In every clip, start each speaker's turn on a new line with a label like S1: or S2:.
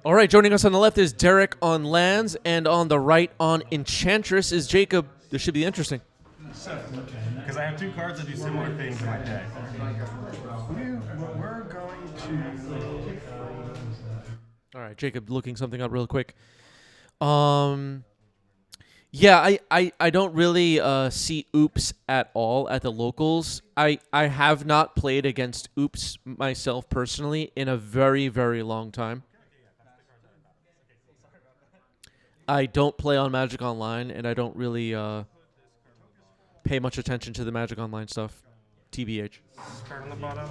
S1: All right, joining us on the left is Derek on lands, and on the right on enchantress is Jacob. This should be interesting.
S2: Because I have two cards that do similar things in my deck.
S3: We're going to...
S1: All right, Jacob looking something up real quick. Yeah, I don't really see Oops at all at the locals. I have not played against Oops myself personally in a very, very long time. I don't play on Magic Online, and I don't really pay much attention to the Magic Online stuff. TBH.
S2: Start on the bottom.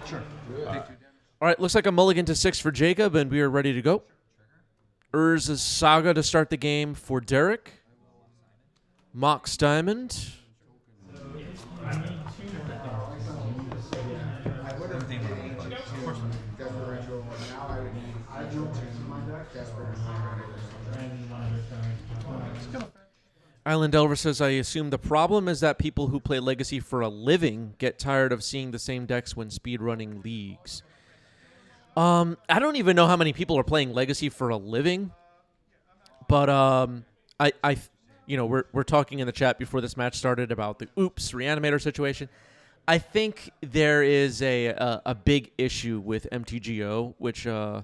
S3: Sure.
S1: All right, looks like a mulligan to 6 for Jacob, and we are ready to go. Urza's Saga to start the game for Derek. Mox Diamond. Island Elver says, I assume the problem is that people who play Legacy for a living get tired of seeing the same decks when speedrunning leagues. I don't even know how many people are playing Legacy for a living, but we're talking in the chat before this match started about the Oops Reanimator situation. I think there is a big issue with MTGO, which I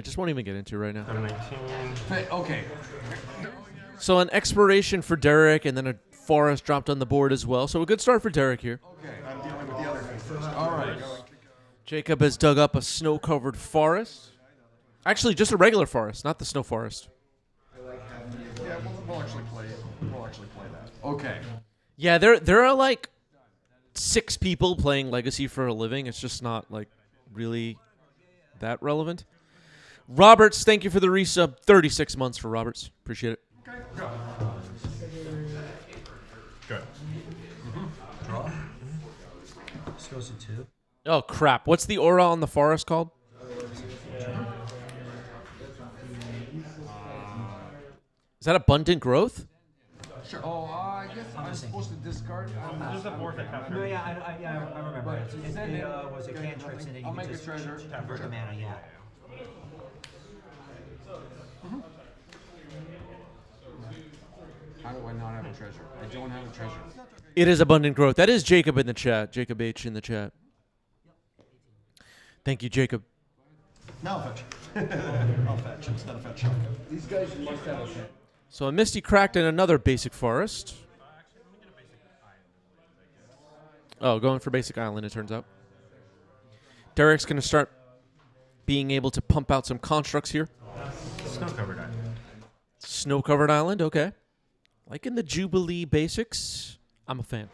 S1: just won't even get into right now.
S2: 19.
S3: Okay.
S1: So an expiration for Derek, and then a forest dropped on the board as well. So a good start for Derek here.
S3: Okay. I'm dealing with the other thing first. All right.
S1: Jacob has dug up a snow-covered forest. Actually, just a regular forest, not the snow forest.
S3: Yeah, we'll actually play that. Okay.
S1: Yeah, there are like 6 people playing Legacy for a living. It's just not like really that relevant. Roberts, thank you for the resub. 36 months for Roberts. Appreciate it.
S3: Okay, go.
S2: Good.
S4: Draw. This goes to 2.
S1: Oh, crap. What's the aura on the forest called? Is that Abundant Growth?
S3: Sure. Oh, I guess I'm supposed to discard.
S2: There's a fourth that comes.
S4: No, yeah, I remember.
S3: Right.
S4: It was a cantrip, and then
S3: I'll
S4: you
S3: make
S4: could
S3: a
S4: just
S3: treasure.
S4: convert the mana, yeah.
S3: How do I not have a treasure? I don't have a treasure.
S1: It is Abundant Growth. That is Jacob in the chat. Jacob H in the chat. Thank you, Jacob.
S5: Now I'll fetch. I'll fetch instead of fetch.
S3: These guys must have a treasure.
S1: So a Misty cracked in another basic forest. Oh, going for basic island, it turns out. Derek's going to start being able to pump out some constructs here.
S2: Snow-covered island.
S1: Snow-covered island, okay. Like in the Jubilee basics, I'm a fan.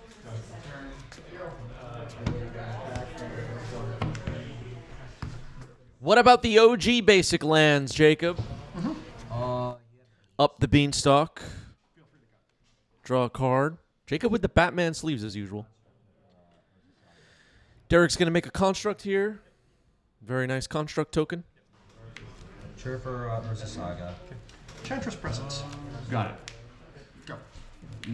S1: What about the OG basic lands, Jacob? Up the beanstalk. Draw a card. Jacob with the Batman sleeves as usual. Derek's going to make a construct here. Very nice construct token.
S4: Sure for Urza Saga.
S5: Enchantress presence.
S3: Got it. Go.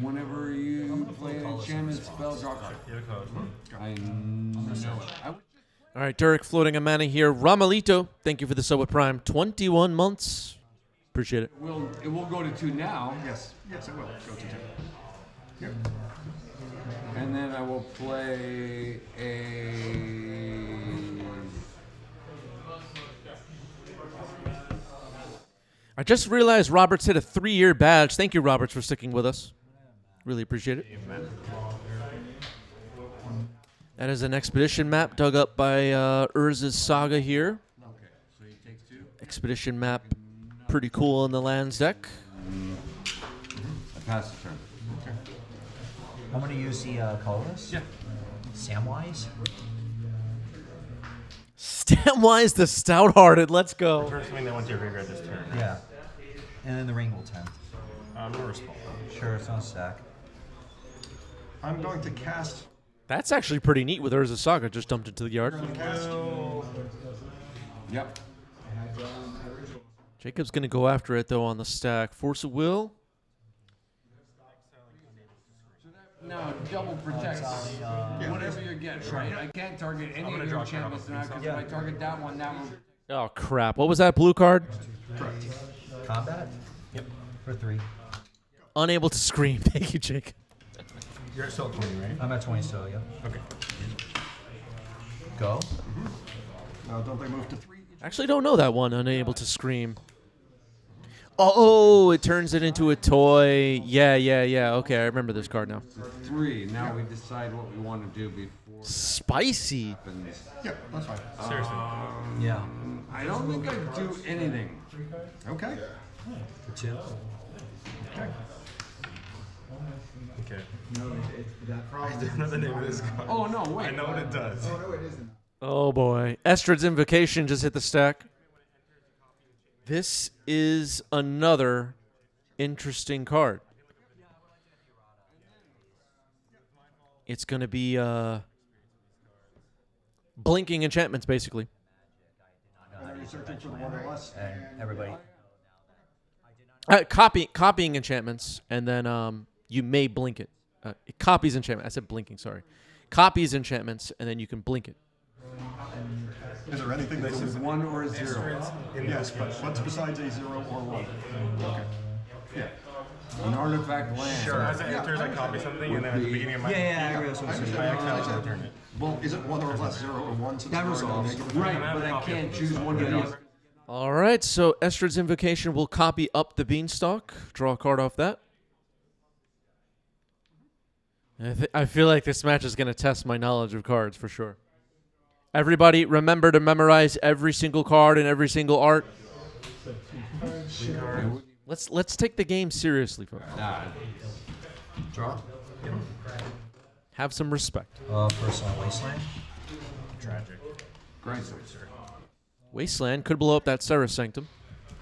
S3: Whenever you play an enchantment spell, draw a card.
S2: You have a code.
S3: I know it.
S1: All right, Derek floating a mana here. Ramalito, thank you for the sub with Prime. 21 months. Appreciate it.
S3: It will go to 2 now.
S5: Yes. Yes, it will. Go to 2. Here.
S3: And then I will play a...
S1: I just realized Roberts hit a 3-year badge. Thank you, Roberts, for sticking with us. Really appreciate it. That is an expedition map dug up by Urza's Saga here.
S3: Okay, so he takes 2.
S1: Expedition map, pretty cool in the lands deck.
S3: I pass the turn.
S5: Okay.
S4: I'm going to use the colorless.
S2: Yeah.
S4: Samwise.
S1: Stamwise the Stout-Hearted. Let's go.
S2: Return something that went to your graveyard this turn.
S4: Yeah. And then the ring will 10.
S2: No response.
S4: Sure, it's on stack.
S5: I'm going to cast.
S1: That's actually pretty neat with Urza's Saga just dumped into the yard.
S3: Yep.
S1: Jacob's going to go after it, though, on the stack. Force of Will.
S3: No, double protects whatever you're getting, right? I can't target any of your enchantments now because if I target that one,
S1: Oh crap! What was that blue card?
S5: Correct.
S4: Combat?
S2: Yep.
S4: For 3.
S1: Unable to scream. Thank you, Jake.
S2: You're still at 20, right?
S4: I'm at 20 still, yeah.
S2: Okay.
S4: Go.
S5: Now don't they move to 3?
S1: Actually, don't know that one. Unable to scream. Oh, it turns it into a toy. Yeah. Okay, I remember this card now.
S3: 3. Now we decide what we want to do before.
S1: Spicy.
S3: Happens.
S5: Yep, that's fine.
S2: Seriously.
S4: Yeah.
S3: I don't think I do anything.
S5: Okay.
S4: For 2.
S2: Okay. I don't know the name of this card.
S3: Oh no, wait.
S2: I know what it does.
S1: Oh boy. Estrid's Invocation just hit the stack. This is another interesting card. It's going to be blinking enchantments, basically.
S5: And are you searching for the one or less?
S4: And everybody.
S1: Copying enchantments, and then you may blink it. It copies enchantment. I said blinking, sorry. Copies enchantments, and then you can blink it.
S5: Is there anything that is
S3: 1 or a 0?
S5: Yes, but what's besides a 0 or 1? Okay. Yeah.
S3: An artifact land.
S2: So as it enters, I copy something, and then at the beginning of my
S4: Yeah, I agree. That's what I'm saying.
S2: I accidentally return it.
S5: Well, is it 1 or less, 0 or 1? Since
S4: That
S5: we're already
S4: resolves.
S5: negative?
S3: Right, but I can't choose one or the other.
S1: All right, so Estrid's Invocation will copy up the Beanstalk. Draw a card off that. I feel like this match is going to test my knowledge of cards for sure. Everybody, remember to memorize every single card and every single art. Let's take the game seriously, folks.
S4: Draw.
S1: Have some respect.
S4: Personal Wasteland.
S2: Tragic.
S3: Great.
S1: Wasteland could blow up that Seraph Sanctum.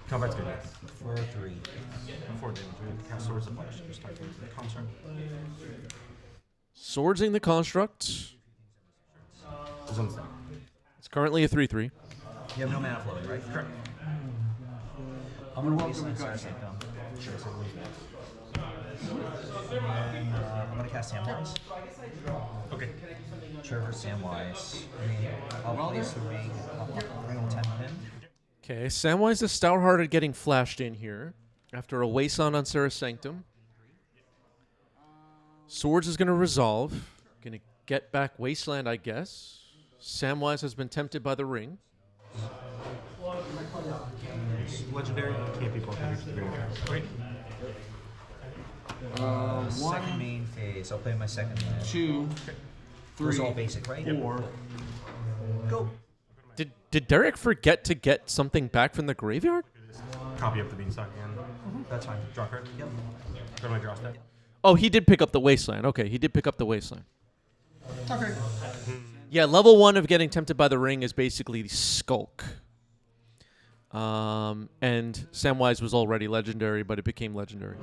S2: Combat's good.
S4: For 3.
S2: 4 damage. We cast Swords of Flesh. Just start with the construct.
S1: Swordsing the Construct.
S2: This one's done.
S1: It's currently a 3/3.
S4: You have no mana floating, right?
S2: Correct.
S3: I'm gonna welcome
S4: Wasteland
S3: the guys.
S4: Sanctum. Sure. And I'm gonna cast Samwise.
S2: Okay.
S4: Trevor Samwise. I mean, I'll place the ring. Ring on 10 pin.
S1: Okay, Samwise the Stout-Hearted getting flashed in here after a Wasteland on Seraph Sanctum. Swords is going to resolve. Going to get back Wasteland, I guess. Samwise has been tempted by the ring.
S2: Legendary. Can't be both. Wait.
S4: Second main phase. I'll play my second land.
S3: 2,
S4: Those
S3: 3,
S4: are all basic, right?
S3: 4.
S4: Go.
S1: Did Derek forget to get something back from the graveyard?
S2: Copy up the Beanstalk again.
S4: That's fine.
S2: Draw card.
S4: Yep.
S2: Go to my draw step.
S1: Oh, he did pick up the Wasteland. Okay, he did pick up the Wasteland.
S5: Okay.
S1: Yeah, level 1 of getting tempted by the ring is basically Skulk. And Samwise was already legendary, but it became legendary.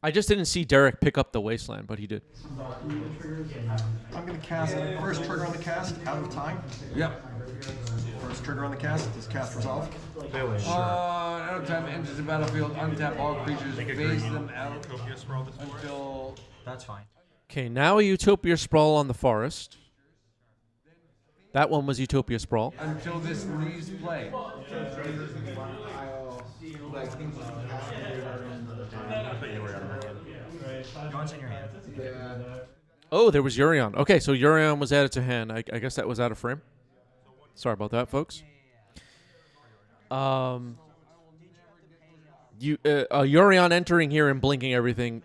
S1: I just didn't see Derek pick up the Wasteland, but he did.
S5: I'm going to cast first trigger on the cast out of time.
S3: Yep.
S5: First trigger on the cast. Does cast resolve?
S3: Out of time enters the battlefield, untap all creatures,
S2: Make a
S3: phase
S2: green
S3: them out
S2: Utopia Sprawl this board.
S3: until
S4: That's fine.
S1: Okay, now a Utopia Sprawl on the Forest. That one was Utopia Sprawl.
S3: this leaves play.
S2: I thought you were out of my hand.
S4: What's in your hand?
S1: Oh, there was Urion. Okay, so Urion was added to hand. I guess that was out of frame. Sorry about that, folks. Urion entering here and blinking everything,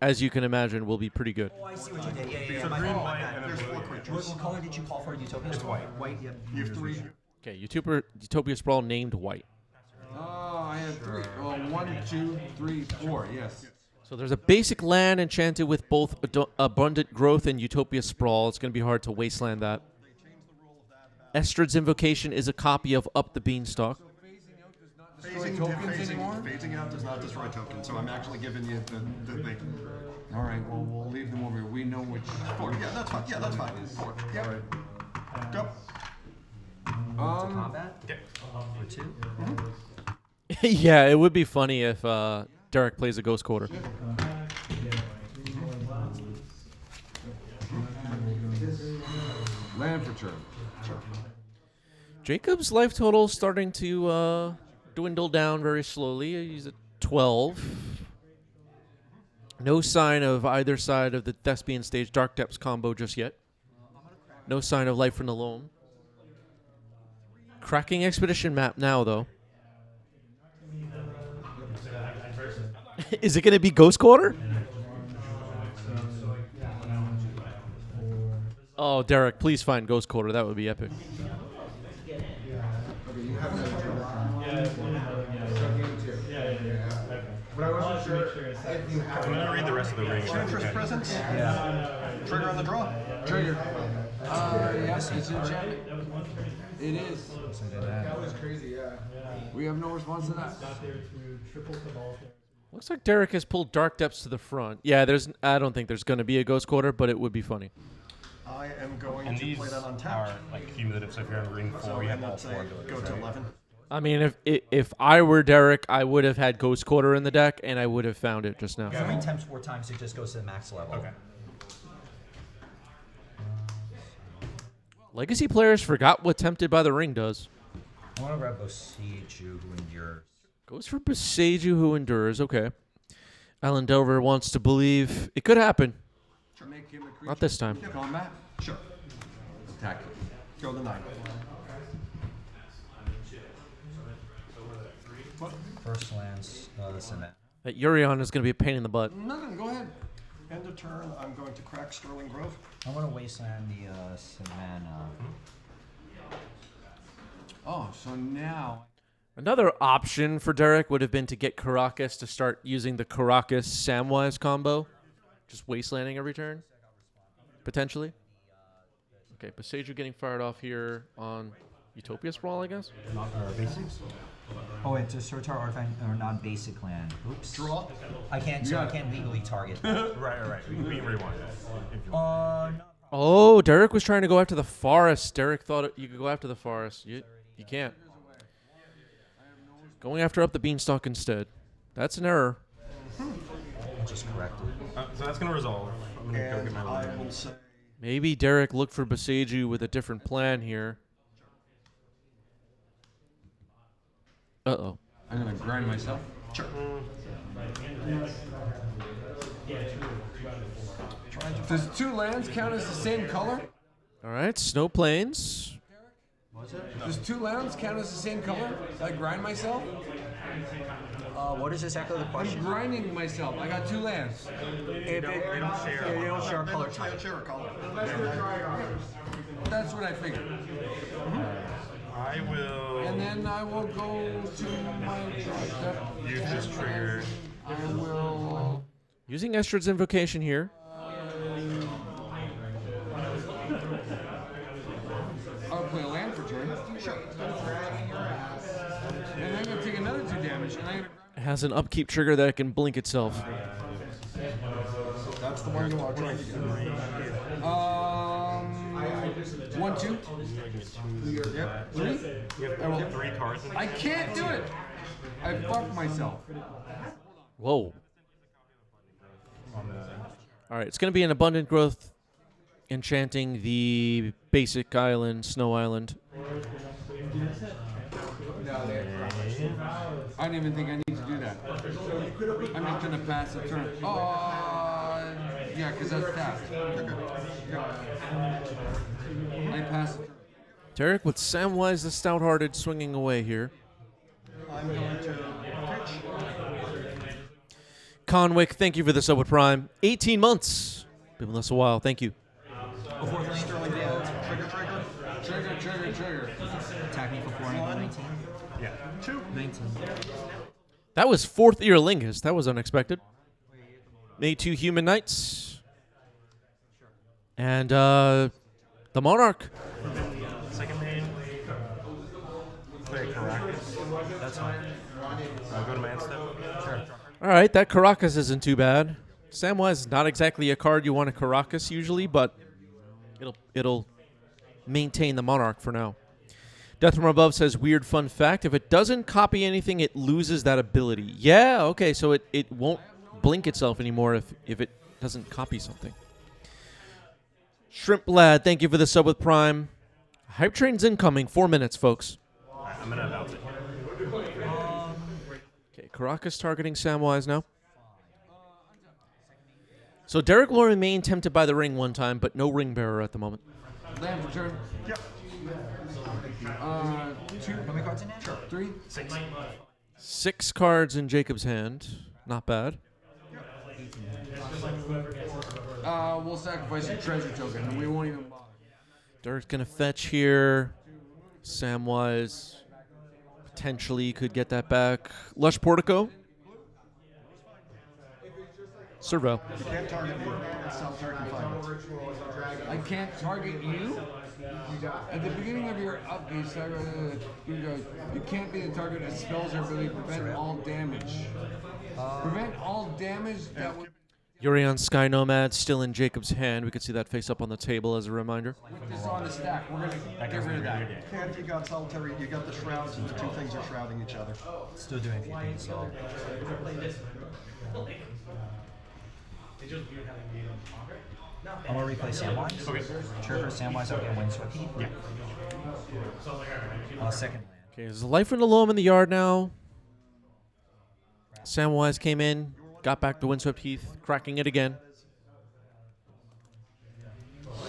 S1: as you can imagine, will be pretty good.
S4: Oh, I see what you did. Yeah.
S2: So
S4: My
S2: green,
S4: fault.
S2: white, and
S5: There's
S2: a
S5: 4
S2: blue.
S5: creatures.
S4: What color did you call for Utopia?
S2: It's white.
S4: White, yep.
S5: You have 3.
S1: Okay, Utopia Sprawl named white.
S3: I have 3. Well, 1, 2, 3, 4. Yes.
S1: So there's a basic land enchanted with both Abundant Growth and Utopia Sprawl. It's going to be hard to wasteland that. Estrid's Invocation is a copy of Up the Beanstalk.
S5: Phasing out does not destroy tokens, so I'm actually giving you the thing.
S3: All right. Well, we'll leave them over here. We know which.
S5: 4. Yeah, that's fine. Yeah, that's fine. 4. Yeah. Go.
S4: Combat?
S2: Okay.
S4: For 2?
S1: Yeah, it would be funny if Derek plays a Ghost Quarter.
S3: Land for turn.
S1: Jacob's life total starting to dwindle down very slowly. He's at 12. No sign of either side of the Thespian Stage Dark Depths combo just yet. No sign of Life from the Loam. Cracking Expedition map now, though. Is it going to be Ghost Quarter? Oh, Derek, please find Ghost Quarter. That would be epic.
S2: But I wasn't sure if you have.
S5: I'm going to read the rest of the ring.
S2: Enchantress presence?
S4: Yeah.
S2: Trigger on the draw?
S3: Trigger. Yes, it's enchantment. It is.
S2: That was crazy, yeah.
S3: We have no response to that.
S1: Looks like Derek has pulled Dark Depths to the front. Yeah, I don't think there's going to be a Ghost Quarter, but it would be funny.
S5: I am going
S6: And
S5: to
S6: these
S5: play that on
S6: are
S5: tap.
S6: like cumulative, so if you're on ring 4,
S5: So
S6: you have
S5: and
S6: all
S5: let's
S6: 4
S5: say
S6: abilities.
S5: go to
S6: right?
S5: 11.
S1: I mean, if I were Derek, I would have had Ghost Quarter in the deck, and I would have found it just now.
S4: If it attempts 4 times, it just goes to the max level.
S6: Okay.
S1: Legacy players forgot what Tempted by the Ring does.
S4: I want to grab Besiege who endures.
S1: Goes for Beseiju who endures. Okay. Alan Delver wants to believe it could happen.
S3: Make him a creature.
S1: Not this time.
S3: Combat.
S5: Sure.
S3: Attack.
S5: Go the 9.
S4: First lands, the Cement.
S1: That Urion is going to be a pain in the butt.
S3: Nothing. Go ahead.
S5: End of turn, I'm going to crack Sterling Grove.
S4: I want to wasteland the Savannah.
S3: Oh, so now.
S1: Another option for Derek would have been to get Caracas to start using the Caracas Samwise combo. Just wastelanding every turn. Potentially. Okay, Beseiju getting fired off here on Utopia Sprawl, I guess.
S6: Not basics.
S4: Oh wait, it's a Surtar artifact or non-basic land. Oops.
S5: Draw.
S4: I can't. So I can't legally target. That.
S6: Right. We can rewind it if you want.
S4: No.
S1: Oh, Derek was trying to go after the forest. Derek thought you could go after the forest. You can't. Going after up the beanstalk instead. That's an error.
S4: Just corrected.
S6: So that's going to resolve. I'm going to go
S5: And
S6: get my
S5: I
S6: land.
S5: will say
S1: Maybe Derek looked for Beseiju with a different plan here. Uh-oh.
S3: I'm gonna grind myself.
S5: sure.
S3: Does 2 lands count as the same color?
S1: All right, Snow Plains.
S3: Does 2 lands count as the same color? I grind myself?
S4: What is exactly the
S3: I'm
S4: question?
S3: grinding myself. I got 2 lands.
S4: They don't share. They don't share a color type.
S5: Share a color.
S3: That's what I figured.
S6: I will
S3: And then I will go to my step.
S6: use this trigger.
S3: I will.
S1: Using Estrad's Invocation here.
S3: I'll play a land for turn.
S5: Sure.
S3: And I'm gonna take another 2 damage. And I'm gonna.
S1: It has an upkeep trigger that can blink itself.
S5: That's the one you are trying to get.
S3: 1, 2.
S5: Yep.
S3: 3.
S6: You have 3 cards.
S3: I can't do it. I fucked myself.
S1: Whoa. All right, it's going to be an Abundant Growth enchanting the basic island, Snow Island.
S3: I don't even think I need to do that. I'm just gonna pass the turn. Oh, yeah, because that's fast. I pass the turn.
S1: Derek with Samwise the Stout-Hearted swinging away here.
S5: I'm going to pitch.
S1: Conwick, thank you for the sub with Prime. 18 months. Been with us a while. Thank you.
S5: Sterling Grove. Trigger.
S3: Trigger.
S4: Attack me for 419.
S6: Yeah.
S5: 2.
S4: 19.
S1: That was 4th Earlingus. That was unexpected. Made 2 Human Knights. And the Monarch.
S6: Second main. Play Caracas.
S4: That's fine.
S6: Go to my end step. Sure.
S1: All right, that Caracas isn't too bad. Samwise is not exactly a card you want to Caracas usually, but it'll maintain the Monarch for now. Death from Above says, weird fun fact, if it doesn't copy anything, it loses that ability. Yeah, okay, so it won't blink itself anymore if it doesn't copy something. Shrimp Lad, thank you for the sub with Prime. Hype train's incoming. 4 minutes, folks.
S6: Alright, I'm gonna announce it.
S1: Okay, Caracas targeting Samwise now. So Derek will remain tempted by the ring one time, but no ring bearer at the moment.
S3: Land for turn.
S5: Yep.
S3: 2.
S4: How many cards in hand? Sure.
S3: 3.
S6: 6.
S1: 6 cards in Jacob's hand. Not bad.
S3: We'll sacrifice a treasure token, and we won't even bother.
S1: Derek's going to fetch here. Samwise potentially could get that back. Lush Portico. Servo.
S5: You can't target me. It's solitary confinement.
S3: I can't target you? At the beginning of your upkeep, you can't be the target of spells or ability to prevent all damage. Prevent all damage that would...
S1: Yurion Sky Nomad still in Jacob's hand. We could see that face up on the table as a reminder.
S3: With this on the stack, we're going to get rid of that.
S5: And you got solitary, you got the shrouds, and the two things are shrouding each other.
S4: Still doing a few things, so. I'm gonna replay Samwise.
S6: Okay.
S4: Trigger Samwise, I'll get Windswept Heath.
S6: Yeah.
S4: Second land.
S1: Okay, there's a life in the loam in the yard now. Samwise came in, got back to Windswept Heath, cracking it again.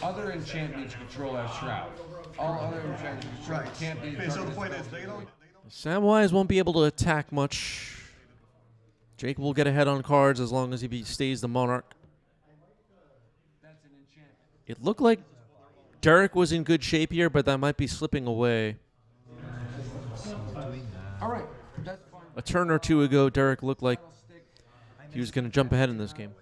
S3: Other enchantments control our shroud. All other enchantments can't be
S5: Okay, so the
S3: targeted
S5: point is,
S3: spells.
S5: they don't.
S1: Samwise won't be able to attack much. Jake will get ahead on cards as long as he stays the Monarch.
S3: That's an enchantment.
S1: It looked like Derek was in good shape here, but that might be slipping away.
S3: All right, that's fine.
S1: A turn or two ago, Derek looked like he was going to jump ahead in this game.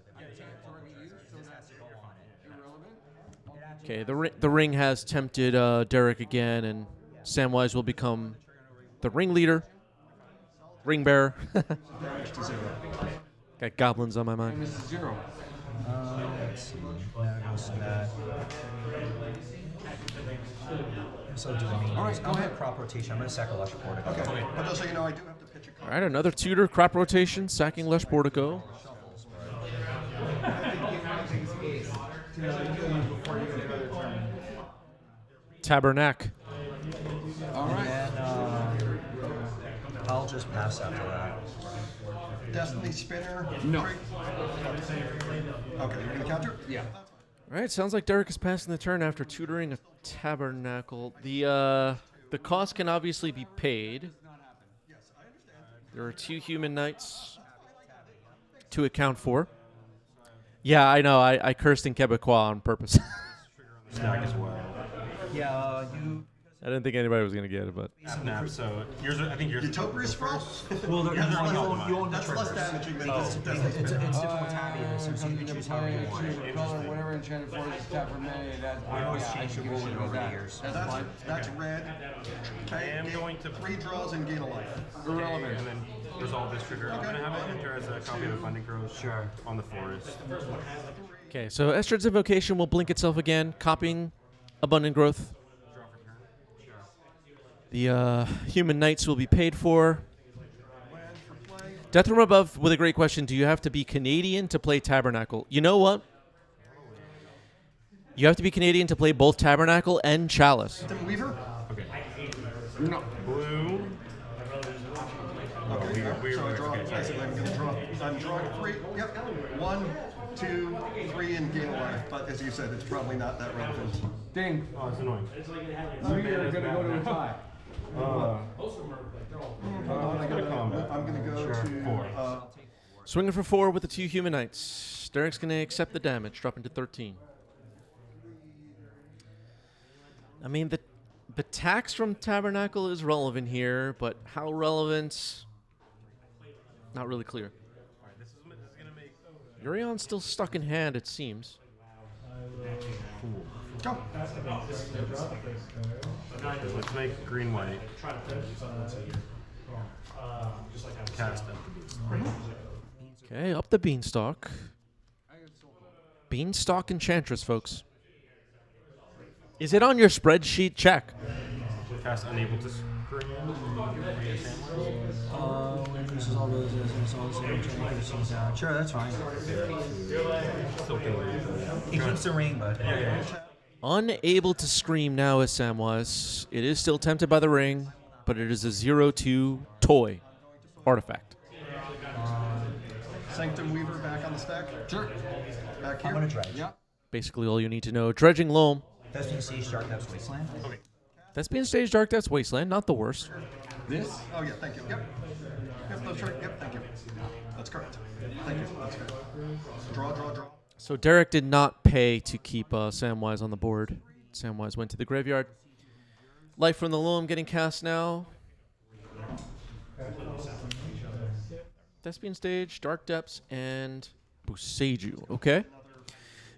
S1: Okay, the ring has tempted Derek again, and Samwise will become the ringleader, ring bearer. Got goblins on my mind.
S3: This is 0.
S4: Let's see. That goes to that. So do the main.
S3: All right, go ahead.
S4: Crop rotation. I'm gonna sack a Lush Portico.
S5: Okay, but just so you know, I do have to pitch a
S1: All
S5: card.
S1: right, another tutor, crop rotation, sacking Lush Portico. Tabernacle.
S3: All right.
S4: And I'll just pass after that.
S5: Destiny Spinner.
S3: No.
S5: Okay, you're gonna counter?
S3: Yeah.
S1: All right, sounds like Derek is passing the turn after tutoring a Tabernacle. The cost can obviously be paid. There are 2 human knights to account for. Yeah, I know. I cursed in Quebecois on purpose.
S6: Stack as well.
S4: Yeah, you.
S1: I didn't think anybody was going to get it, but...
S6: Snap, so yours, I think yours is
S5: Utopia's fault?
S4: Well,
S6: Yeah, they're on top of
S4: you own the
S5: That's less
S4: triggers.
S5: damaging than
S6: Oh.
S5: this Destiny
S4: It's
S5: Spinner.
S4: different with tabby, so you can choose how you want.
S3: Choose a color, whatever enchanted force is tap for many. That's
S4: I always
S3: yeah,
S4: change the
S3: can give a
S4: ruling
S3: shit
S4: over
S3: about
S4: the
S3: that.
S4: years.
S5: That's red.
S6: I am going to
S5: 3 draws and gain a life.
S3: Irrelevant.
S6: and then resolve this trigger. I'm gonna have it enter as a copy of Abundant Growth on the forest.
S1: Okay, so Estrid's Invocation will blink itself again, copying Abundant Growth. The human knights will be paid for. Death from Above with a great question. Do you have to be Canadian to play Tabernacle? You know what? You have to be Canadian to play both Tabernacle and Chalice.
S5: Tim Weaver?
S6: Okay.
S3: No.
S6: Blue.
S5: Okay,
S6: we
S5: so I draw.
S6: okay, sorry.
S5: Basically, I'm gonna draw. I'm drawing 3. Yep. 1, 2, 3, and gain a life. But as you said, it's probably not that relevant.
S3: Ding.
S6: Oh, it's annoying.
S3: We are going to go to a tie.
S6: Let's go to combat.
S5: I'm gonna go to
S6: 4.
S1: Swinging for 4 with the 2 human knights. Derek's going to accept the damage, dropping to 13. I mean, the tax from Tabernacle is relevant here, but how relevant? Not really clear.
S6: This is gonna make.
S1: Urion's still stuck in hand, it seems.
S5: Go.
S6: Let's make green white. Cast up.
S1: Okay, up the Beanstalk. Beanstalk Enchantress, folks. Is it on your spreadsheet? Check.
S6: cast Unable to Scream via Samwise.
S4: When it produces all those as all the same produces. Sure, that's fine.
S6: Still can leave.
S4: He keeps the ring, but
S1: Unable to scream now is Samwise. It is still tempted by the ring, but it is a 0/2 toy artifact.
S5: Sanctum Weaver back on the stack.
S3: Sure.
S5: Back here.
S4: I'm gonna dredge.
S3: Yeah.
S1: Basically all you need to know. Dredging Loam.
S4: Thespian Siege, Dark Depths Wasteland.
S6: Okay.
S1: Thespian Stage Dark Depths Wasteland, not the worst.
S3: This.
S5: Oh, yeah, thank you. Yep. Yep, that's right. Yep, thank you. That's correct. Thank you. That's good. Draw.
S1: So Derek did not pay to keep Samwise on the board. Samwise went to the graveyard. Life from the Loam getting cast now. Thespian Stage, Dark Depths, and Boseiju. Okay.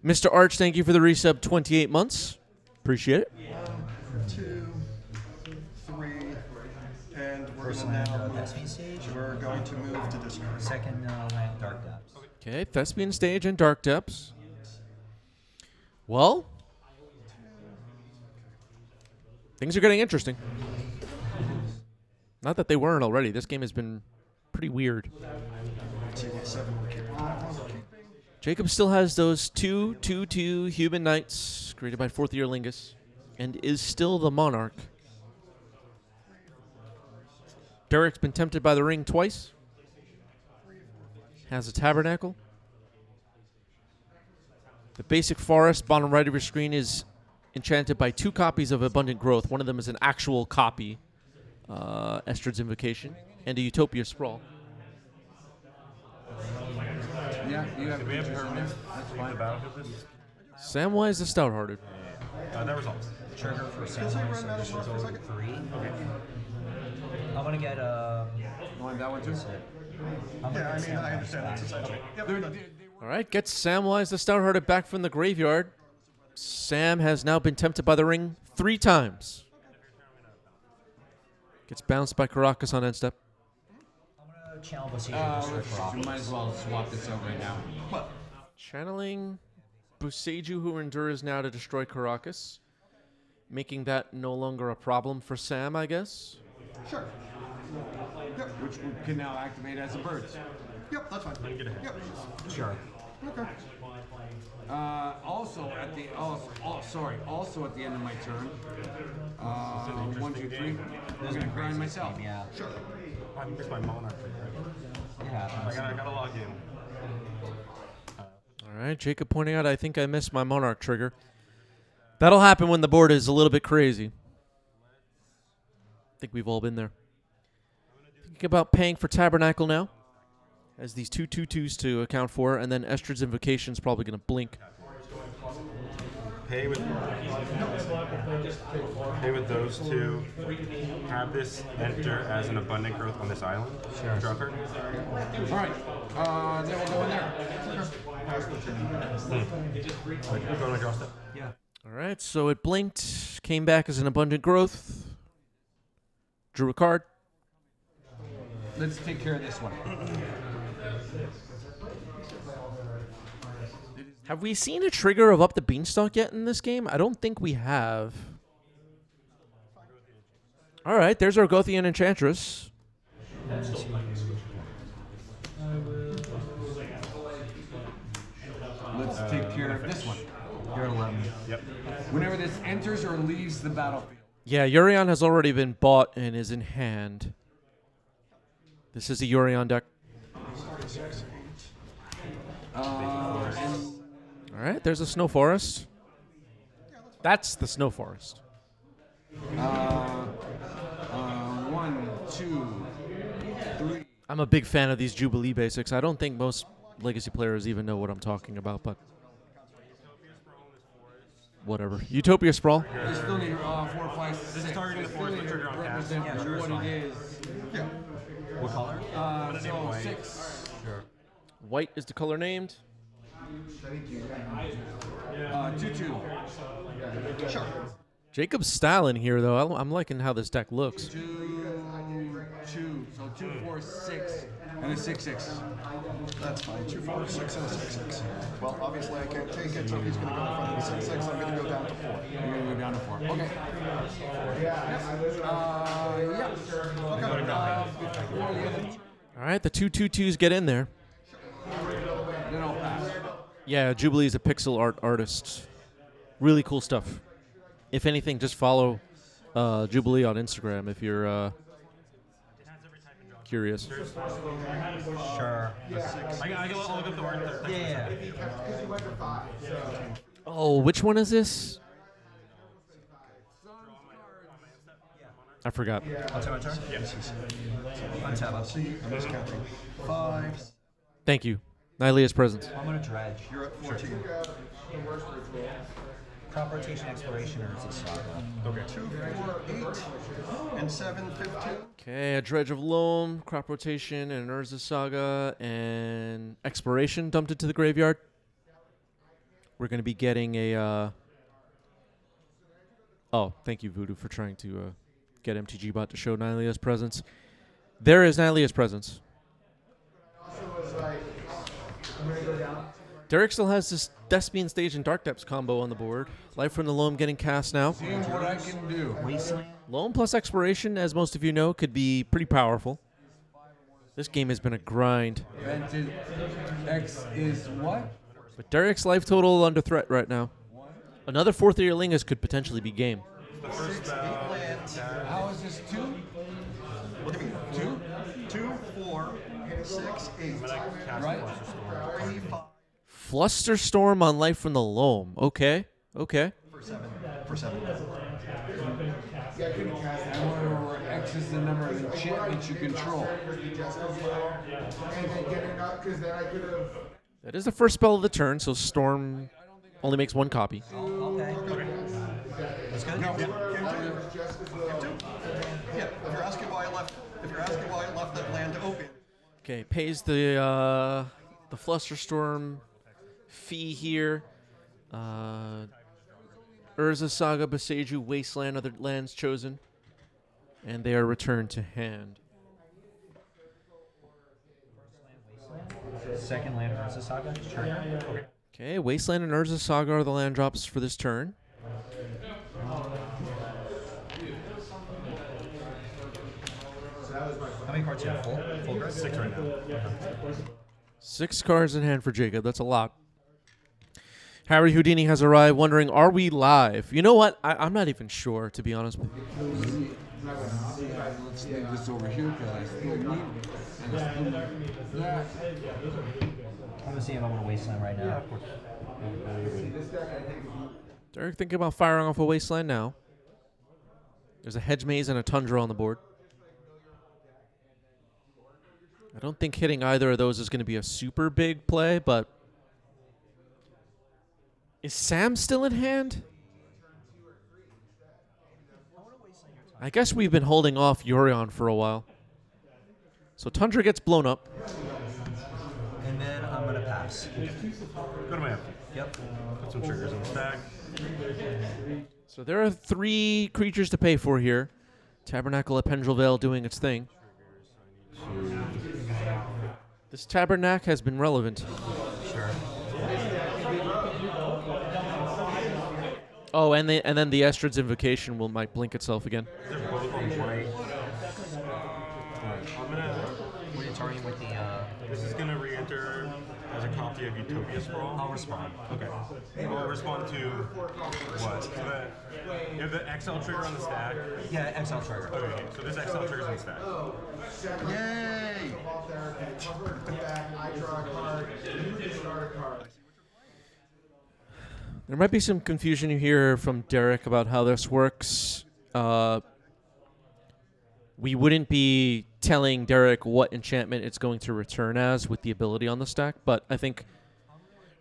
S1: Mr. Arch, thank you for the resub 28 months. Appreciate it.
S5: 2, 3, and we're
S4: First
S5: going
S4: land,
S5: to now
S4: Thespian Siege.
S5: we're going to move to discard.
S4: Second land, Dark Depths.
S1: Okay, Thespian Stage and Dark Depths. Well, things are getting interesting. Not that they weren't already. This game has been pretty weird.
S5: Let's see what 7 we're keeping.
S1: Jacob still has those 2/2/2 human knights created by 4th year Lingus and is still the monarch. Derek's been tempted by the ring twice. Has a tabernacle. The basic forest, bottom right of your screen, is enchanted by 2 copies of Abundant Growth. One of them is an actual copy, Estrid's Invocation, and a Utopia Sprawl.
S3: Yeah, you have
S6: Did we have
S3: pictures on
S6: permanents?
S3: there. That's
S6: The
S3: fine.
S6: battlefield list?
S1: Samwise the Stout-Hearted.
S6: That resolves.
S4: Trigger for
S5: Can I
S4: Samwise,
S5: run out of
S4: so
S5: work for a
S4: this is
S5: second?
S4: 3. I'm gonna get
S3: Want that one too?
S5: Yeah, I mean, I understand that's essential. Yep,
S3: They're-
S5: done.
S3: they-
S1: All right, gets Samwise the Stout-Hearted back from the graveyard. Sam has now been tempted by the ring 3 times. Gets bounced by Caracas on end step.
S4: I'm gonna channel Boseiju
S3: You might as well swap this out right now.
S5: What?
S1: Channeling Boseiju, who endures now to destroy Caracas, making that no longer a problem for Sam, I guess.
S5: Sure. Yep.
S3: Which we can now activate as a bird.
S5: Yep, that's fine.
S6: Get ahead.
S5: Yep.
S4: Sure.
S5: Okay.
S3: Also at the also at the end of my turn. 1, 2, 3. I'm gonna grind myself.
S4: Yeah.
S5: Sure.
S6: I missed my monarch.
S4: It happens.
S6: I gotta log in.
S1: All right, Jacob pointing out, I think I missed my Monarch trigger. That'll happen when the board is a little bit crazy. I think we've all been there. Think about paying for Tabernacle now. Has these 2/2/2s to account for, and then Estrid's Invocation's probably going to blink.
S6: Pay with those 2. Have this enter as an abundant growth on this island. Sure. Draw a card.
S3: All right. Then we'll go in there.
S6: Go on a draw step.
S4: Yeah.
S1: All right, so it blinked, came back as an Abundant Growth, drew a card.
S3: Let's take care of this one.
S1: Have we seen a trigger of Up the Beanstalk yet in this game? I don't think we have. All right, there's our Gothian Enchantress.
S3: Let's take care of this one.
S4: You're 11.
S6: Yep.
S3: Whenever this enters or leaves the battlefield.
S1: Yeah, Urion has already been bought and is in hand. This is a Urion deck. All right, there's a Snow Forest. That's the Snow Forest.
S3: 1, 2, 3.
S1: I'm a big fan of these Jubilee basics. I don't think most Legacy players even know what I'm talking about, but whatever. Utopia Sprawl.
S3: You still need 4, 5, 6.
S6: This is targeting the forest, but trigger on cast.
S3: Represent
S4: Yeah, sure, it's
S3: what
S4: fine.
S3: it is.
S5: Yeah.
S4: What color?
S3: So 6.
S1: White is the color named.
S3: 2, 2.
S5: Sure.
S1: Jacob's styling here, though. I'm liking how this deck looks.
S3: 2, 2. So 2, 4, 6. And a 6, 6.
S5: That's fine. 2, 4, 6, and a 6, 6. Well, obviously I can't take it, so he's going to go in front of the 6, 6. I'm going to go down to 4.
S3: You're going to go down to 4. Okay. Before the end,
S1: All right, the 2/2/2s get in there.
S3: then I'll pass.
S1: Yeah, Jubilee is a pixel art artist. Really cool stuff. If anything, just follow Jubilee on Instagram if you're curious.
S4: Sure.
S6: I can look up the word.
S4: Yeah.
S1: Oh, which one is this? I forgot.
S4: I'll take my turn?
S6: Yes.
S4: Untap.
S5: I'm just counting. 5.
S1: Thank you. Nylea's presence.
S4: I'm going to dredge.
S5: You're at 14.
S4: Crop rotation, exploration, or is it saga?
S6: Okay.
S5: 2, 4, 8, and 7, 15.
S1: Okay, a Dredge of Loam, Crop Rotation, and an Urza Saga, and Exploration dumped into the graveyard. We're going to be getting a... Oh, thank you, Voodoo, for trying to get MTG Bot to show Nylea's presence. There is Nylea's presence. Derek still has this Thespian Stage and Dark Depths combo on the board. Life from the Loam getting cast now.
S3: Seeing what I can do.
S4: Wasteland?
S1: Loam plus Exploration, as most of you know, could be pretty powerful. This game has been a grind.
S3: Vented X is what?
S1: But Derek's life total under threat right now. Another 4th year Lingus could potentially be game.
S6: The first
S3: How is this 2?
S5: What do you mean? 2? 2, 4, 6, 8.
S3: Right?
S5: 3, 5.
S1: Flusterstorm on Life from the Loam. Okay. Okay.
S5: For 7. For 7.
S3: I wonder where X is the number of enchantments you control.
S1: That is the first spell of the turn, so Storm only makes 1 copy.
S4: Okay. That's good?
S5: Yeah, if you're asking why I left that land open.
S1: Okay, pays the Flusterstorm fee here. Urza Saga, Boseiju, Wasteland, other lands chosen. And they are returned to hand.
S4: Second land of Urza Saga? Sure.
S1: Okay, Wasteland and Urza Saga are the land drops for this turn.
S4: How many cards do you have? Full grid?
S6: 6 right now.
S1: 6 cards in hand for Jacob. That's a lot. Harry Houdini has arrived, wondering, are we live? You know what? I'm not even sure, to be honest with you.
S3: Let's leave this over here because I still need it. And I still need that.
S4: I'm going to see if I'm going to Wasteland right now.
S1: Derek thinking about firing off a Wasteland now. There's a Hedge Maze and a Tundra on the board. I don't think hitting either of those is going to be a super big play, but... Is Sam still in hand? I guess we've been holding off Yorion for a while. So Tundra gets blown up.
S4: And then I'm going to pass.
S6: Go to my empty.
S4: Yep.
S6: Put some triggers in the stack.
S1: So there are 3 creatures to pay for here. Tabernacle at Pendrel Vale doing its thing. This Tabernacle has been relevant.
S4: Sure.
S1: Oh, and then the Estrid's Invocation might blink itself again.
S6: They're both on white. I'm gonna.
S4: What are you targeting with the...
S6: This is gonna re-enter as a copy of Utopia Sprawl.
S4: I'll respond.
S6: Okay. I'll respond to what? So that you have the XL trigger on the stack.
S4: Yeah, XL trigger.
S6: Okay, so this XL trigger's on the stack.
S5: Yay!
S1: There might be some confusion here from Derek about how this works. We wouldn't be telling Derek what enchantment it's going to return as with the ability on the stack, but I think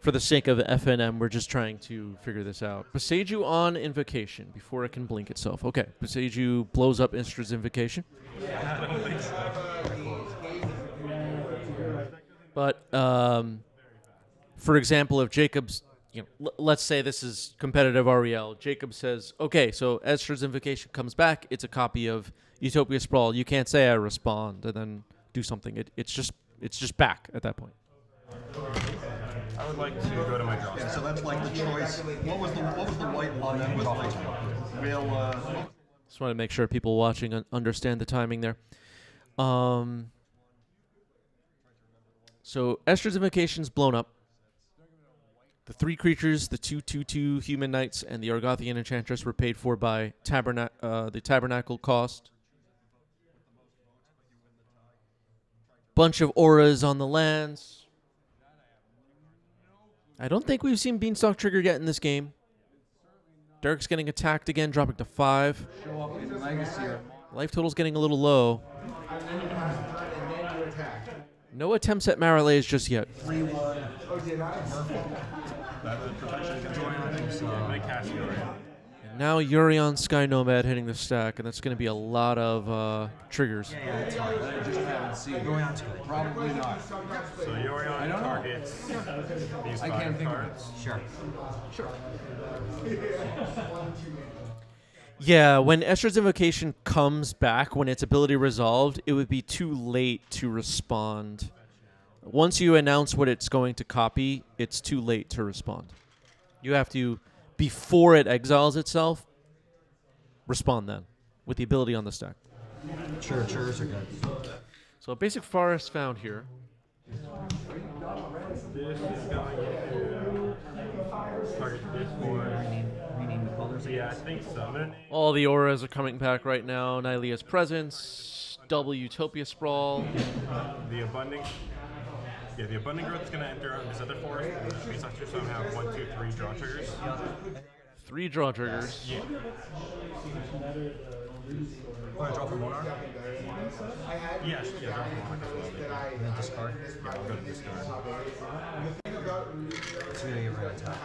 S1: for the sake of FNM, we're just trying to figure this out. Boseiju on Invocation before it can blink itself. Okay, Boseiju blows up Instra's Invocation. But, for example, if Jacob's, let's say this is competitive REL. Jacob says, okay, so Estra's Invocation comes back. It's a copy of Utopia Sprawl. You can't say I respond and then do something. It's just back at that point.
S6: I would like to go to my draw.
S5: Yeah, so that's like the choice. What was the white one that was like? We'll,
S1: Just want to make sure people watching understand the timing there. So Esther's Invocation's blown up. The 3 creatures, the 2/2/2 human knights, and the Argothian enchantress were paid for by the tabernacle cost. Bunch of auras on the lands. I don't think we've seen Beanstalk Trigger yet in this game. Derek's getting attacked again, dropping to 5.
S3: Show up in Legacy.
S1: Life total's getting a little low. No attempts at Maralays just yet.
S6: I'm gonna cast Yorion.
S1: And now Yorion Sky Nomad hitting the stack, and that's going to be a lot of triggers.
S4: Yeah, it's fine.
S3: I just haven't seen.
S4: Yorion's good.
S3: Probably not.
S6: So Yorion
S3: don't know.
S6: targets these
S3: I
S6: 5
S3: can't think of
S6: cards.
S4: Sure.
S1: Yeah, when Esther's Invocation comes back, when its ability resolved, it would be too late to respond. Once you announce what it's going to copy, it's too late to respond. You have to, before it exiles itself, respond then, with the ability on the stack.
S4: Sure, triggers are good.
S1: So a basic forest found here.
S6: This is going to target this board.
S4: Rename the colors.
S6: Yeah, I think so. I'm gonna name
S1: All the auras are coming back right now. Nylea's Presence, double Utopia Sprawl.
S6: the abundant. Yeah, the abundant growth is gonna enter this other forest. Which means I should somehow have 1, 2, 3 draw triggers.
S1: 3 draw triggers.
S6: Yeah.
S4: Want to draw from Monarch?
S6: Yes. Yeah. Draw from Monarch as well.
S4: And then discard.
S6: Yeah, I'll go to discard.
S4: So you're going to attack.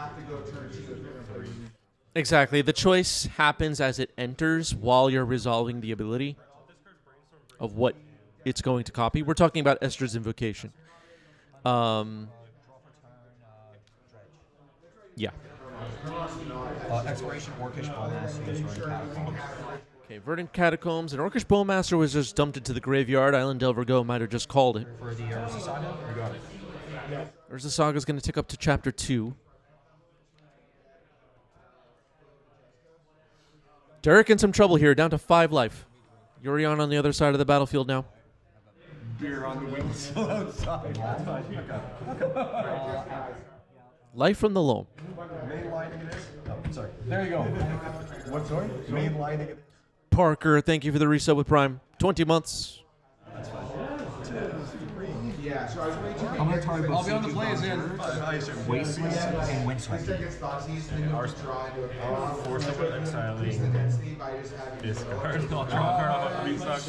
S1: Exactly. The choice happens as it enters while you're resolving the ability of what it's going to copy. We're talking about Esther's Invocation. Yeah.
S4: Exploration, Orcish Bowmaster, Verdant Catacombs.
S1: Okay, Verdant Catacombs. An Orcish Bowmaster was just dumped into the graveyard. Island Delver Go might have just called it.
S4: For the Urza Saga? You got it.
S1: Urza Saga is going to tick up to Chapter 2. Derek in some trouble here, down to 5 life. Yorion on the other side of the battlefield now.
S5: beer on the windowsill outside.
S1: Life from the loam.
S5: Mainlining it is. Oh, sorry.
S3: There you go.
S5: What, sorry? Mainlining it.
S1: Parker, thank you for the resub with Prime. 20 months.
S3: I'm gonna try I'll be on the plays in.
S5: I assume.
S4: Wasteland and Windswept.
S6: Forcible exiling. Discard. I'll draw a card off of Beanstalk.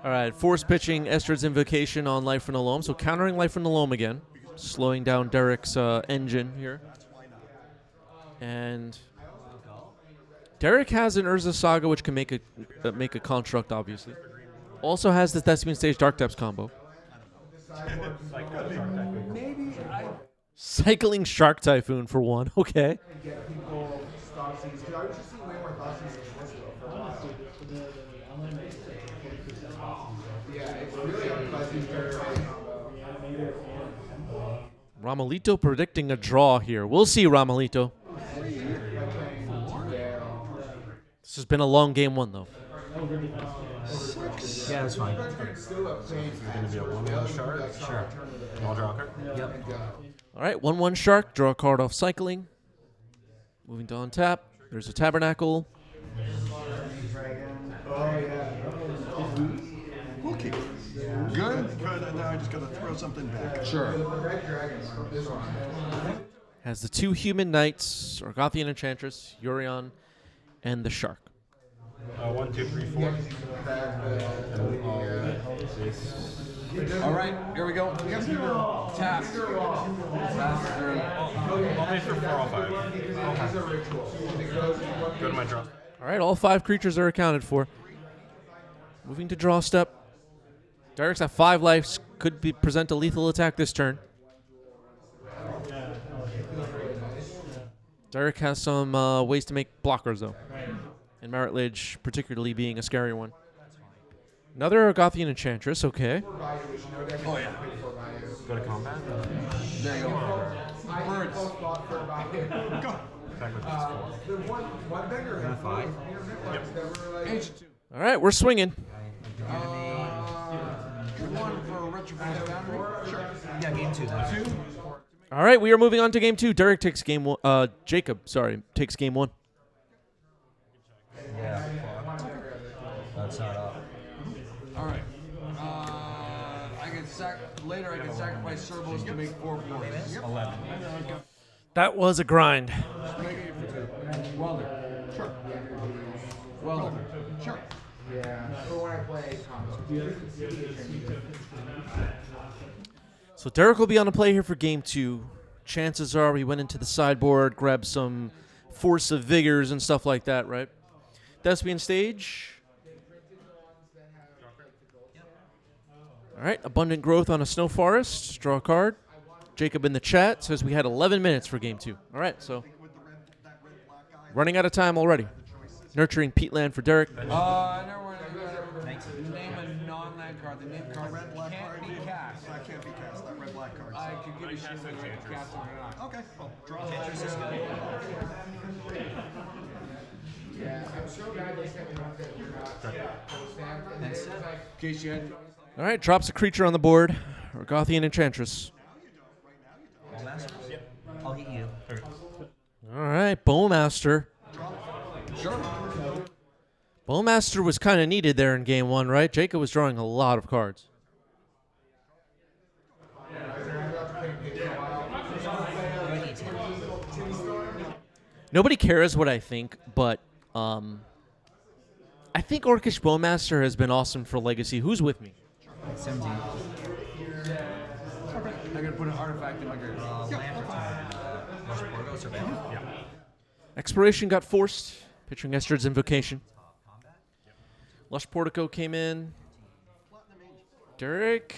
S1: All right, force pitching Esther's Invocation on Life from the Loam. So countering Life from the Loam again. Slowing down Derek's engine here. And Derek has an Urza Saga, which can make a construct, obviously. Also has the Thespian Stage Dark Depths combo. Cycling Shark Typhoon for 1. Okay. Ramalito predicting a draw here. We'll see, Ramalito. This has been a long game 1, though.
S4: Yeah, that's fine.
S6: It's going to be a 1/1 shark.
S4: Sure.
S6: I'll draw a card.
S4: Yep.
S1: All right, 1/1 Shark. Draw a card off cycling. Moving to untap. There's a Tabernacle.
S5: Okay. Good. Good. And now I just got to throw something back.
S3: Sure.
S1: Has the 2 human knights, Argothian Enchantress, Yorion, and the Shark.
S6: 1, 2, 3, 4.
S3: All right, here we go. Tap.
S6: I'll pay for 4 or 5. Go to my draw.
S1: All right, all 5 creatures are accounted for. Moving to draw step. Derek's at 5 lives. Could present a lethal attack this turn. Derek has some ways to make blockers, though. And Marit Lidge particularly being a scary one. Another Argothian Enchantress, okay.
S6: Oh, yeah. Go to combat.
S3: There you go. Birds.
S5: Go.
S6: Attack with this 4.
S4: And a 5.
S3: H2.
S1: All right, we're swinging.
S3: One for Retrofit Boundary. Sure.
S4: Yeah, game 2 then.
S3: 2.
S1: All right, we are moving on to game 2. Derek takes game 1. Jacob, sorry, takes game 1.
S4: Yeah. That's not up.
S3: All right. Later I can sacrifice Cerbos to make 4/4.
S6: 11.
S1: That was a grind.
S3: Welder. Sure. Welder. Sure.
S1: So Derek will be on the play here for game 2. Chances are we went into the sideboard, grabbed some Force of Vigors and stuff like that, right? Thespian stage. All right, Abundant Growth on a Snow Forest. Draw a card. Jacob in the chat says we had 11 minutes for game 2. All right, so running out of time already. Nurturing Peatland for Derek.
S3: I never want to name a non-land card. The name card
S5: Red black
S3: can't
S5: card.
S3: be cast.
S5: That can't be cast. That red black card.
S3: I could give you shit whether I can cast it or not.
S5: Okay. Well, draw.
S3: In case you had.
S1: All right, drops a creature on the board. Orgothian Enchantress.
S4: I'll hit you.
S1: All right, Bowmaster.
S3: Sure.
S1: Bowmaster was kind of needed there in game 1, right? Jacob was drawing a lot of cards. Nobody cares what I think, but I think Orcish Bowmaster has been awesome for Legacy. Who's with me?
S4: 17.
S3: I'm going to put an artifact in my grave.
S4: Land return. Most Porgos or bad?
S6: Yeah.
S1: Expiration got forced. Picturing Esther's Invocation. Lush Portico came in. Derek.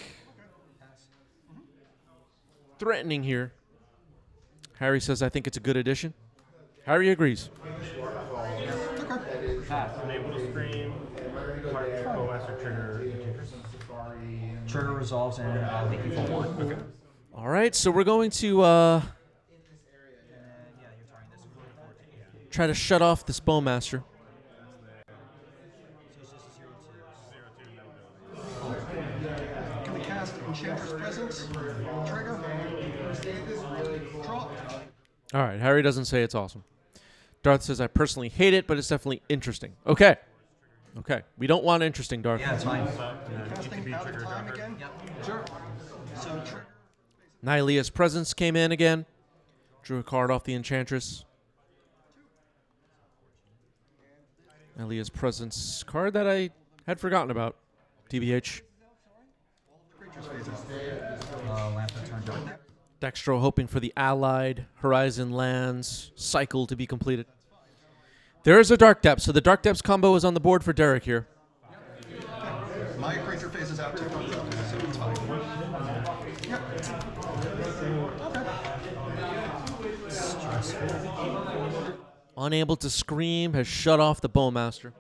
S1: Threatening here. Harry says, I think it's a good addition. Harry agrees.
S6: Enable to scream. Target Bowmaster trigger. Enchantress.
S4: Trigger resolves and I'll hit you for 1. Okay.
S1: All right, so we're going to
S4: Yeah, you're targeting this for 14.
S1: try to shut off this Bowmaster.
S4: So it's just a 0/2.
S5: Can we cast Enchantress Presence? Trigger. Draw.
S1: All right, Harry doesn't say it's awesome. Darth says, I personally hate it, but it's definitely interesting. Okay. Okay. We don't want interesting, Darth.
S4: Yeah, it's fine.
S5: Casting out of time again?
S3: Sure.
S5: So trigger.
S1: Nylea's Presence came in again. Drew a card off the Enchantress. Nylea's Presence card that I had forgotten about. TBH.
S5: Creatures phases.
S4: Lamp return dark.
S1: Dextro hoping for the Allied Horizon Lands cycle to be completed. There is a Dark Depths, so the Dark Depths combo is on the board for Derek here.
S5: My creature phases out too, so it's fine. Yep. Okay.
S1: Unable to scream, has shut off the Bowmaster.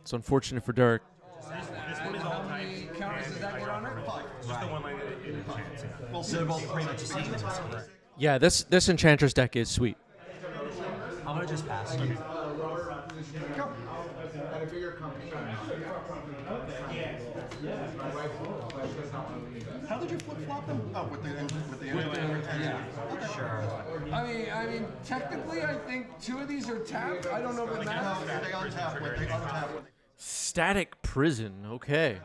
S1: It's unfortunate for Derek.
S6: This one is all
S3: How many counters does that get on it?
S6: It's just the one line that it enchants.
S5: We'll see.
S4: They're both pretty much the same.
S1: Yeah, this Enchantress deck is sweet.
S4: I'm gonna just pass.
S5: Go. How did you flip flop them? Oh, with the
S3: Sure. I mean, technically, I think 2 of these are tapped. I don't know if it
S5: No,
S3: matters.
S5: they untap when they untap.
S1: Static Prison, okay.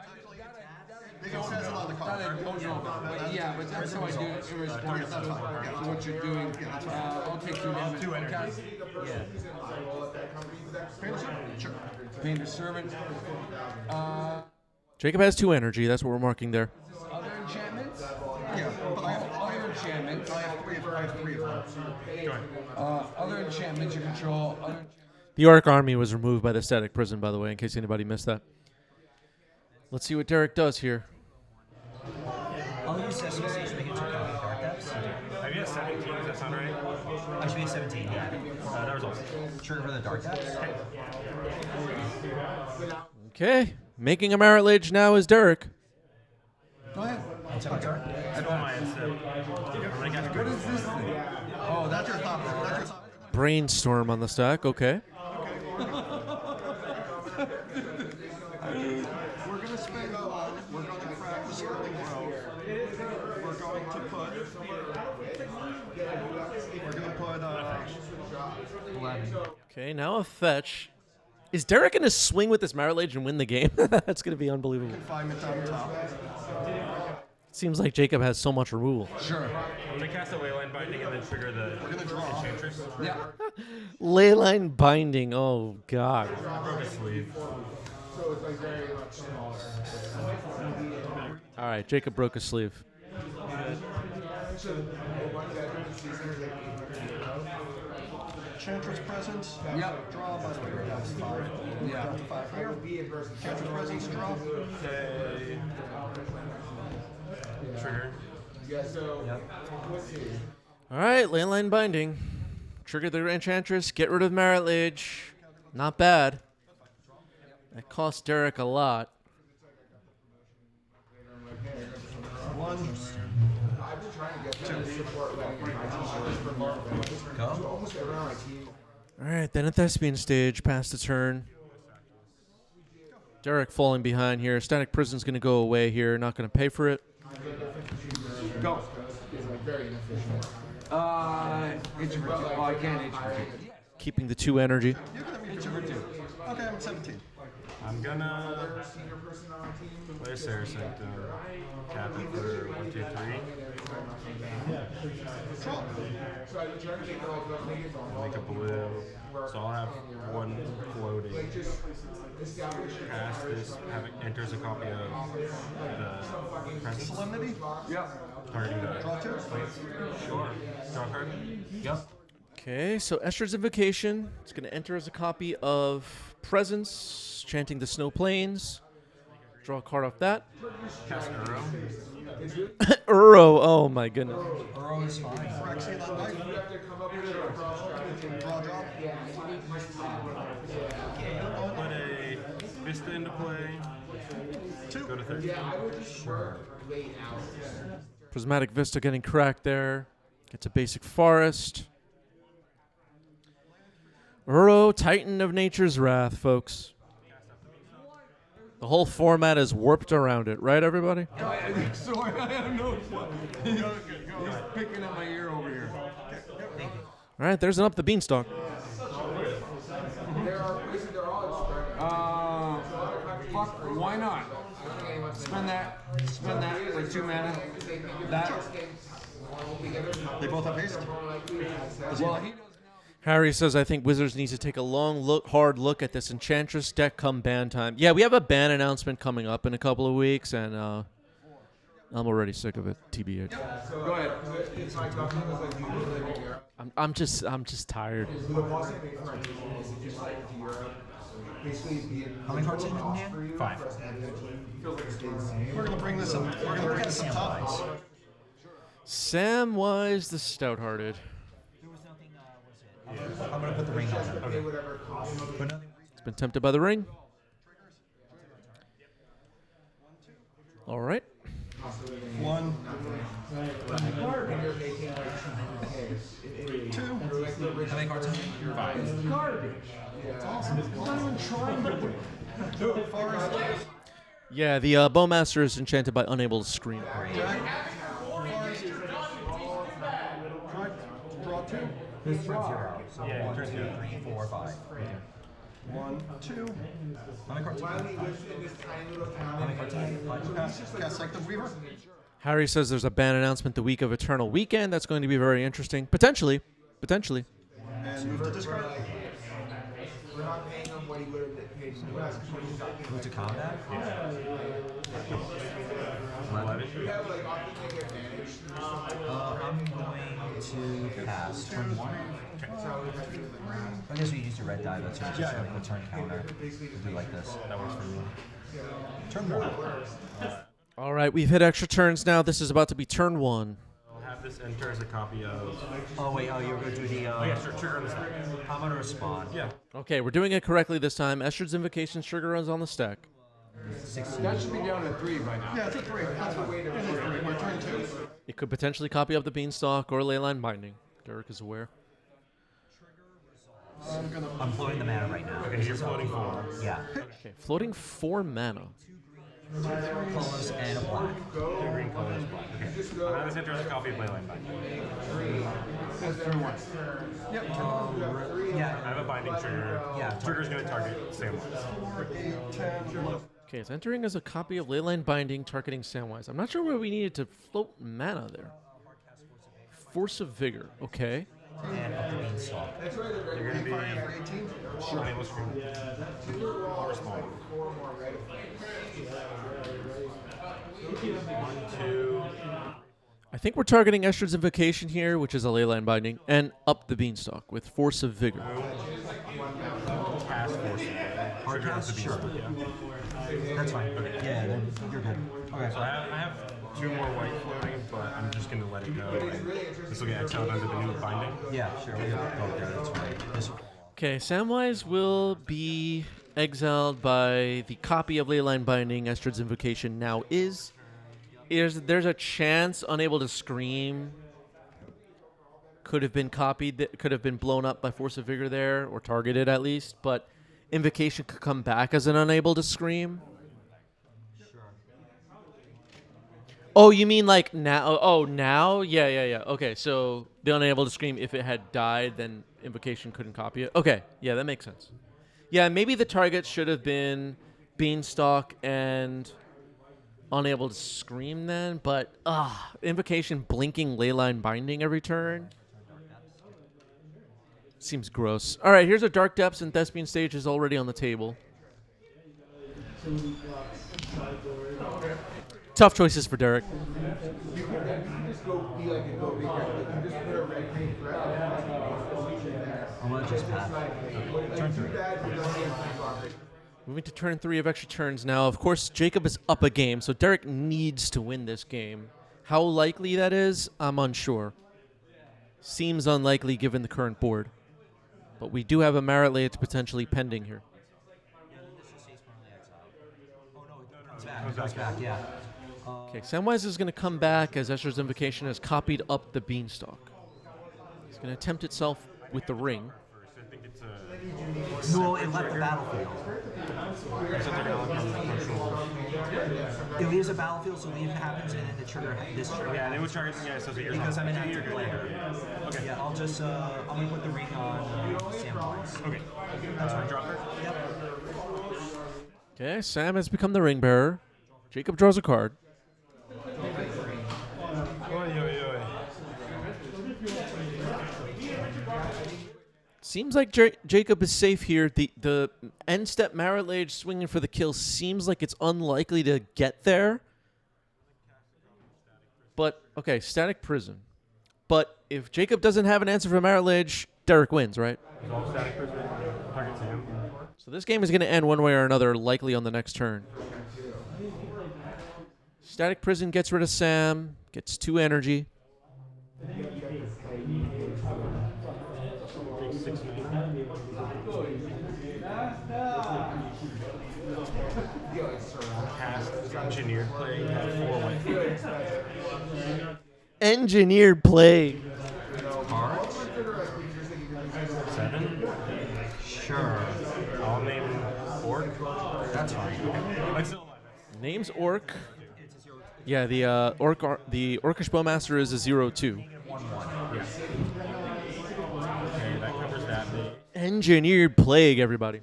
S5: It says it on the card.
S3: But yeah, but that's how I do it in response to what you're doing. I'll take 2 damage.
S6: 2 energy.
S5: Sure.
S3: Painter Servant.
S1: Jacob has 2 energy. That's what we're marking there.
S3: Other enchantments?
S5: Yeah, but I have
S3: Other enchantments.
S5: I have 3 of them.
S3: Other enchantments you control.
S1: The Arc Army was removed by the Static Prison, by the way, in case anybody missed that. Let's see what Derek does here.
S4: I'll use Sesame Seeds to make it to Dark Depths.
S6: Have you had 17? Does that sound right?
S4: I should be at 17, yeah.
S6: That results.
S4: Trigger for the Dark Depths.
S1: Okay. Making a Merit Lich now is Derek.
S3: Go ahead.
S4: Intimidator.
S6: I don't mind. So, I'm gonna cast
S3: What is this thing?
S5: Oh, that's your thought. That's your thought.
S1: Brainstorm on the stack. Okay.
S5: We're gonna spend a lot. We're gonna crack the Sterling Grove. We're going to put. We're gonna put.
S4: 11.
S1: Okay, now a fetch. Is Derek going to swing with this Marrowlage and win the game? That's going to be unbelievable.
S5: Confinement on top.
S1: Seems like Jacob has so much removal.
S3: Sure.
S6: I'm gonna cast a Wayline Binding and then trigger the
S5: We're gonna draw.
S6: enchantress.
S3: Yeah.
S1: Leyline Binding. Oh, God.
S6: Broke a sleeve.
S1: All right, Jacob broke a sleeve.
S5: Enchantress Presence.
S3: Yep.
S5: Draw. By the way, that's 5.
S3: Yeah.
S5: Draw to 5 here. Enchantress Presence. Draw.
S6: Okay. Trigger.
S1: All right, Leyline Binding. Trigger the Enchantress. Get rid of Marrowlage. Not bad. That cost Derek a lot.
S5: 1.
S4: Go.
S1: All right, then a Thespian stage. Past the turn. Derek falling behind here. Static Prison's going to go away here. Not going to pay for it.
S3: Go. Introvert 2. Oh, I can't introvert 2.
S1: Keeping the 2 energy.
S5: You're gonna be 2 or 2. Okay, I'm 17.
S6: I'm gonna play a Saracen cap it for 1, 2, 3.
S5: Draw.
S6: Make a blue. So I'll have 1 floating. Cast this. Have it enters a copy of the presence.
S5: Solemnity.
S3: Yep.
S6: Targeting the
S5: Draw 2.
S6: Sure. Draw a card.
S4: Yep.
S1: Okay, so Esther's Invocation. It's going to enter as a copy of Presence, chanting the Snow Plains. Draw a card off that.
S6: Cast Uro.
S1: Uro, oh my goodness.
S4: Burrow is fine.
S5: Phyrexian on life. Draw.
S6: Put a Vista into play.
S5: 2.
S6: Go to 30.
S1: Prismatic Vista getting cracked there. Gets a basic forest. Uro, Titan of Nature's Wrath, folks. The whole format is warped around it, right, everybody?
S3: Sorry, I have no. He's picking at my ear over here.
S1: All right, there's an Up the Beanstalk.
S3: Fuck, why not? Spend that for 2 mana. That.
S5: They both have haste.
S3: Well, he does.
S1: Harry says, I think Wizards needs to take a hard look at this Enchantress deck come ban time. Yeah, we have a ban announcement coming up in a couple of weeks, and I'm already sick of it, TBH.
S3: Go ahead.
S1: I'm just tired.
S4: How many cards in hand?
S6: 5.
S5: We're gonna bring this up. We're gonna bring this up top.
S4: Samwise.
S1: Samwise the Stout-Hearted.
S4: There was nothing, I'm gonna put the ring on them. Okay. But nothing.
S1: It's been tempted by the ring. All right.
S5: 1. 2.
S4: How many cards in hand?
S6: 5.
S5: Forest.
S1: Yeah, the Bowmaster is enchanted by unable to scream.
S5: Draw 2.
S4: This turn 0. So
S6: Yeah,
S4: 1,
S6: turn
S4: 2,
S6: zero.
S4: 3, 4, 5.
S5: 1, 2.
S4: How many cards in hand? How many cards in hand?
S5: Cast Sanctum Weaver.
S1: Harry says there's a ban announcement the week of Eternal Weekend. That's going to be very interesting. Potentially.
S5: And move to discard.
S4: Move to combat?
S6: 11.
S4: I'm going to pass turn 1. I guess we used a red die, that's just like a turn counter. We'll do like this.
S6: That works for me.
S4: Turn 1.
S1: All right, we've hit extra turns now. This is about to be turn 1.
S6: I'll have this enter as a copy of.
S4: Oh wait, oh you're gonna do the
S6: Oh yeah, sure. Trigger on the stack.
S4: I'm gonna respond.
S6: Yeah.
S1: Okay, we're doing it correctly this time. Esther's Invocation's trigger is on the stack.
S4: 16.
S3: That should be down to 3 by now.
S5: Yeah, it's a 3. That's fine. It is 3. We're turn 2.
S1: It could potentially copy up the Beanstalk or Leyline Binding. Derek is aware.
S4: I'm floating the mana right now.
S6: Okay, you're floating 4.
S4: Yeah.
S1: Okay, floating 4 mana.
S4: Colors and a black.
S6: 2 green colors, black. Okay. Now this enters a copy of Leyline Binding.
S3: That's turn 1.
S4: Yeah.
S6: I have a binding trigger.
S4: Yeah.
S6: Trigger's going to target Samwise.
S5: 10, left.
S1: Okay, it's entering as a copy of Leyline Binding, targeting Samwise. I'm not sure where we needed to float mana there. Force of Vigor. Okay.
S4: And a beanstalk.
S6: You're going to be
S5: Fire for 18.
S6: unable to scream. Or small. 1, 2.
S1: I think we're targeting Esther's Invocation here, which is a Leyline Binding, and up the Beanstalk with Force of Vigor.
S6: Cast force.
S4: Hard
S6: Trigger
S4: cast?
S6: is the
S4: Sure.
S6: beast. Yeah.
S4: That's fine. Yeah, then you're good. Okay.
S6: So I have 2 more white floating, but I'm just going to let it go. This will get exiled under the new binding.
S4: Yeah, sure. We have to go there. That's right. This one.
S1: Okay, Samwise will be exiled by the copy of Leyline Binding. Esther's Invocation now is. There's a chance Unable to Scream could have been copied, could have been blown up by Force of Vigor there, or targeted at least, but Invocation could come back as an Unable to Scream. Oh, you mean like now? Oh, now? Yeah. Okay, so the Unable to Scream, if it had died, then Invocation couldn't copy it. Okay, yeah, that makes sense. Yeah, maybe the targets should have been Beanstalk and Unable to Scream then, but Invocation blinking Leyline Binding every turn. Seems gross. All right, here's a Dark Depths, and Thespian Stage is already on the table. Tough choices for Derek.
S4: I'm going to just pass. Turn 3.
S1: Moving to turn 3 of extra turns now. Of course, Jacob is up a game, so Derek needs to win this game. How likely that is, I'm unsure. Seems unlikely given the current board. But we do have a Marit Lade potentially pending here.
S4: It goes back, yeah.
S1: Okay, Samwise is going to come back as Esther's Invocation has copied up the Beanstalk. It's going to attempt itself with the ring.
S6: I think it's a...
S4: No, it left the battlefield. It leaves a battlefield, so leave happens, and then the trigger, this trigger.
S6: Yeah, they would target... Yeah, so yours
S4: Because I'm an
S6: you're
S4: active
S6: good.
S4: player.
S6: Okay.
S4: Yeah, I'll just, I'm going to put the ring on Samwise.
S6: Okay. That's fine. Dropper.
S4: Yep.
S1: Okay, Sam has become the ring bearer. Jacob draws a card. Seems like Jacob is safe here. The end step Marit Lade swinging for the kill seems like it's unlikely to get there. But, okay, Static Prison. But if Jacob doesn't have an answer for Marit Lade, Derek wins, right?
S6: Resolve static prison. Target Sam.
S1: So this game is going to end one way or another, likely on the next turn. Static Prison gets rid of Sam, gets 2 energy.
S6: Cast engineered play. 4 white.
S1: Engineered Plague.
S6: Cards. 7.
S4: Sure.
S6: I'll name Orc.
S4: That's fine.
S6: I'm still alive.
S1: Name's Orc. Yeah, the Orcish Bowmaster is a 0-2.
S6: Yes. Okay, that covers that bit.
S1: Engineered Plague, everybody.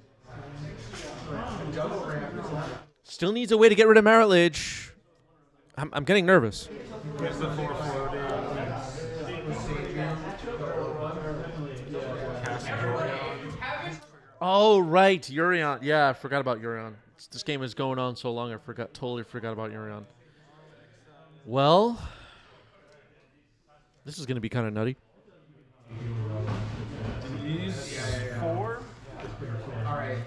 S1: Still needs a way to get rid of Marit Lade. I'm getting nervous.
S6: Here's the 4 floating. Cast Urion.
S1: Oh, right, Urion. Yeah, I forgot about Urion. This game is going on so long, I totally forgot about Urion. Well, this is going to be kind of nutty.
S6: These 4.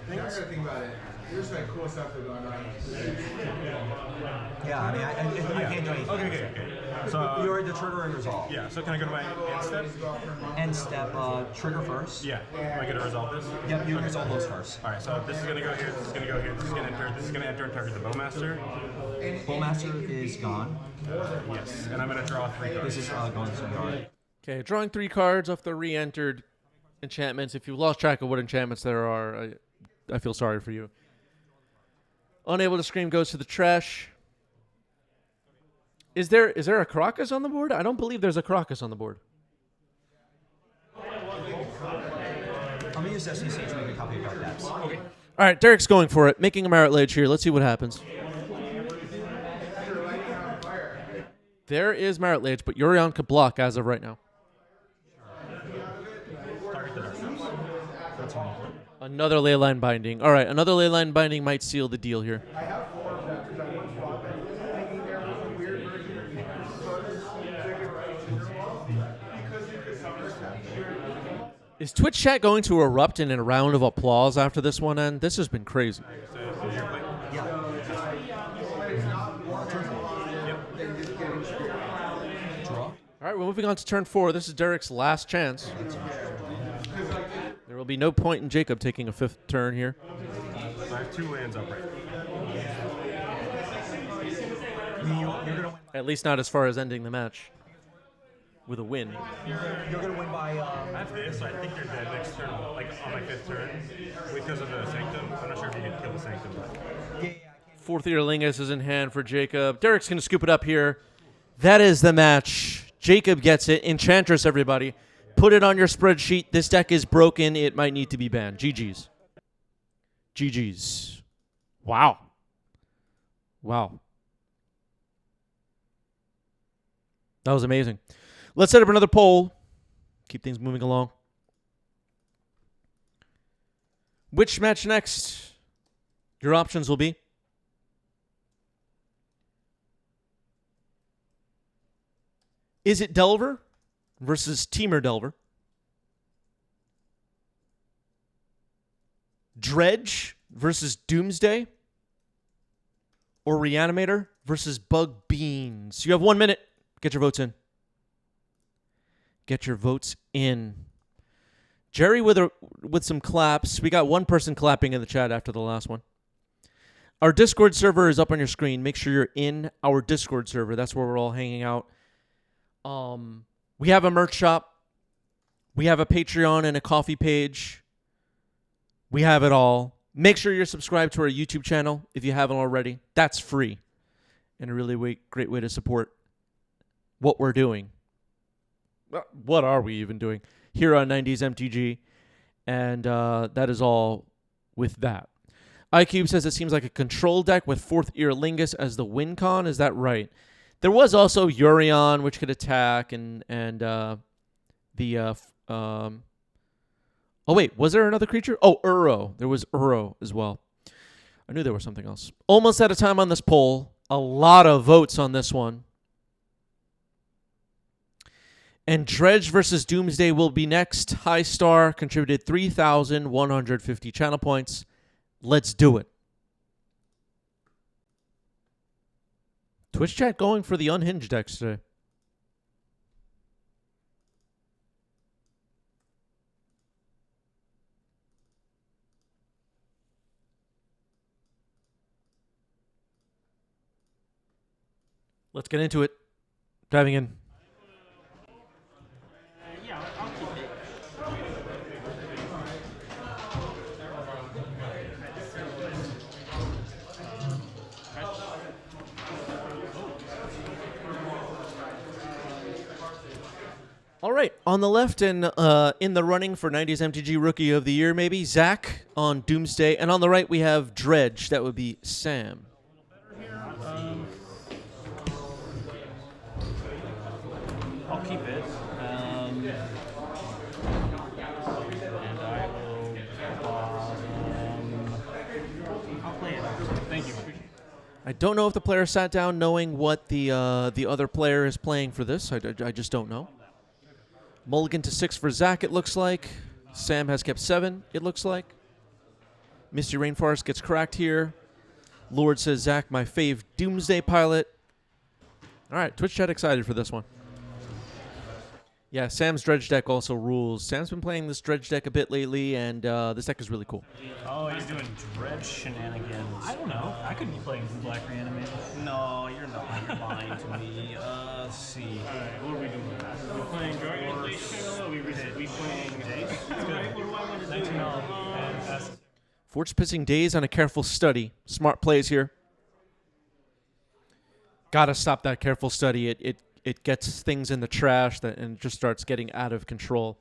S3: I gotta think about it. There's like cool stuff that's going on.
S4: Yeah, I mean, I can't do anything.
S6: Okay. So
S4: You're the trigger and resolve.
S6: yeah. So can I go to my end step?
S4: End step, trigger first.
S6: Yeah. Am I gonna resolve this?
S4: Yep, you resolve those first.
S6: All right. So this is gonna go here. This is gonna go here. This is gonna enter. This is gonna enter and target the bowmaster.
S4: Bowmaster is gone.
S6: Yes. And I'm gonna draw 3 cards.
S4: This is going to yard.
S1: Okay, drawing 3 cards off the re-entered enchantments. If you've lost track of what enchantments there are, I feel sorry for you. Unable to scream goes to the trash. Is there a Caracas on the board? I don't believe there's a Caracas on the board.
S4: I'm gonna use SCC to make a copy of card depths.
S1: All right, Derek's going for it, making a Merit Ledge here. Let's see what happens. There is Merit Ledge, but Yurion could block as of right now.
S6: Target the dark elves.
S4: That's fine.
S1: Another Leyline Binding. All right, another Leyline Binding might seal the deal here. Is Twitch chat going to erupt in a round of applause after this one end? This has been crazy.
S6: So your play.
S4: Yeah. Draw.
S1: All right, we're moving on to turn 4. This is Derek's last chance. There will be no point in Jacob taking a 5th turn here.
S6: So I have 2 lands up right.
S4: I mean, you're gonna win.
S1: At least not as far as ending the match with a win.
S4: You're gonna win by.
S6: I have this, so I think you're dead next turn, like on my 5th turn, because of the Sanctum. I'm not sure if you can kill the Sanctum, but...
S4: Yeah.
S1: 4th Earlingus is in hand for Jacob. Derek's going to scoop it up here. That is the match. Jacob gets it. Enchantress, everybody. Put it on your spreadsheet. This deck is broken. It might need to be banned. GG's. GG's. Wow. Wow. That was amazing. Let's set up another poll. Keep things moving along. Which match next? Your options will be Is it Delver versus Teamer Delver? Dredge versus Doomsday? Or Reanimator versus Bug Beans? You have 1 minute. Get your votes in. Get your votes in. Jerry with some claps. We got one person clapping in the chat after the last one. Our Discord server is up on your screen. Make sure you're in our Discord server. That's where we're all hanging out. We have a merch shop. We have a Patreon and a coffee page. We have it all. Make sure you're subscribed to our YouTube channel if you haven't already. That's free. And a really great way to support what we're doing. What are we even doing here on 90s MTG? And that is all with that. iCube says it seems like a control deck with 4th Earlingus as the win con. Is that right? There was also Yurion, which could attack, and oh, wait, was there another creature? Oh, Uro. There was Uro as well. I knew there was something else. Almost out of time on this poll. A lot of votes on this one. And Dredge versus Doomsday will be next. High Star contributed 3,150 channel points. Let's do it. Twitch chat going for the unhinged decks today. Let's get into it. Diving in.
S7: Yeah, I'll keep it.
S1: All right, on the left and in the running for 90s MTG Rookie of the Year, maybe, Zach on Doomsday. And on the right, we have Dredge. That would be Sam.
S7: I'll keep it. And I will. I'll play it. Thank you.
S1: I don't know if the player sat down knowing what the other player is playing for this. I just don't know. Mulligan to 6 for Zach, it looks like. Sam has kept 7, it looks like. Misty Rainforest gets cracked here. Lord says, Zach, my fave Doomsday pilot. All right, Twitch chat excited for this one. Yeah, Sam's Dredge deck also rules. Sam's been playing this Dredge deck a bit lately, and this deck is really cool.
S7: Oh, he's doing Dredge shenanigans.
S8: I don't know. I could be playing some Black Reanimator.
S7: No, you're not. You're lying to me. Let's see.
S8: Alright, what are we doing? We're playing Dragon Blade Channel. We playing Jace. Alright, what do I want to do? 19 and pass.
S1: Forge Pissing Days on a careful study. Smart plays here. Gotta stop that careful study. It gets things in the trash and just starts getting out of control.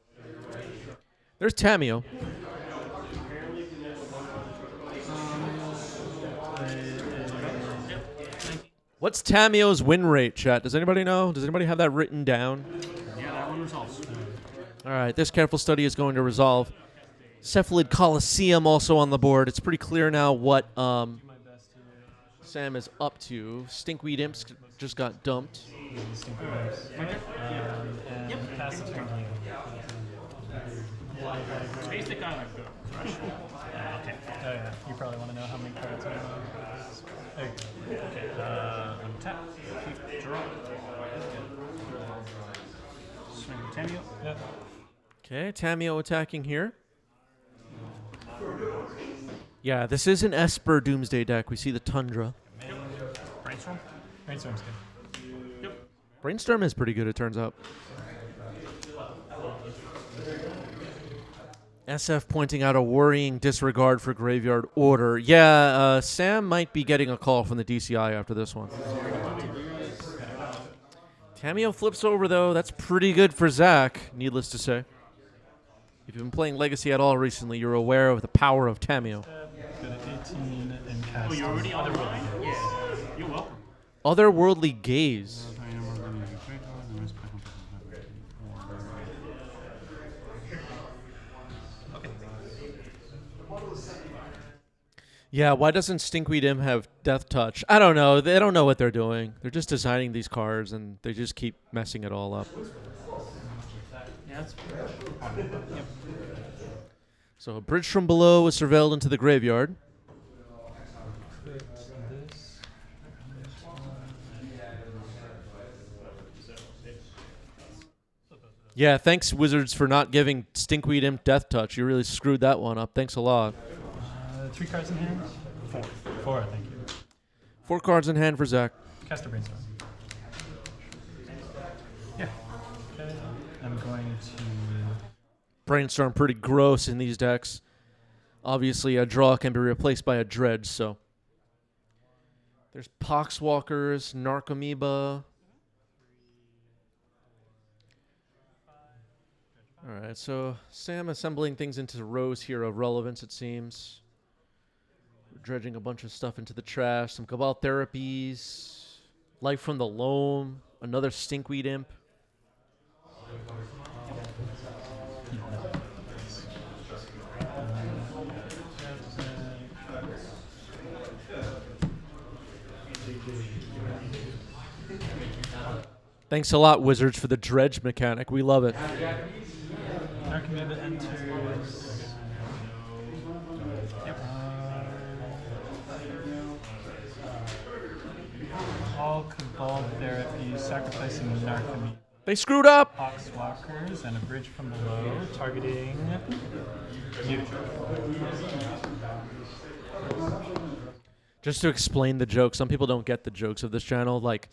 S1: There's Tamio. What's Tamio's win rate, chat? Does anybody know? Does anybody have that written down?
S7: Yeah, that one resolves.
S1: All right, this careful study is going to resolve. Cephalid Coliseum also on the board. It's pretty clear now what Sam is up to. Stinkweed Imps just got dumped.
S8: And pass the turn.
S7: Basic island.
S8: Okay. Oh yeah. You probably want to know how many cards I have. There you go.
S7: Okay. Untap. Draw. Swing Tamio.
S8: Yep.
S1: Okay, Tamio attacking here. Yeah, this is an Esper Doomsday deck. We see the Tundra.
S7: Brainstorm.
S8: Brainstorm's good.
S1: Brainstorm is pretty good, it turns out. SF pointing out a worrying disregard for Graveyard Order. Yeah, Sam might be getting a call from the DCI after this one. Tamio flips over, though. That's pretty good for Zach, needless to say. If you've been playing Legacy at all recently, you're aware of the power of Tamio.
S8: Good at 18 and cast.
S7: Oh, you're already on the roll. Yeah. You're welcome.
S1: Otherworldly Gaze. Yeah, why doesn't Stinkweed Imp have Death Touch? I don't know. They don't know what they're doing. They're just designing these cards, and they just keep messing it all up.
S7: Yeah, that's
S1: So a bridge from below was surveilled into the graveyard. Yeah, thanks, Wizards, for not giving Stinkweed Imp Death Touch. You really screwed that one up. Thanks a lot.
S8: 3 cards in hand? 4, thank you.
S1: 4 cards in hand for Zach.
S8: Cast a Brainstorm. Yeah. Okay. I'm going to...
S1: Brainstorm pretty gross in these decks. Obviously, a draw can be replaced by a Dredge, so... There's Poxwalkers, Narcomoeba. Alright, so Sam assembling things into rows here of relevance, it seems. Dredging a bunch of stuff into the trash. Some Cabal Therapies. Life from the Loam. Another Stinkweed Imp. Thanks a lot, Wizards, for the Dredge mechanic. We love it.
S8: Narcomoeba enters. All Cabal Therapy, sacrificing Narcomoeba.
S1: They screwed up!
S8: Poxwalkers and a bridge from below, targeting you.
S1: Just to explain the joke, some people don't get the jokes of this channel. Like,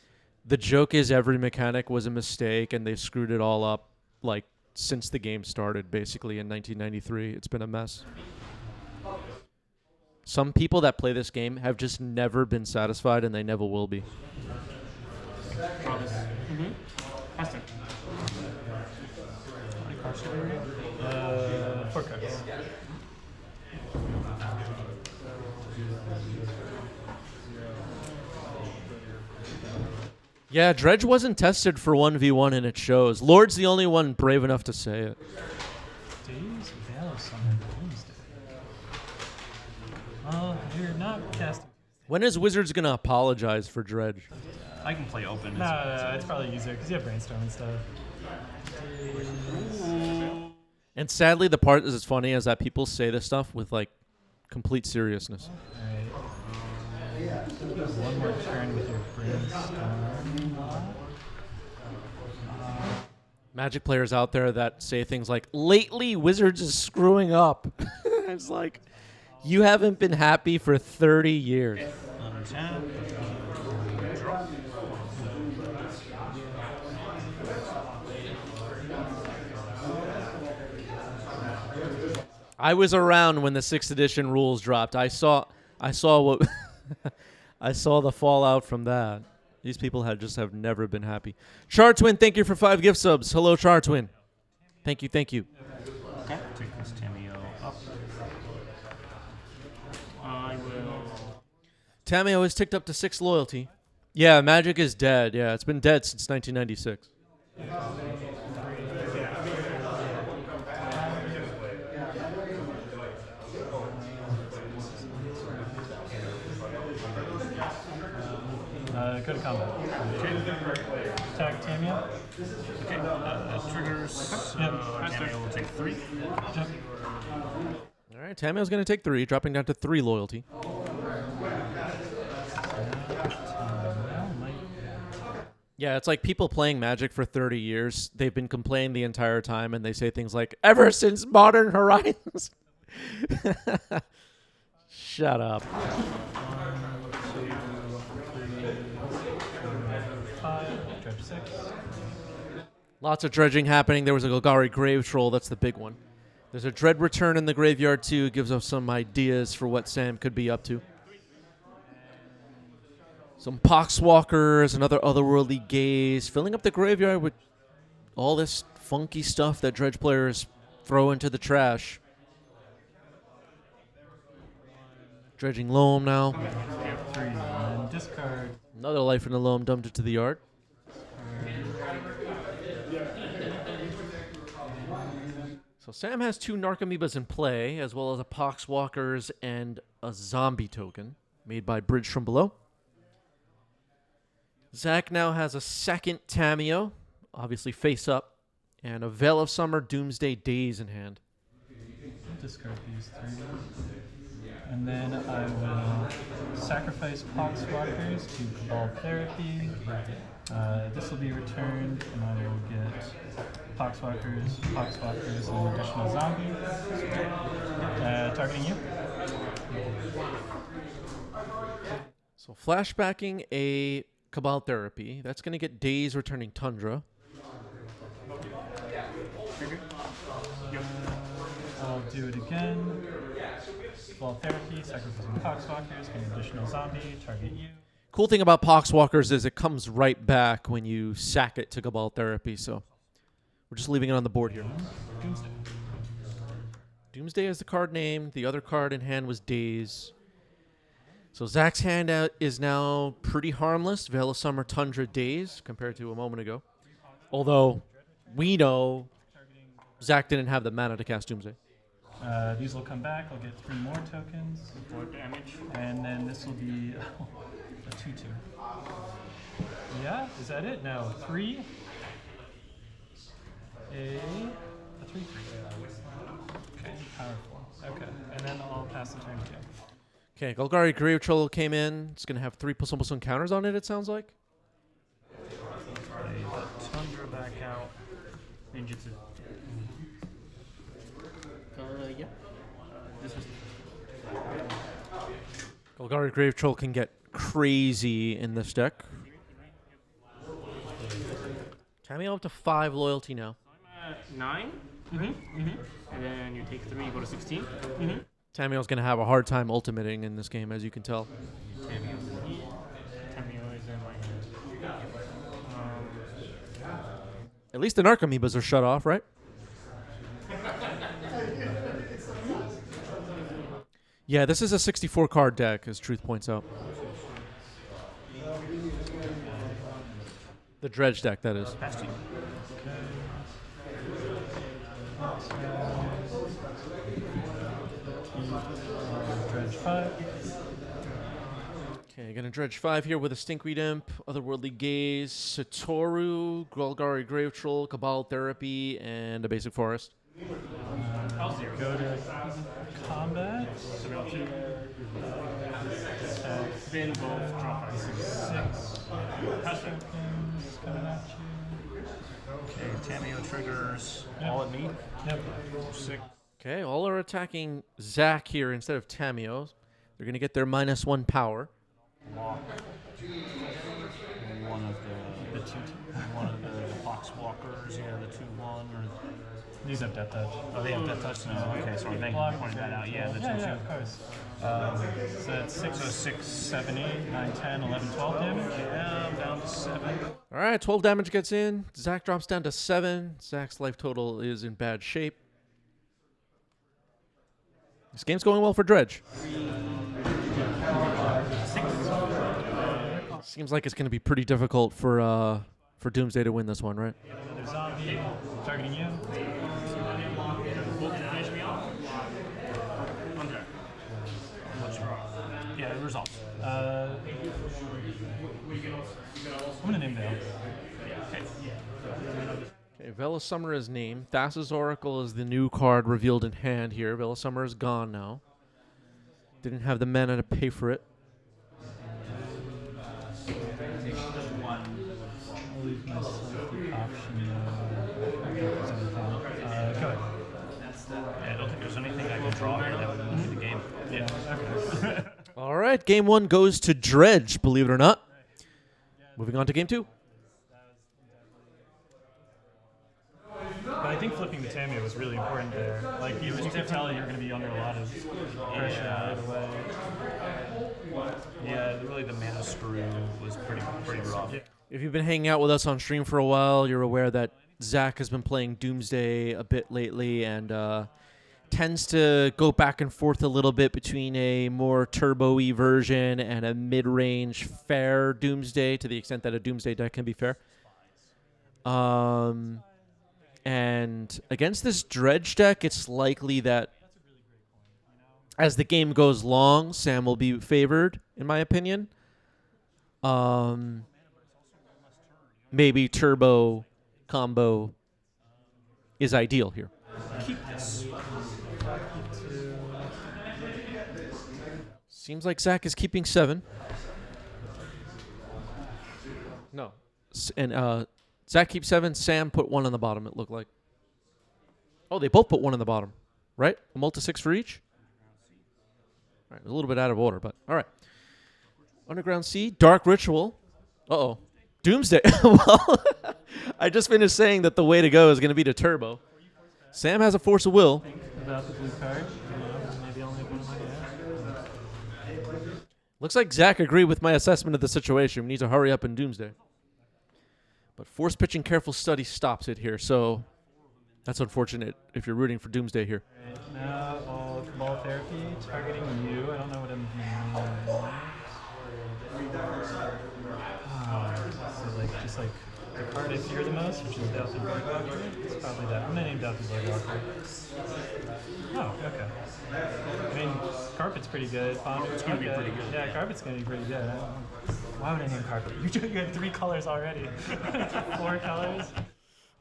S1: the joke is every mechanic was a mistake, and they screwed it all up, like, since the game started, basically, in 1993. It's been a mess. Some people that play this game have just never been satisfied, and they never will be.
S7: Mm-hmm. Faster.
S8: How many cards should we read? 4 cards.
S1: Yeah, Dredge wasn't tested for 1v1, and it shows. Lord's the only one brave enough to say it.
S8: Days Veil of Summer Doomsday. Well, you're not casting.
S1: When is Wizards going to apologize for Dredge?
S7: I can play open.
S8: No, it's probably easier because you have Brainstorm and stuff.
S1: And sadly, the part that's funny is that people say this stuff with, like, complete seriousness.
S9: Alright. One more turn with your brainstorm.
S1: Magic players out there that say things like, lately Wizards is screwing up. It's like, you haven't been happy for 30 years.
S9: Untap. Draw.
S1: I was around when the 6th edition rules dropped. I saw what I saw the fallout from that. These people have never been happy. Chartwin, thank you for 5 gift subs. Hello, Chartwin. Thank you.
S8: Okay. Take this Tameo up. I will.
S1: Tameo has ticked up to 6 loyalty. Yeah, Magic is dead. Yeah, it's been dead since 1996.
S9: Go to combat. Attack Tamia.
S8: Okay. Triggers.
S9: Yep.
S8: Tameo will take 3.
S9: Yep.
S1: All right, Tameo's going to take 3, dropping down to 3 loyalty. Yeah, it's like people playing Magic for 30 years. They've been complaining the entire time, and they say things like, ever since Modern Horizons. Shut up.
S9: 5, dredge 6.
S1: Lots of dredging happening. There was a Golgari Grave Troll. That's the big one. There's a Dread Return in the graveyard, too. It gives us some ideas for what Sam could be up to. Some Poxwalkers, another Otherworldly Gaze. Filling up the graveyard with all this funky stuff that Dredge players throw into the trash. Dredging Loam now.
S9: 3, and discard.
S1: Another Life in the Loam dumped it to the yard. So Sam has 2 Narcomoebas in play, as well as a Poxwalkers and a Zombie token made by Bridge from Below. Zach now has a 2nd Tameo, obviously face up, and a Veil of Summer Doomsday Days in hand.
S9: Discard these 3. And then I will sacrifice Poxwalkers to Cabal Therapy. This will be returned, and I will get Poxwalkers, and an additional zombie. Targeting you.
S1: So flashbacking a Cabal Therapy. That's going to get Days returning Tundra.
S9: I'll do it again. Cabal Therapy, sacrificing Poxwalkers, get an additional zombie, target you.
S1: Cool thing about Poxwalkers is it comes right back when you sack it to Cabal Therapy, so we're just leaving it on the board here.
S9: Doomsday.
S1: Doomsday is the card name. The other card in hand was Days. So Zach's handout is now pretty harmless. Veil of Summer, Tundra, Days, compared to a moment ago. Although, we know Zach didn't have the mana to cast Doomsday.
S9: These will come back. I'll get 3 more tokens.
S8: 4 damage.
S9: And then this will be a 2-2. Yeah, is that it? No, 3. A 3-3. Okay, powerful. Okay, and then I'll pass the turn to you.
S1: Okay, Golgari Grave Troll came in. It's going to have 3 +1/+1 counters on it, it sounds like.
S8: Play the Tundra back out. Ninjutsu. Yeah. This is.
S1: Golgari Grave Troll can get crazy in this deck. Tameo up to 5 loyalty now.
S8: I'm at 9. And then you take 3, you go to 16.
S1: Tameo's going to have a hard time ultimating in this game, as you can tell.
S8: Tameo is in my hand.
S1: At least the Narcomoebas are shut off, right? Yeah, this is a 64-card deck, as Truth points out. The Dredge deck, that is.
S9: Dredge 5.
S1: Okay, gonna Dredge 5 here with a Stinkweed Imp, Otherworldly Gaze, Satoru, Golgari Grave Troll, Cabal Therapy, and a Basic Forest.
S9: Go to combat.
S8: Spin both, drop ice.
S9: 6 tokens coming at you.
S7: Okay, Tameo triggers
S9: Yep.
S7: all at me.
S9: Yep.
S7: 6.
S1: Okay, all are attacking Zach here instead of Tamio. They're going to get their -1 power.
S7: Lock. One of the 2 one of the Foxwalkers, yeah, the 2/1 or
S9: These have death touch.
S7: oh they have death touch? No, okay, sorry, thank you
S9: Block
S7: for pointing that out. Yeah, the 2/2.
S9: Yeah, of course. So that's 6,
S7: So 6,
S9: 7, 8, 9, 10, 11, 12 damage.
S7: yeah, I'm down to 7.
S1: All right, 12 damage gets in. Zach drops down to 7. Zach's life total is in bad shape. This game's going well for Dredge. Seems like it's going to be pretty difficult for Doomsday to win this one, right?
S9: Another zombie targeting you.
S8: Finish me off. Under.
S7: Yeah, the results.
S9: I'm gonna name Dale.
S1: Okay, Vela Summer is named. Thassa's Oracle is the new card revealed in hand here. Vela Summer is gone now. Didn't have the mana to pay for it.
S9: I'll leave myself the option. Go ahead.
S7: Yeah, I don't think there's anything I can draw here that would win the game.
S9: Yeah. Okay.
S1: All right, game 1 goes to Dredge, believe it or not. Moving on to game 2.
S9: But I think flipping the Tamio was really important there. Like you could tell you're going to be under a lot of pressure right away.
S7: Yeah, really the mana screw was pretty rough.
S9: Yeah.
S1: If you've been hanging out with us on stream for a while, you're aware that Zach has been playing Doomsday a bit lately and tends to go back and forth a little bit between a more turbo-y version and a mid-range fair Doomsday, to the extent that a Doomsday deck can be fair. And against this Dredge deck, it's likely that as the game goes long, Sam will be favored, in my opinion. Maybe turbo combo is ideal here.
S7: Keep this.
S1: Seems like Zach is keeping 7. No. And Zach keeps 7. Sam put 1 on the bottom, it looked like. Oh, they both put 1 on the bottom, right? A multi-6 for each? All right, a little bit out of order, but all right. Underground Sea, Dark Ritual. Uh-oh. Doomsday. Well, I just finished saying that the way to go is going to be to turbo. Sam has a Force of Will.
S9: Think about the blue card. Maybe only one of my
S1: Looks like Zach agreed with my assessment of the situation. We need to hurry up in Doomsday. But force pitching careful study stops it here, so that's unfortunate if you're rooting for Doomsday here.
S9: Right now, all Cabal Therapy targeting you. I don't know what I'm doing. So just like the card I fear the most, which is Delphi Voidwalker. It's probably that. I'm gonna name Delphi Voidwalker. Oh, okay. I mean, Carpet's pretty good. It's
S7: gonna be pretty good.
S9: Yeah, Carpet's gonna be pretty good. Why would I name Carpet? You had 3 colors already. 4 colors.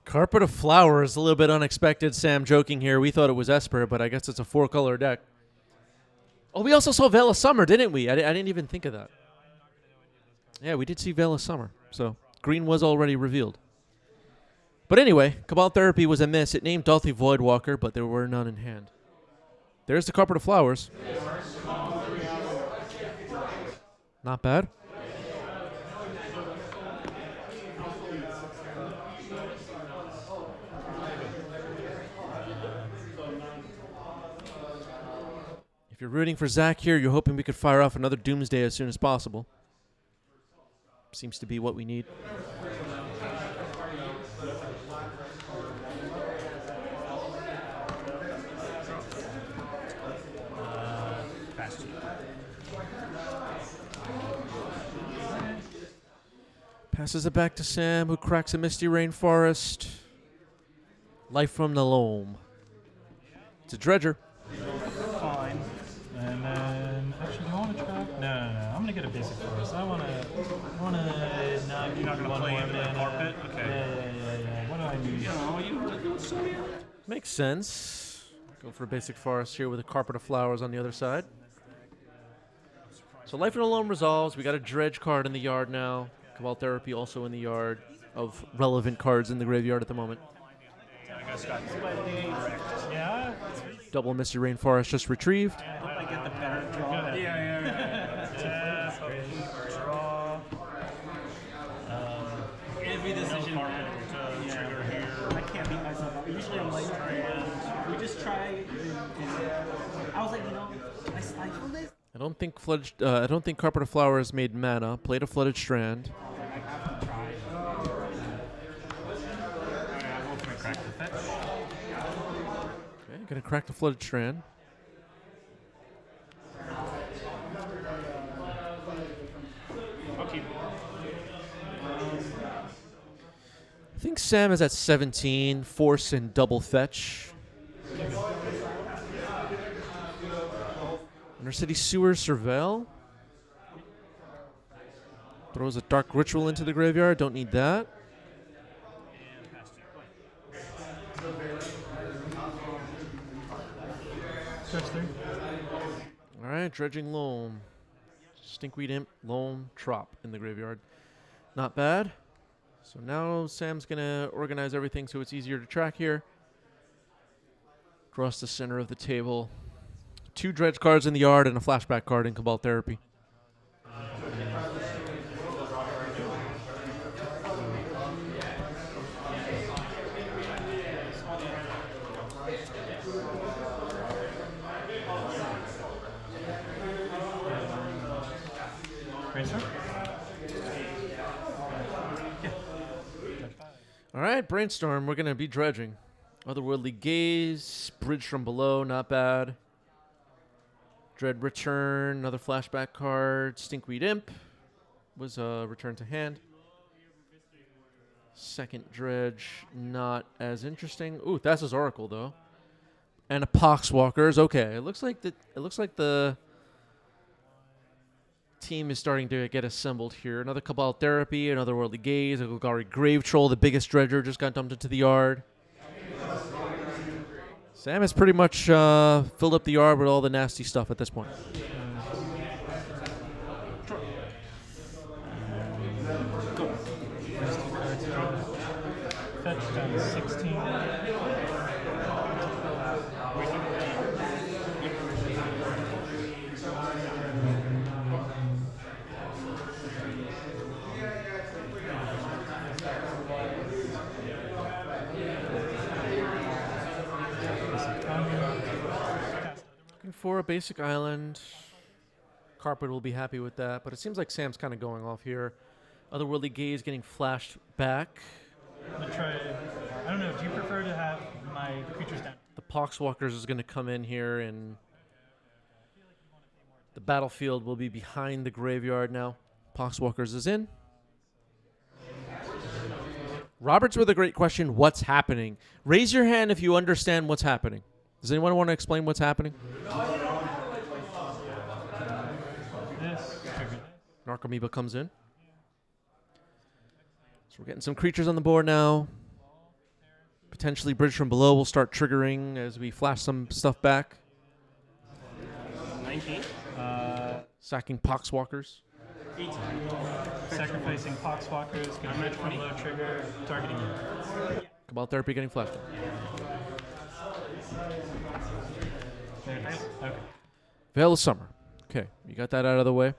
S1: Carpet of Flowers, a little bit unexpected. Sam joking here. We thought it was Esper, but I guess it's a 4-color deck. Oh, we also saw Veil of Summer, didn't we? I didn't even think of that. Yeah, we did see Veil of Summer. So green was already revealed. But anyway, Cabal Therapy was a miss. It named Delphi Voidwalker, but there were none in hand. There's the Carpet of Flowers. Not bad. If you're rooting for Zach here, you're hoping we could fire off another Doomsday as soon as possible. Seems to be what we need. Passes it back to Sam, who cracks a Misty Rainforest. Life from the Loam. It's a Dredger.
S7: Fine.
S9: And then, actually, do I want to trap? No. I'm gonna get a basic force. I wanna not.
S7: You're not gonna play into the carpet? Okay.
S9: Yeah. What do I need?
S1: Makes sense. Go for a basic forest here with a Carpet of Flowers on the other side. So Life in Alone resolves. We got a Dredge card in the yard now. Cabal Therapy also in the yard of relevant cards in the graveyard at the moment.
S7: I guess got
S9: Yeah.
S1: Double Misty Rainforest just retrieved.
S7: I hope I get the better draw. Yeah. Draw.
S8: Every decision
S7: To trigger here.
S8: I can't beat myself up. Usually I'm like, we just try. I was like, I stifle this.
S1: I don't think Carpet of Flowers made mana. Played a Flooded Strand.
S8: I have to try.
S7: I'm going to crack the fetch.
S1: Okay, gonna crack the Flooded Strand.
S8: I'll keep it.
S1: I think Sam is at 17. Force and double fetch. Undercity Sewer Surveil. Throws a Dark Ritual into the graveyard. Don't need that.
S9: Stretch 3.
S1: All right, Dredging Loam. Stinkweed Imp, Loam, Trop in the graveyard. Not bad. So now Sam's going to organize everything so it's easier to track here. Across the center of the table. 2 Dredge cards in the yard and a flashback card in Cabal Therapy.
S9: Brainstorm?
S1: All right, Brainstorm. We're going to be dredging. Otherworldly Gaze, Bridge from Below, not bad. Dread Return, another flashback card. Stinkweed Imp was a return to hand. Second Dredge, not as interesting. Ooh, that's his Oracle though. And a Poxwalkers. Okay, it looks like the team is starting to get assembled here. Another Cabal Therapy, another Worldly Gaze, a Golgari Grave Troll, the biggest dredger, just got dumped into the yard. Sam has pretty much filled up the yard with all the nasty stuff at this point.
S9: Fetch down to 16.
S1: Looking for a basic island. Carpet will be happy with that, but it seems like Sam's kind of going off here. Otherworldly Gaze getting flashed back.
S9: I'm gonna try. I don't know. Do you prefer to have my creatures down?
S1: The Poxwalkers is going to come in here, and the battlefield will be behind the graveyard now. Poxwalkers is in. Roberts with a great question. What's happening? Raise your hand if you understand what's happening. Does anyone want to explain what's happening?
S9: This.
S1: Narcomoeba comes in. So we're getting some creatures on the board now. Potentially Bridge from Below will start triggering as we flash some stuff back.
S8: 19.
S1: Sacking Poxwalkers.
S8: 18.
S9: Sacrificing Poxwalkers. Gonna Bridge from Below trigger. Targeting you.
S1: Cabal Therapy getting flashed.
S9: There it is. Okay.
S1: Veil of Summer. Okay, you got that out of the way.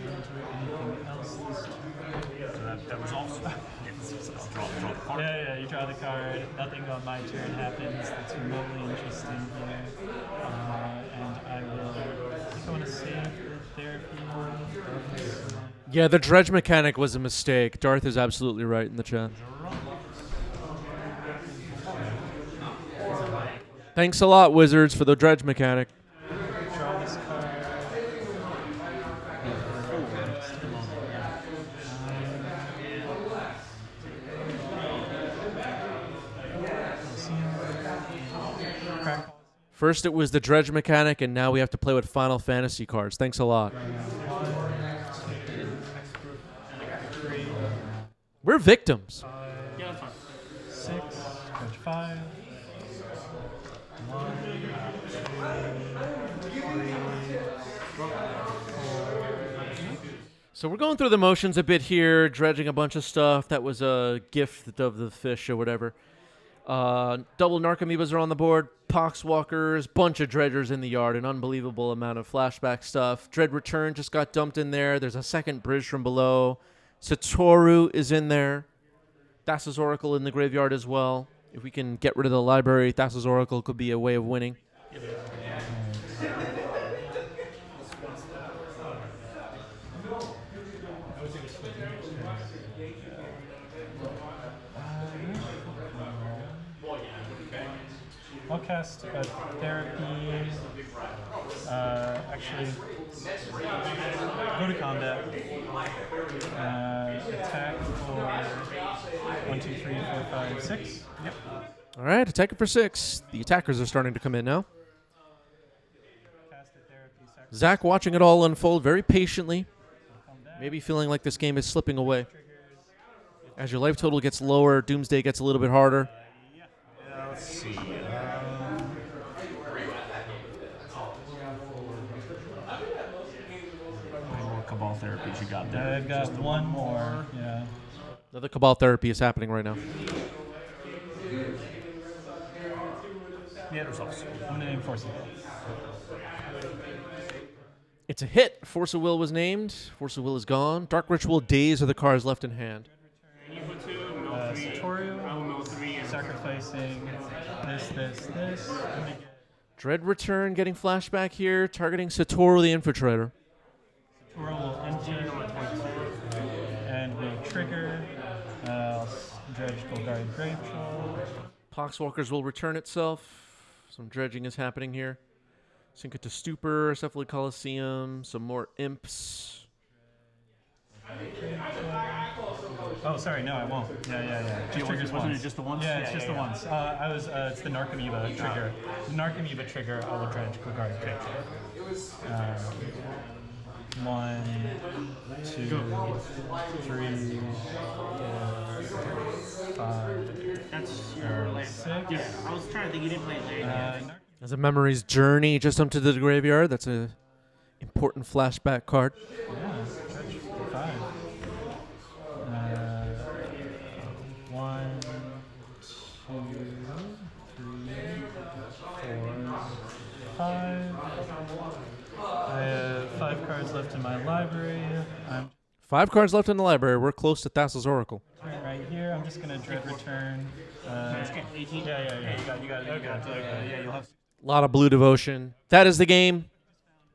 S9: Anything else this turn?
S6: So that resolves. Draw the card.
S9: Yeah, you draw the card. Nothing on my turn happens. That's remotely interesting here. And I think I want to save the therapy.
S1: Yeah, the dredge mechanic was a mistake. Darth is absolutely right in the chat. Thanks a lot, Wizards, for the dredge mechanic.
S9: Draw this card.
S1: First it was the dredge mechanic, and now we have to play with Final Fantasy cards. Thanks a lot. We're victims.
S8: Yeah, that's fine.
S9: 6, Dredge 5. 1, 2, 3,
S1: So we're going through the motions a bit here, dredging a bunch of stuff. That was a gift of the fish or whatever. Double Narcomoebas are on the board. Poxwalkers, bunch of dredgers in the yard, an unbelievable amount of flashback stuff. Dread Return just got dumped in there. There's a second bridge from below. Satoru is in there. Thassa's Oracle in the graveyard as well. If we can get rid of the library, Thassa's Oracle could be a way of winning.
S9: I'll cast a therapy. Actually, go to combat. Attack for 1, 2, 3, 4, 5, 6. Yep.
S1: All right, attacking for 6. The attackers are starting to come in now.
S9: Cast a therapy. Sacrifice.
S1: Zach watching it all unfold very patiently. Maybe feeling like this game is slipping away. As your life total gets lower, Doomsday gets a little bit harder.
S7: Yeah, let's see. How many more Cabal therapies you got there?
S9: I've got
S7: Just the
S9: one more. Yeah.
S1: Another Cabal therapy is happening right now.
S7: Yeah, there's also.
S9: I'm gonna name Force of Will.
S1: It's a hit. Force of Will was named. Force of Will is gone. Dark Ritual, Days are the cards left in hand.
S9: Satoru, sacrificing this. I'm gonna get
S1: Dread Return getting flashback here, targeting Satoru the Infiltrator.
S9: Satoru will enter and will trigger. Dredge Golgari Grave Troll.
S1: Poxwalkers will return itself. Some dredging is happening here. Sink it to Stupor, Cephaly Coliseum, some more imps.
S9: Oh, sorry, no, I won't. Yeah. Just triggers
S7: Wasn't
S9: once.
S7: it just the once?
S9: Yeah, it's just the once. It's the Narcomoeba trigger. The Narcomoeba trigger, I will dredge Golgari Grave Troll. 1, 2, 3, 4, 5,
S8: That's your land.
S9: 6.
S8: Yeah, I was trying to think you didn't play land.
S1: As a memory's journey just up to the graveyard. That's a important flashback card.
S9: Yeah, dredge 5. 1, 2, 3, 4, 5. I have 5 cards left in my library. I'm
S1: 5 cards left in the library. We're close to Thassa's Oracle.
S9: right here. I'm just gonna dread return.
S8: 18.
S9: Yeah. You got it. Okay.
S7: Yeah, you'll have.
S1: A lot of blue devotion. That is the game.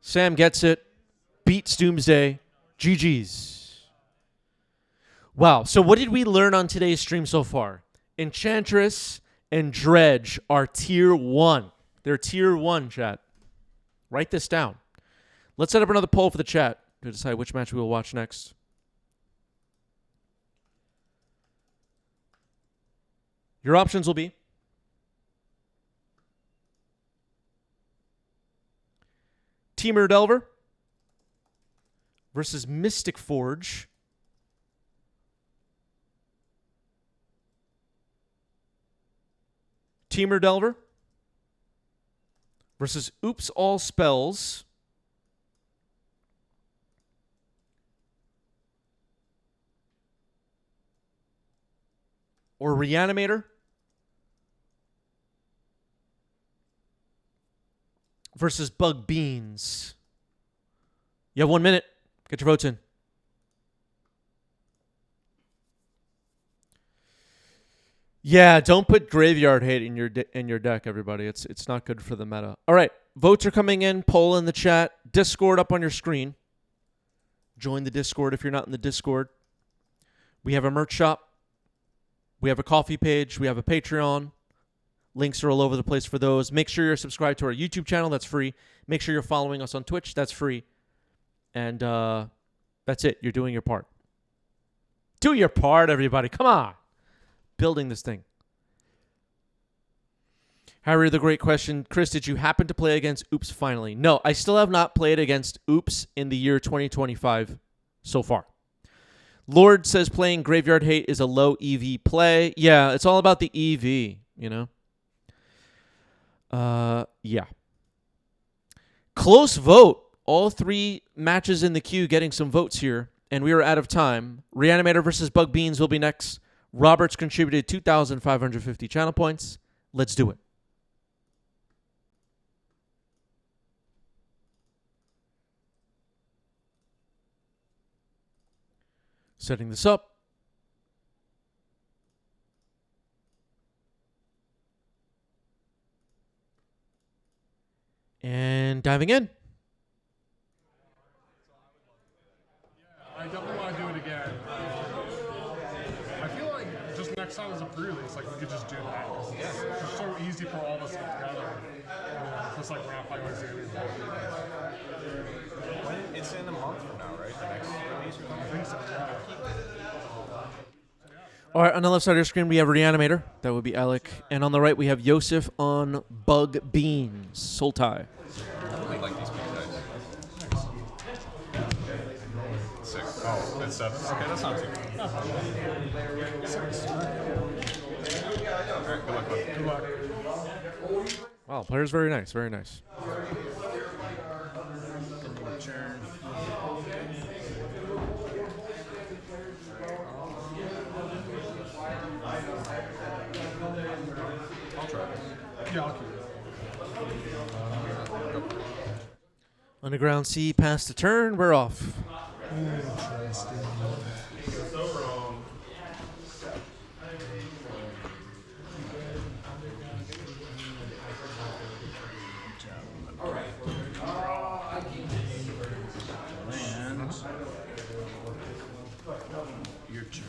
S1: Sam gets it. Beats Doomsday. GG's. Wow. So what did we learn on today's stream so far? Enchantress and Dredge are tier 1. They're tier 1, chat. Write this down. Let's set up another poll for the chat to decide which match we will watch next. Your options will be Temur Delver versus Mystic Forge. Temur Delver versus Oops All Spells. Or Reanimator versus Bug Beans. You have 1 minute. Get your votes in. Yeah, don't put Graveyard Hate in your deck, everybody. It's not good for the meta. All right, votes are coming in. Poll in the chat. Discord up on your screen. Join the Discord if you're not in the Discord. We have a merch shop. We have a coffee page. We have a Patreon. Links are all over the place for those. Make sure you're subscribed to our YouTube channel. That's free. Make sure you're following us on Twitch. That's free. And that's it. You're doing your part. Do your part, everybody. Come on. Building this thing. Harry, the great question. Chris, did you happen to play against Oops finally? No, I still have not played against Oops in the year 2025 so far. Lord says playing Graveyard Hate is a low EV play. Yeah, it's all about the EV, you know? Yeah. Close vote. All 3 matches in the queue getting some votes here. and we are out of time. Reanimator versus Bug Beans will be next. Roberts contributed 2,550 channel points. Let's do it. Setting this up. And diving in.
S10: I definitely want to do it again. I feel like just next time as a pre-release, like we could just do that. 'Cause it's just so easy for all of us to get together. Just like we're not playing with Xavier.
S6: It's in a month from now, right? The next release or something?
S10: I think so, yeah.
S1: All right, on the left side of your screen, we have Reanimator. That would be Alec. And on the right, we have Yosef on Bug Beans. Sultai.
S6: I really like these big dice. 6. Oh, it's 7. Okay, that's not too bad. 6. All right, good luck, bud.
S10: Good luck.
S1: Wow, player's very nice, very nice.
S6: I'll try.
S10: Yeah, I'll keep it.
S1: Underground C, pass the turn, we're off.
S6: So wrong.
S7: Land. Your turn.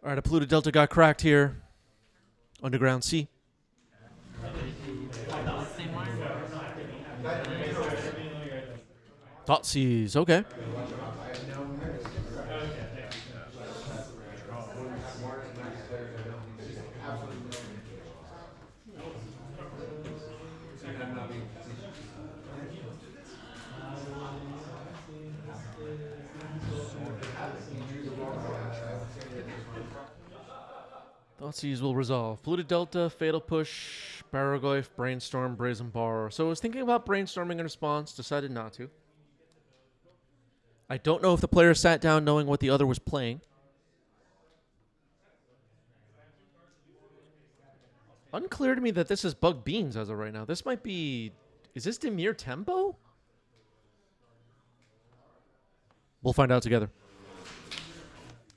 S1: All right, a Pluto Delta got cracked here. Underground C. Thoughtseize, okay. Thoughtseize will resolve. Polluted Delta, Fatal Push, Barragoyf, Brainstorm, Brazen Bar. So I was thinking about brainstorming in response, decided not to. I don't know if the player sat down knowing what the other was playing. Unclear to me that this is Bug Beans as of right now. This might be... Is this Dimir Tempo? We'll find out together.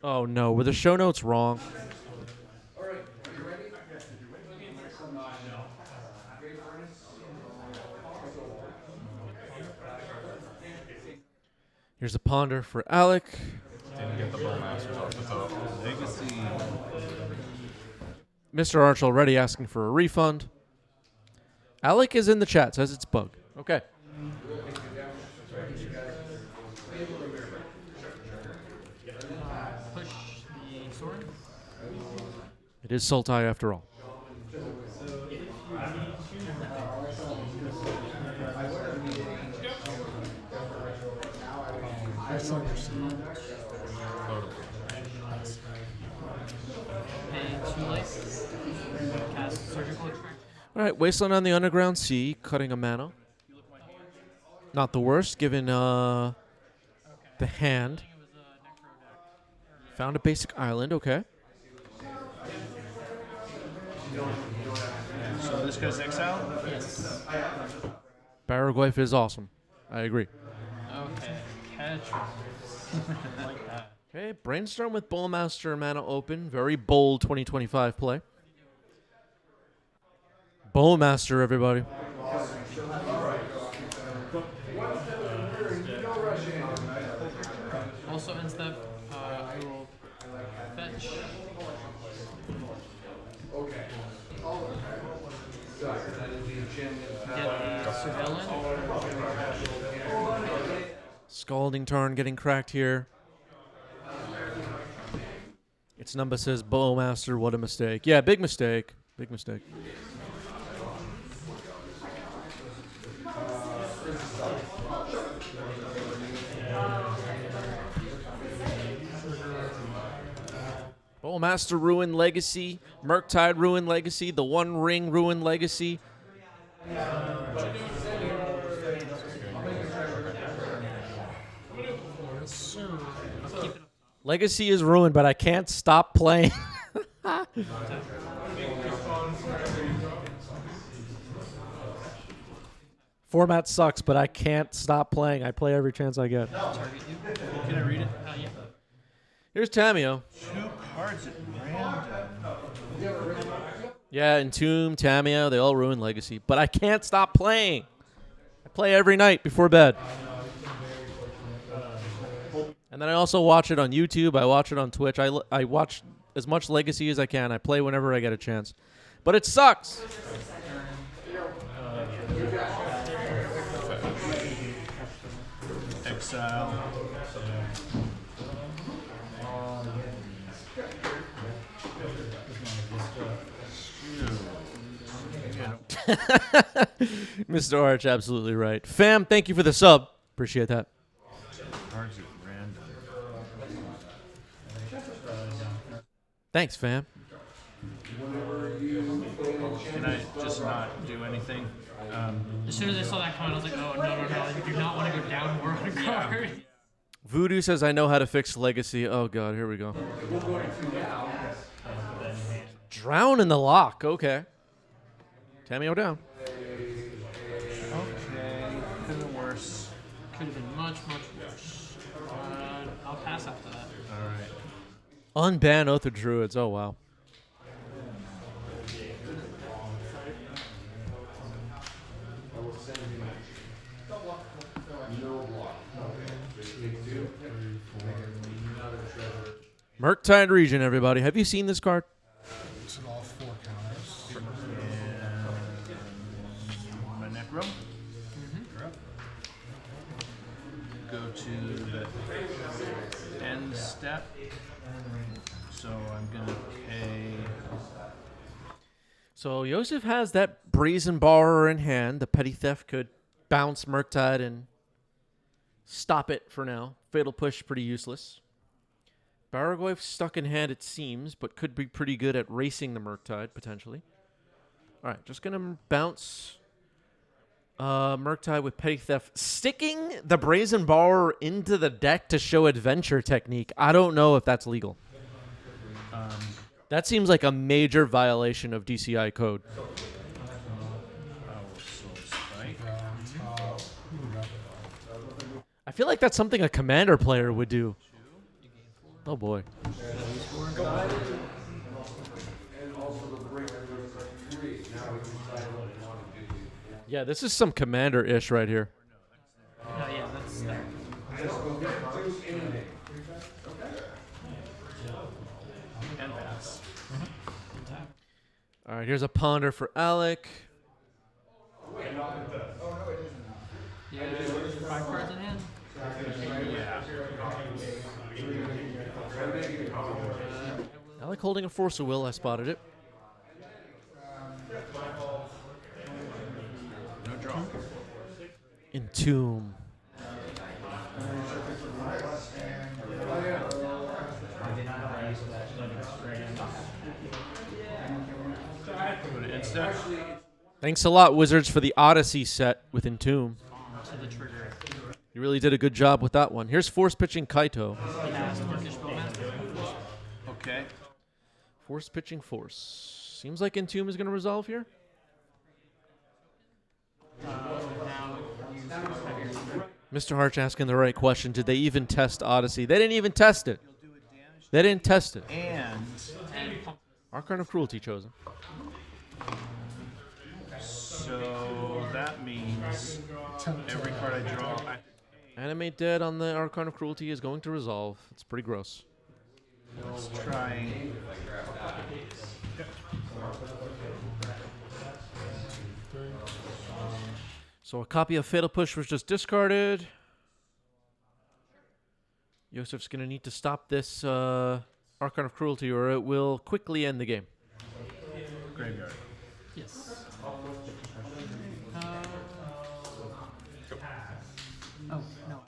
S1: Oh no, were the show notes wrong? Here's a ponder for Alec.
S6: Didn't get the Bowmasters off the top.
S7: Legacy.
S1: Mr. Arch already asking for a refund. Alec is in the chat, says it's bug. Okay.
S9: Push the sword.
S1: It is Sultai after all.
S9: Pay 2 life. Cast surgical extract.
S1: All right, Wasteland on the Underground Sea, cutting a mana. Not the worst, given the hand. Found a basic island, okay.
S7: So this goes exile?
S9: Yes.
S1: Barragoyf is awesome. I agree.
S9: Okay. Catch. Like that.
S1: Okay, Brainstorm with Bowmaster mana open. Very bold 2025 play. Bowmaster, everybody.
S9: Also, in step, I will fetch. Get Surveillance.
S1: Scalding Tarn getting cracked here. Its number says Bowmaster. What a mistake. Yeah, big mistake. Big mistake. Bowmaster Ruin Legacy. Murktide Ruin Legacy. The One Ring Ruin Legacy.
S10: Yes, sir.
S1: Legacy is ruined, but I can't stop playing. Format sucks, but I can't stop playing. I play every chance I get.
S9: Can I read it? Yeah.
S1: Here's Tamio.
S4: 2 cards at random.
S1: Yeah, Entomb, Tamio, they all ruin Legacy. But I can't stop playing. I play every night before bed. And then I also watch it on YouTube. I watch it on Twitch. I watch as much Legacy as I can. I play whenever I get a chance. But it sucks.
S4: Exile.
S1: Mr. Arch, absolutely right. Fam, thank you for the sub. Appreciate that.
S4: Cards at random.
S1: Thanks, fam.
S4: Can I just not do anything?
S8: As soon as I saw that comment, I was like, oh, no. You do not want to go down more on a card.
S1: Voodoo says I know how to fix Legacy. Oh, God, here we go. Drown in the lock. Okay. Tamio down.
S4: Okay. Could have been worse.
S8: Could have been much worse. I'll pass after that.
S4: All right.
S1: Unban Oath of Druids. Oh, wow. Murktide Region, everybody. Have you seen this card?
S10: It's all 4 counters.
S4: My Necro. Go to the end step. So I'm going to pay.
S1: So Yosef has that Brazen Borrower in hand. The Petty Theft could bounce Murktide and stop it for now. Fatal Push, pretty useless. Baraglyph stuck in hand, it seems, but could be pretty good at racing the Murktide, potentially. All right, just going to bounce Murktide with Petty Theft. Sticking the Brazen Borrower into the deck to show Adventure Technique. I don't know if that's legal. That seems like a major violation of DCI code. I feel like that's something a Commander player would do. Oh, boy. Yeah, this is some Commander-ish right here.
S8: Oh, yeah, that's...
S4: And pass.
S1: All right, here's a Ponder for Alec.
S8: Yeah, 5 cards in hand.
S4: Yeah.
S1: Alec holding a Force of Will. I spotted it.
S4: No draw.
S1: Entomb.
S4: Go to end step.
S1: Thanks a lot, Wizards, for the Odyssey set with Entomb.
S8: To the trigger.
S1: You really did a good job with that one. Here's Force Pitching Kaito.
S4: Okay.
S1: Force Pitching Force. Seems like Entomb is going to resolve here. Mr. Harch asking the right question. Did they even test Odyssey? They didn't even test it. They didn't test it.
S4: And
S1: Archon of Cruelty chosen.
S4: so that means every card I draw,
S1: Animate Dead on the Archon of Cruelty is going to resolve. It's pretty gross.
S4: let's try.
S1: So a copy of Fatal Push was just discarded. Yosef's going to need to stop this Archon of Cruelty or it will quickly end the game.
S4: Graveyard.
S8: Yes. Oh, no.
S1: All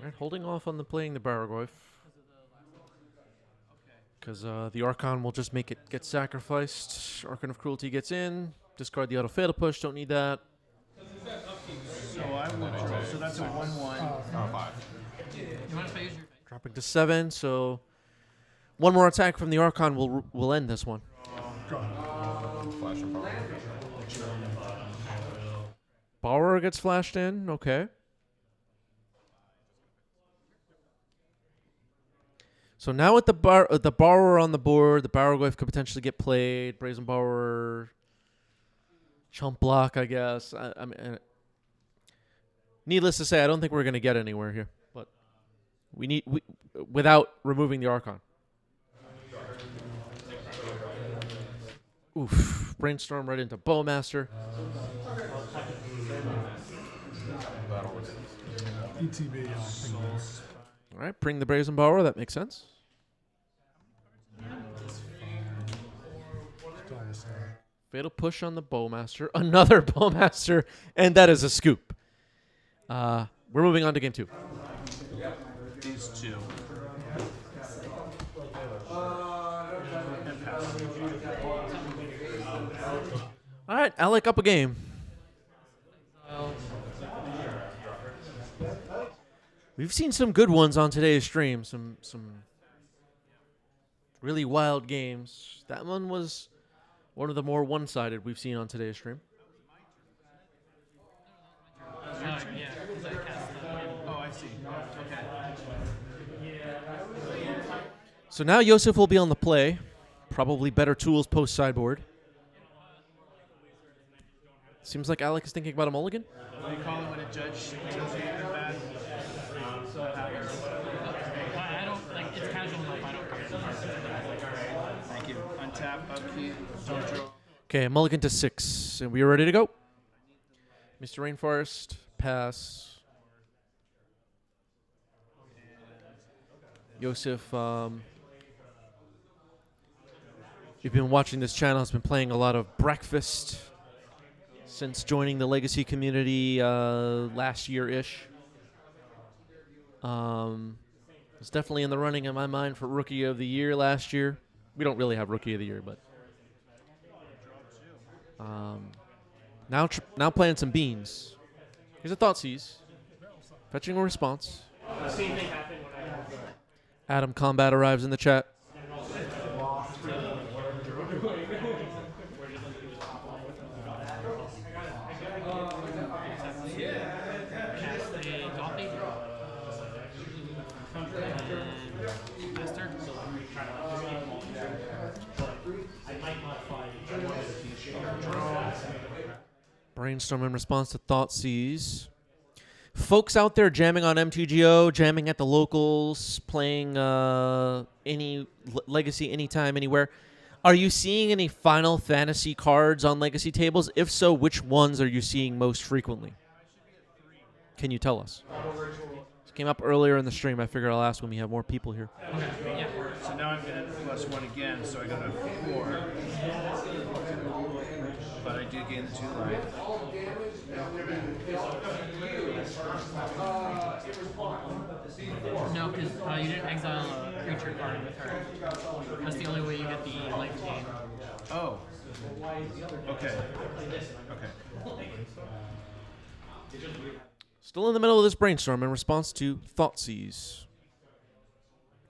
S1: right, holding off on the playing the Baraglyph. Because the Archon will just make it get sacrificed. Archon of Cruelty gets in. Discard the auto Fatal Push. Don't need that.
S4: So I would draw. So that's a 1/1.
S11: You want to use your
S1: Dropping to 7, so one more attack from the Archon will end this one.
S6: Flash and power.
S1: Borrower gets flashed in. Okay. So now with the borrower on the board, the Barrowglyph could potentially get played. Brazen Borrower, chump block, I guess. I mean, needless to say, I don't think we're going to get anywhere here. But we without removing the Archon. Oof! Brainstorm right into Bowmaster.
S10: ETB.
S1: All right, bring the Brazen Borrower. That makes sense. Fatal push on the Bowmaster. Another Bowmaster, and that is a scoop. We're moving on to game 2.
S7: These two.
S1: All right, Alec up a game. We've seen some good ones on today's stream. Some really wild games. That one was one of the more one-sided we've seen on today's stream.
S7: Oh, I see. Okay.
S1: So now Yosef will be on the play. Probably better tools post-sideboard. Seems like Alec is thinking about a mulligan.
S7: What do you call it when a judge tells you you're bad?
S11: I don't like it's casual enough. I don't care.
S7: Thank you. Untap, upkeep, don't draw.
S1: Okay, mulligan to 6, and we are ready to go. Mr. Rainforest, pass. Yosef, you've been watching this channel, has been playing a lot of Breakfast since joining the Legacy community last year-ish. It's definitely in the running in my mind for Rookie of the Year last year. We don't really have Rookie of the Year, but now playing some beans. Here's a Thoughtseize. Fetching a response. Adam Combat arrives in the chat. Brainstorm in response to Thoughtseize. Folks out there jamming on MTGO, jamming at the locals, playing any Legacy anytime, anywhere. Are you seeing any Final Fantasy cards on Legacy tables? If so, which ones are you seeing most frequently? Can you tell us? This came up earlier in the stream. I figure I'll ask when we have more people here.
S7: Okay. Yeah. So now I'm going to +1 again, so I got a 4. But I do gain the 2 life.
S11: No, because you didn't exile a creature card with her. That's the only way you get the life gain.
S7: Oh. Okay. Okay.
S1: Still in the middle of this brainstorm in response to Thoughtseize.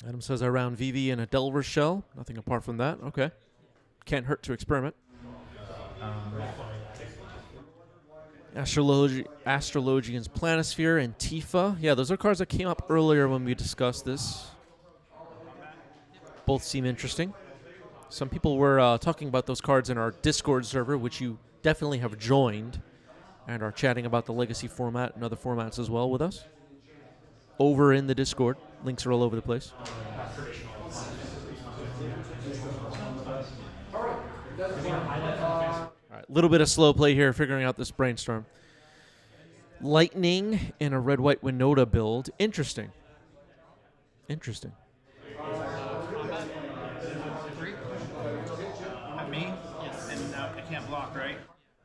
S1: Adam says I round VV in a Delver Shell. Nothing apart from that. Okay. Can't hurt to experiment. Astrologian's Planisphere and Tifa. Yeah, those are cards that came up earlier when we discussed this. Both seem interesting. Some people were talking about those cards in our Discord server, which you definitely have joined, and are chatting about the Legacy format and other formats as well with us. Over in the Discord. Links are all over the place. A little bit of slow play here, figuring out this brainstorm. Lightning in a red-white Winota build. Interesting. Interesting.
S7: At me? Yes. And now I can't block, right?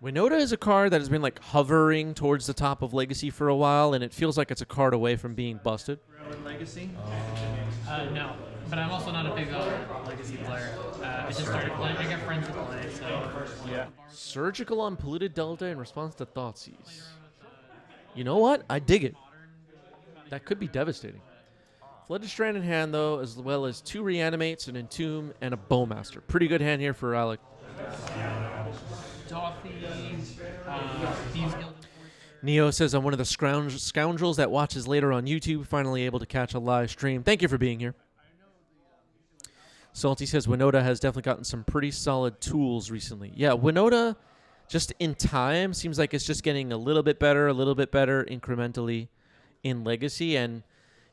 S1: Winota is a card that has been like hovering towards the top of Legacy for a while, and it feels like it's a card away from being busted.
S7: Legacy?
S11: No, but I'm also not a big Legacy player. I just started playing. I got friends that play, so
S7: yeah.
S1: Surgical Unpolluted Delta in response to Thoughtseize. You know what? I dig it. That could be devastating. Flooded Strand in hand, though, as well as 2 Reanimates, an Entomb, and a Bowmaster. Pretty good hand here for Alec. Neo says, I'm one of the scoundrels that watches later on YouTube, finally able to catch a live stream. Thank you for being here. Salty says, Winota has definitely gotten some pretty solid tools recently. Yeah, Winota, just in time, seems like it's just getting a little bit better incrementally in Legacy. And,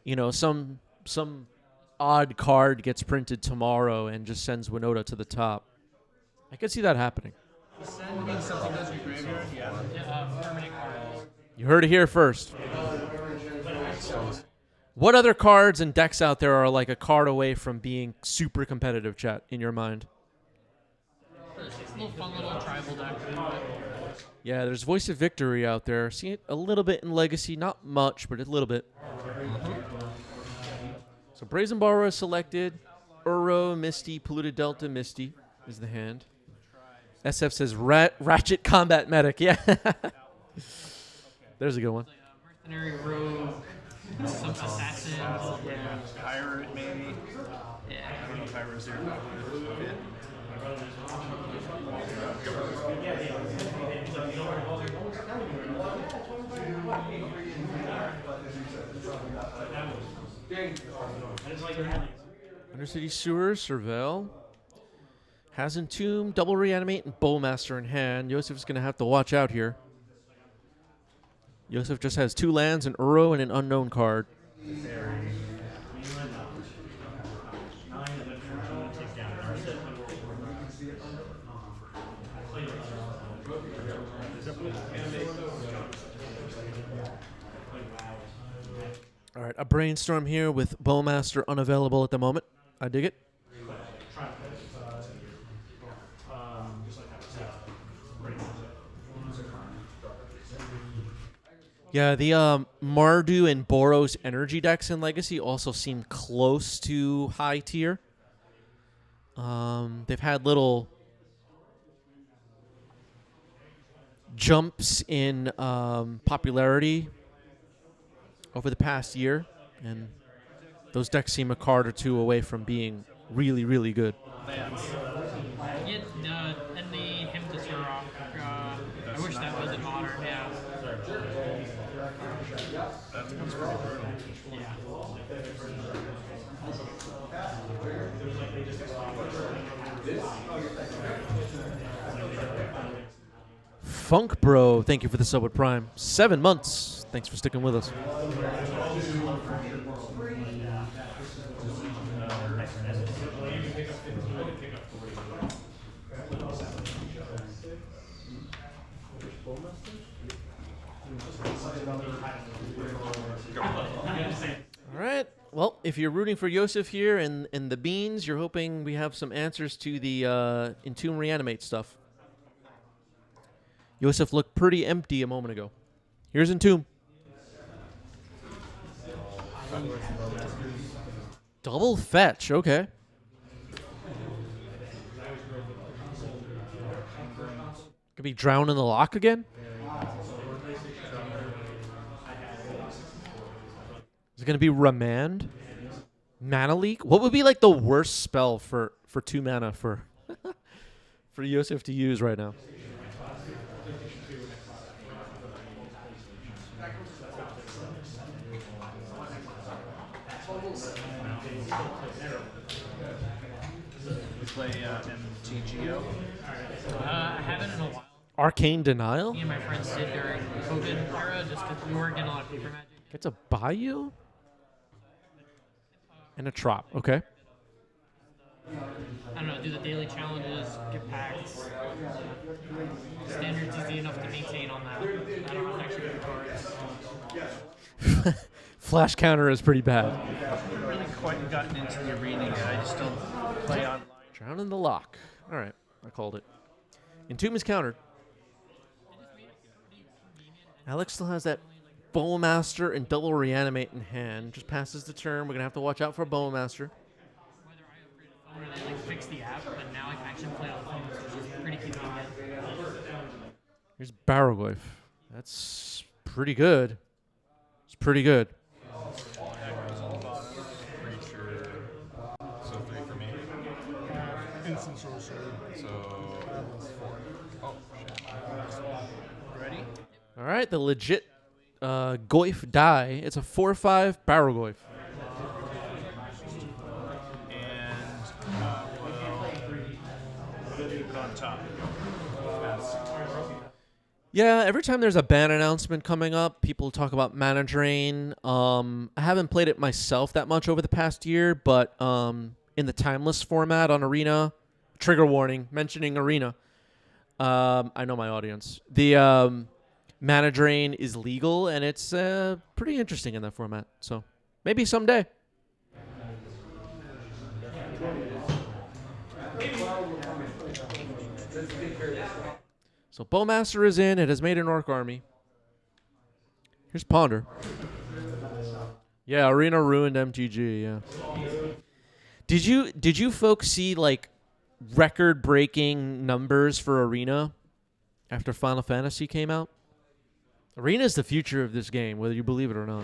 S1: you know, some odd card gets printed tomorrow and just sends Winota to the top. I could see that happening.
S7: Send means something goes to your graveyard? Yeah.
S11: Permanent cards.
S1: You heard it here first. What other cards and decks out there are like a card away from being super competitive, chat, in your mind?
S11: It's a little fun little tribal deck.
S1: Yeah, there's Voice of Victory out there. See it a little bit in Legacy. Not much, but a little bit. So Brazen Borrower is selected. Uro, Misty, Polluted Delta, Misty is the hand. SF says Ratchet Combat Medic. Yeah. There's a good one.
S11: Mercenary Rogue, some Assassin. Yeah.
S7: Pirate, maybe.
S11: Yeah.
S7: I don't know if Pirate's there.
S1: Undercity Sewer, Surveil. Has Entomb, Double Reanimate, and Bowmaster in hand. Yosef's going to have to watch out here. Yosef just has 2 lands, an Uro, and an unknown card. All right, a brainstorm here with Bowmaster unavailable at the moment. I dig it. Yeah, the Mardu and Boros energy decks in Legacy also seem close to high tier. They've had little jumps in popularity over the past year, and those decks seem a card or 2 away from being really, really good.
S11: Yeah, and the Hymn to Turok. I wish that was in Modern, yeah.
S6: That's pretty brutal.
S11: Yeah.
S1: Funk Bro, thank you for the sub with Prime. 7 months. Thanks for sticking with us. All right. Well, if you're rooting for Yosef here and the beans, you're hoping we have some answers to the Entomb Reanimate stuff. Yosef looked pretty empty a moment ago. Here's Entomb. Double fetch, okay. Could be Drown in the Lock again? Is it going to be Remand? Mana Leak? What would be like the worst spell for 2 mana for for Yosef to use right now?
S7: We play MTGO.
S11: I haven't in a while.
S1: Arcane Denial?
S11: Me and my friends did during COVID era just because we weren't getting a lot of paper magic.
S1: Gets a Bayou? And a Trop, okay.
S11: I don't know, do the daily challenges, get packs. Standard's easy enough to maintain on that. I don't have to actually do cards.
S1: Flash counter is pretty bad.
S7: I haven't really quite gotten into the arena yet. I just don't play online.
S1: Drown in the Lock. All right, I called it. Entomb is countered. Alex still has that Bowmaster and Double Reanimate in hand. Just passes the turn. We're going to have to watch out for Bowmaster.
S11: Where they like fix the app, but now I can actually play on the phone, which is pretty convenient.
S1: Here's Barrowglyph. That's pretty good. It's pretty good.
S6: Aggro's on the bottom. Creature. So 3 for me.
S10: Instant sorcery.
S6: So 4. Oh, shit.
S7: Ready?
S1: All right, the legit Goyf die. It's a 4/5 barrel Goyf.
S7: And we'll keep it on top.
S1: Yeah, every time there's a ban announcement coming up, people talk about Mana Drain. I haven't played it myself that much over the past year, but in the timeless format on Arena, trigger warning, mentioning Arena. I know my audience. The Mana Drain is legal, and it's pretty interesting in that format. So maybe someday. So Bowmaster is in. It has made an Orc army. Here's Ponder. Yeah, Arena ruined MTG. Yeah. Did you folks see like record-breaking numbers for Arena after Final Fantasy came out? Arena is the future of this game, whether you believe it or not.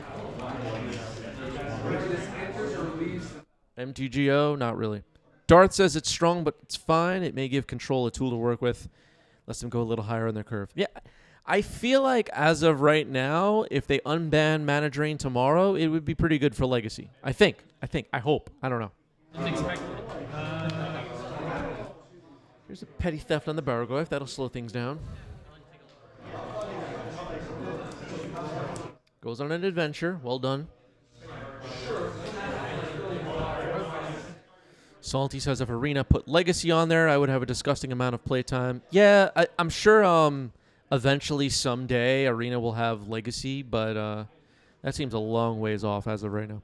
S1: MTGO, not really. Darth says it's strong, but it's fine. It may give Control a tool to work with. Lets them go a little higher on their curve. Yeah, I feel like as of right now, if they unban Mana Drain tomorrow, it would be pretty good for Legacy. I think. I hope. I don't know. Here's a petty theft on the Bargoyf. That'll slow things down. Goes on an adventure. Well done. Salty says if Arena put Legacy on there, I would have a disgusting amount of playtime. Yeah, I'm sure eventually someday Arena will have Legacy, but that seems a long ways off as of right now.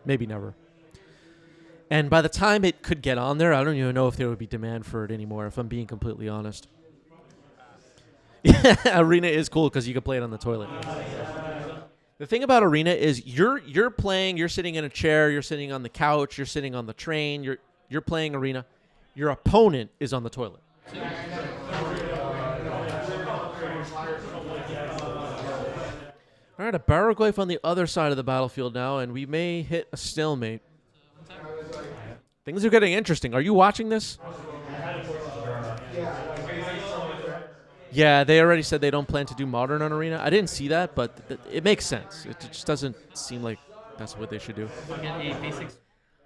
S1: Maybe never. And by the time it could get on there, I don't even know if there would be demand for it anymore, if I'm being completely honest. Yeah, Arena is cool because you can play it on the toilet. The thing about Arena is you're playing, you're sitting in a chair, you're sitting on the couch, you're sitting on the train, you're playing Arena. Your opponent is on the toilet. All right, a Barrowglyph on the other side of the battlefield now, and we may hit a stalemate. Things are getting interesting. Are you watching this? Yeah, they already said they don't plan to do Modern on Arena. I didn't see that, but it makes sense. It just doesn't seem like that's what they should do.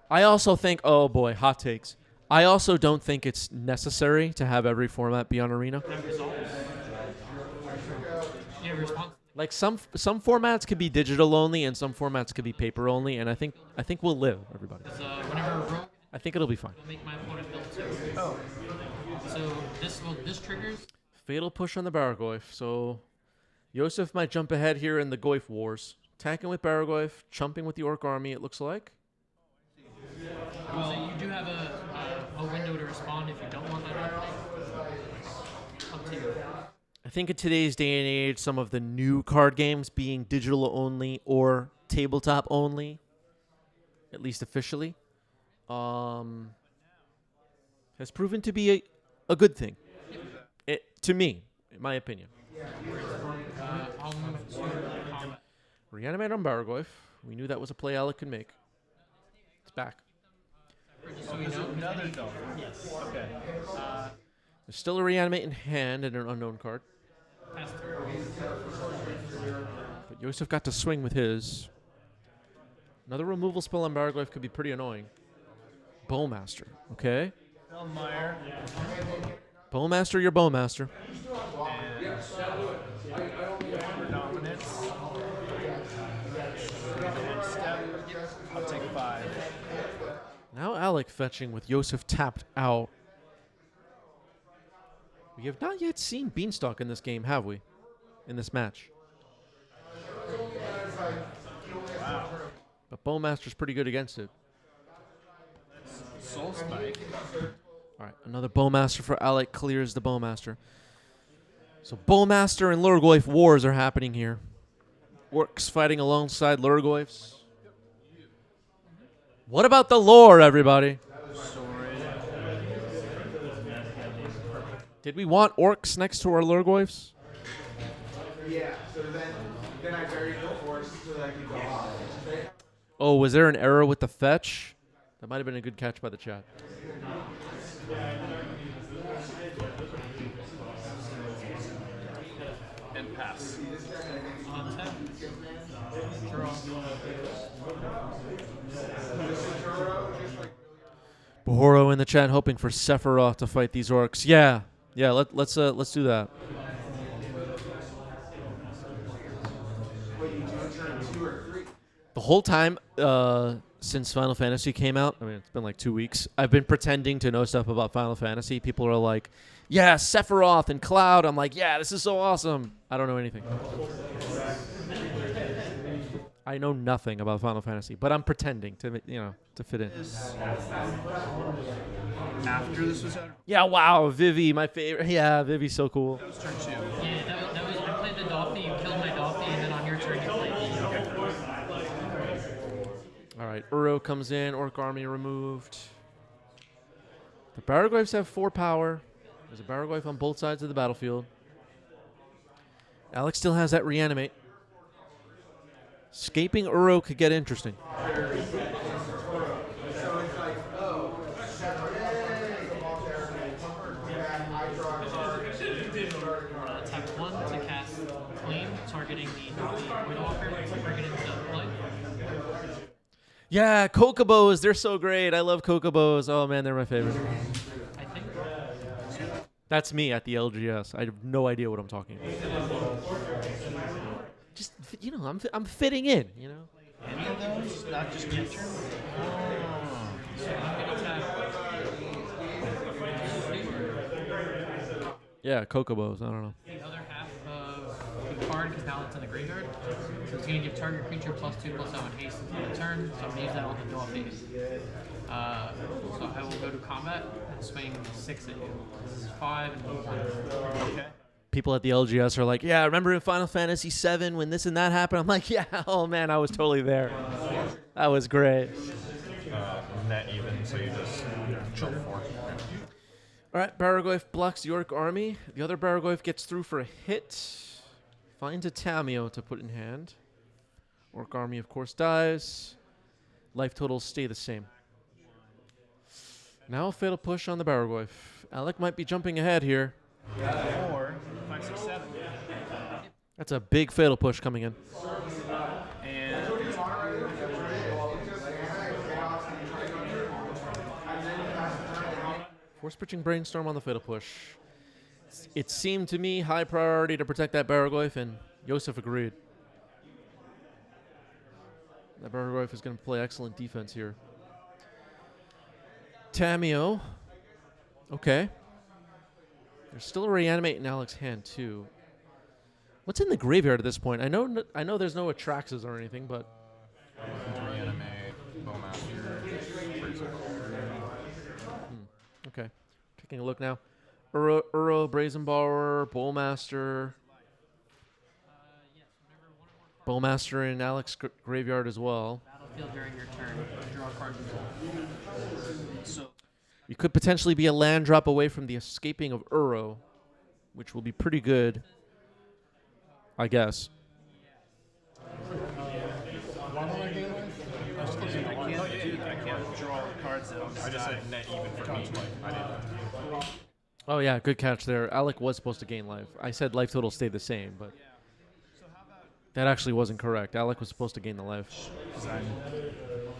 S1: I also think, oh boy, hot takes. I also don't think it's necessary to have every format be on Arena. Like some formats could be digital only, and some formats could be paper only, and I think we'll live, everybody. I think it'll be fine.
S11: Make my opponent build too. Oh. So this triggers.
S1: Fatal push on the Barrowglyph. So Yosef might jump ahead here in the Goyf Wars. Attacking with Barrowglyph, chumping with the Orc army, it looks like.
S11: Well, so you do have a window to respond if you don't want that happening. Up to you.
S1: I think in today's day and age, some of the new card games being digital only or tabletop only, at least officially, has proven to be a good thing. To me, in my opinion.
S11: I'll move to combat.
S1: Reanimator on Barrowglyph. We knew that was a play Alec could make. It's back.
S11: So you know
S7: Another dog. Yes. Okay.
S1: There's still a Reanimate in hand and an unknown card.
S11: pass through.
S1: But Yosef got to swing with his. Another removal spell on Barrowglyph could be pretty annoying. Bowmaster. Okay.
S7: Elmire.
S1: Bowmaster, your Bowmaster.
S7: Predominance. One step. I'll take 5.
S1: Now Alec fetching with Yosef tapped out. We have not yet seen Beanstalk in this game, have we? In this match.
S7: Wow.
S1: But Bowmaster's pretty good against it.
S7: Soul Spike.
S1: All right, another Bowmaster for Alec clears the Bowmaster. So Bowmaster and Lurgoyf wars are happening here. Orcs fighting alongside Lurgoyfs. What about the lore, everybody? Did we want orcs next to our Lurgoyfs? Oh, was there an error with the fetch? That might have been a good catch by the chat.
S7: And pass.
S11: On tap. Draw.
S1: Bahoro in the chat hoping for Sephiroth to fight these orcs. Yeah. Let's do that. The whole time since Final Fantasy came out, I mean, it's been like 2 weeks, I've been pretending to know stuff about Final Fantasy. People are like, yeah, Sephiroth and Cloud. I'm like, yeah, this is so awesome. I don't know anything. I know nothing about Final Fantasy, but I'm pretending to fit in.
S7: After this was out,
S1: Yeah, wow, Vivi, my favorite. Yeah, Vivi's so cool.
S7: that was turn 2.
S11: Yeah, that was I played the Dolphin, you killed my Dolphin, and then on your turn you played me.
S1: All right, Uro comes in, Orc Army removed. The Baraglyphs have 4 power. There's a Baraglyph on both sides of the battlefield. Alex still has that reanimate. Escaping Uro could get interesting.
S11: Tap 1 to cast Flame, targeting the Windwalker, bring it into play.
S1: Yeah, Kokobos, they're so great. I love Kokobos. Oh man, they're my favorite.
S11: I think.
S1: That's me at the LGS. I have no idea what I'm talking about. Just, I'm fitting in,
S7: Any of those? Not just nature?
S1: Yeah, Kokobos. I don't know.
S11: The other half of the card, because now it's in the graveyard. So it's going to give target creature +2/+7 haste until the turn. So I'm going to use that on the Dolphin. So I will go to combat and swing 6 at you. This is 5 and 1.
S7: Okay.
S1: People at the LGS are like, yeah, remember in Final Fantasy VII when this and that happened? I'm like, yeah, oh man, I was totally there. That was great.
S6: Net even, so you just chill 4.
S1: All right, Baraglyph blocks the Orc Army. The other Baraglyph gets through for a hit. Finds a Tameo to put in hand. Orc Army, of course, dies. Life totals stay the same. Now a fatal push on the Baraglyph. Alec might be jumping ahead here.
S7: 4, 5, 6, 7.
S1: That's a big fatal push coming in.
S7: And
S1: Force pitching Brainstorm on the fatal push. It seemed to me high priority to protect that Baraglyph, and Yosef agreed. That Baraglyph is going to play excellent defense here. Tameo. Okay. There's still a Reanimate in Alex's hand, too. What's in the graveyard at this point? I know there's no Atraxas or anything, but...
S6: Reanimate, Bowmaster,
S1: Okay. Taking a look now. Uro, Brazenbauer, Bowmaster. Bowmaster in Alex's graveyard as well.
S11: Battlefield during your turn. Draw a card. So
S1: You could potentially be a land drop away from the escaping of Uro, which will be pretty good, I guess.
S7: I can't draw cards that
S6: I just said net even for me. I didn't.
S1: Oh, yeah, good catch there. Alec was supposed to gain life. I said life total stayed the same, but that actually wasn't correct. Alec was supposed to gain the life.
S7: Because I'm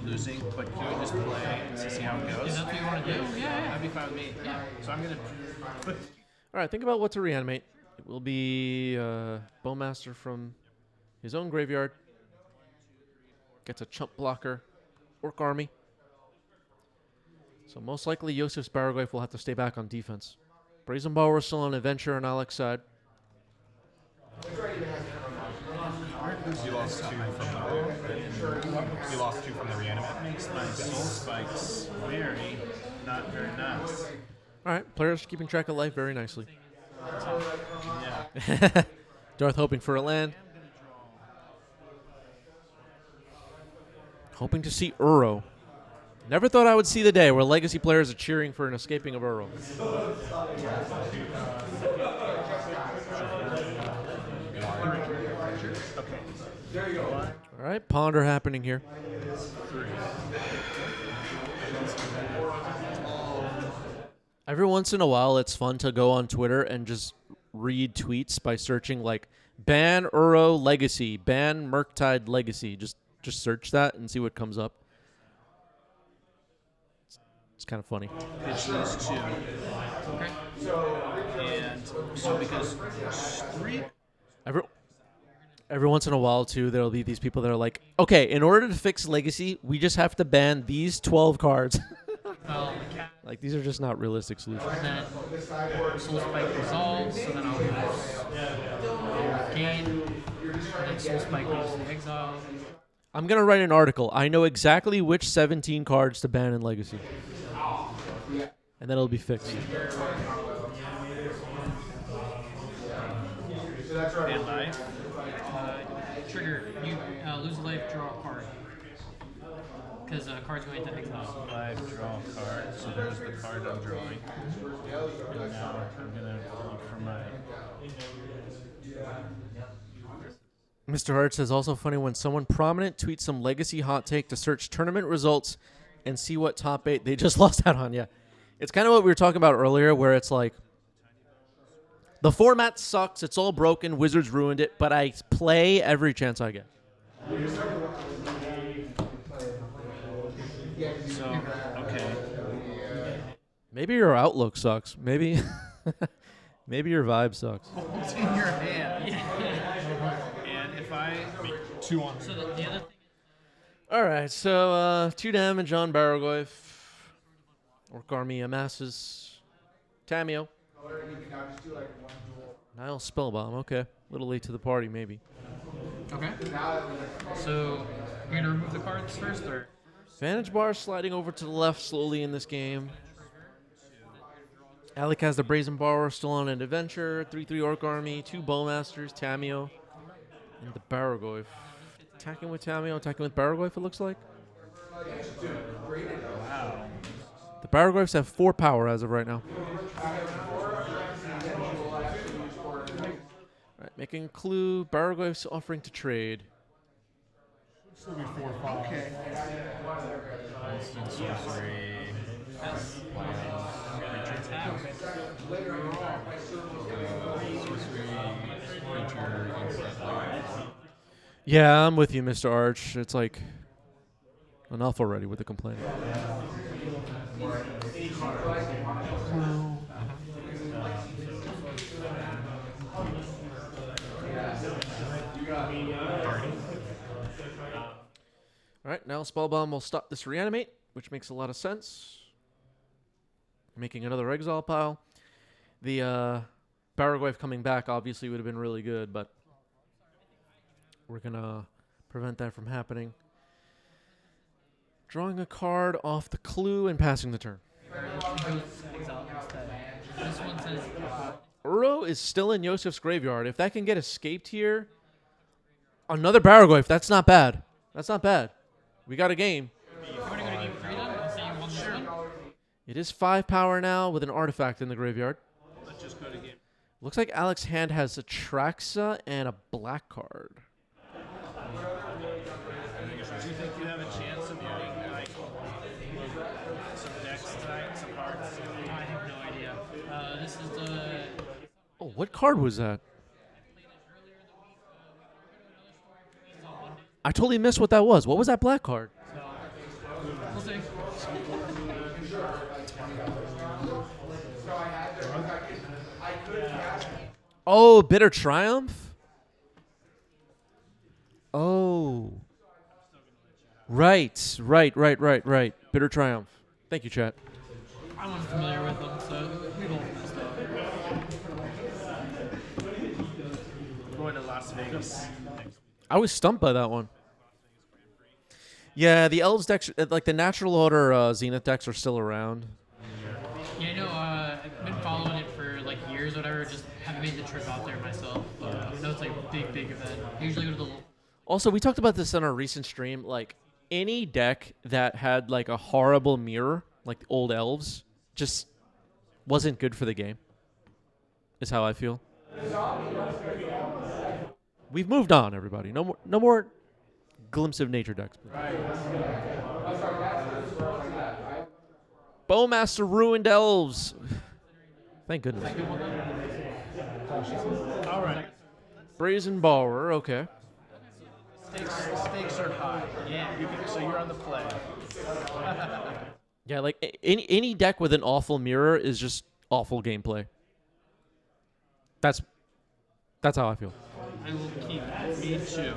S7: losing, but can we just play to see how it goes?
S11: Is that what you want to do? Yeah.
S7: That'd be fine with me.
S11: Yeah.
S7: So I'm going to...
S1: All right, think about what to reanimate. It will be Bowmaster from his own graveyard. Gets a chump blocker. Orc Army. So most likely Yosef's Baraglyph will have to stay back on defense. Brazenbauer is still on adventure on Alec's side.
S6: You lost 2 from the reanimate.
S7: Makes my soul spikes very, not very nice.
S1: All right, players keeping track of life very nicely.
S7: Yeah.
S1: Darth hoping for a land. Hoping to see Uro. Never thought I would see the day where Legacy players are cheering for an escaping of Uro.
S7: Okay.
S1: All right, ponder happening here.
S7: 3.
S1: Every once in a while, it's fun to go on Twitter and just read tweets by searching like ban Uro Legacy, ban Murktide Legacy. Just search that and see what comes up. It's kind of funny.
S7: Pitch these 2.
S11: Okay.
S7: And so because 3.
S1: Every once in a while, too, there'll be these people that are like, okay, in order to fix Legacy, we just have to ban these 12 cards.
S11: Well,
S1: Like, these are just not realistic solutions.
S11: and then Soul Spike resolves, so then I'll use Gain, and then Soul Spike goes to exile.
S1: I'm going to write an article. I know exactly which 17 cards to ban in Legacy. And then it'll be fixed.
S7: And life.
S11: Trigger, you lose a life, draw a card. Because card's going to exile.
S7: Live draw card. So there's the card I'm drawing. And now I'm gonna look for my.
S1: Mr. Hart says also funny when someone prominent tweets some Legacy hot take to search tournament results and see what top 8 they just lost out on. Yeah. It's kind of what we were talking about earlier, where it's like, the format sucks, it's all broken, Wizards ruined it, but I play every chance I get.
S7: So, okay.
S1: Maybe your outlook sucks. Maybe maybe your vibe sucks.
S7: What's in your hand? And if I. 2 on.
S11: So the other thing.
S1: All right, so 2 damage on Baragoyf. Orc Army amasses Tameo. Nile Spellbomb, okay. A little late to the party, maybe.
S11: Okay. So you're gonna remove the cards first, or?
S1: Vantage bar sliding over to the left slowly in this game. Alec has the Brazen Borrower still on an adventure. 3/3 Orc Army, 2 Bowmasters, Tameo, and the Baragoyf. Attacking with Tameo, attacking with Baragoyf, it looks like.
S7: Wow.
S1: The Baragoyfs have 4 power as of right now. Alright, making a clue. Baragoyf's offering to trade.
S10: This will be 4 or 5.
S7: Okay. Instant sorcery. Creature, instant.
S1: Yeah, I'm with you, Mr. Arch. It's like enough already with the complaining. All right, now Spellbomb will stop this Reanimate, which makes a lot of sense. Making another Exile pile. The Baragoyf coming back obviously would have been really good, but we're going to prevent that from happening. Drawing a card off the clue and passing the turn.
S11: This one says
S1: Uro is still in Yosef's graveyard. If that can get escaped here, another Baragoyf. That's not bad. That's not bad. We got a game.
S11: you want to go to game 3 then? I'll say you won this one.
S1: It is 5 power now with an artifact in the graveyard.
S7: Let's just go to game.
S1: Looks like Alex's hand has a Traxa and a black card.
S7: Do you think you have a chance of getting like some decks tonight, some cards?
S11: I have no idea. This is the.
S1: Oh, what card was that? I totally missed what that was. What was that black card?
S11: We'll see.
S1: Oh, Bitter Triumph? Oh. Right. Bitter Triumph. Thank you, chat.
S11: I wasn't familiar with them, so we both messed up.
S7: Going to Las Vegas.
S1: I was stumped by that one. Yeah, the Elves decks, like the Natural Order Zenith decks are still around.
S11: Yeah, I know. I've been following it for like years, or whatever. Just haven't made the trip out there myself. I know it's like a big event. I usually go to the.
S1: Also, we talked about this on our recent stream. Like, any deck that had like a horrible mirror, like the old Elves, just wasn't good for the game. Is how I feel. We've moved on, everybody. No more glimpse of nature decks. Please. Bowmaster Ruined Elves. Thank goodness.
S7: All right.
S1: Brazen Borrower, okay.
S7: Stakes are high. Yeah. So you're on the play.
S1: Yeah, like any deck with an awful mirror is just awful gameplay. That's how I feel.
S11: I will keep me too.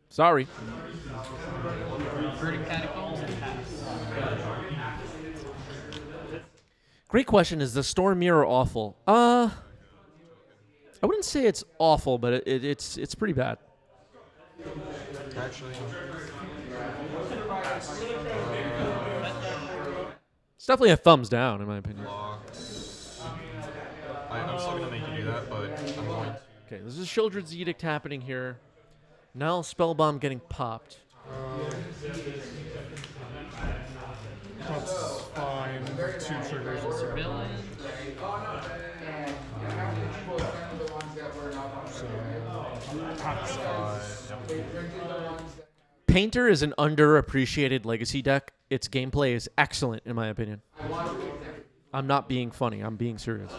S1: Sorry.
S11: Verdant Catacombs and pass.
S1: Great question. Is the Storm Mirror awful? I wouldn't say it's awful, but it's pretty bad.
S6: Actually,
S1: It's definitely a thumbs down, in my opinion.
S6: I'm still gonna make you do that, but I'm going to.
S1: Okay, this is Children's Edict happening here. Now Spellbomb getting popped.
S10: That's fine. 2 triggers.
S11: Villain.
S10: That's
S1: Painter is an underappreciated legacy deck. Its gameplay is excellent, in my opinion. I'm not being funny. I'm being serious.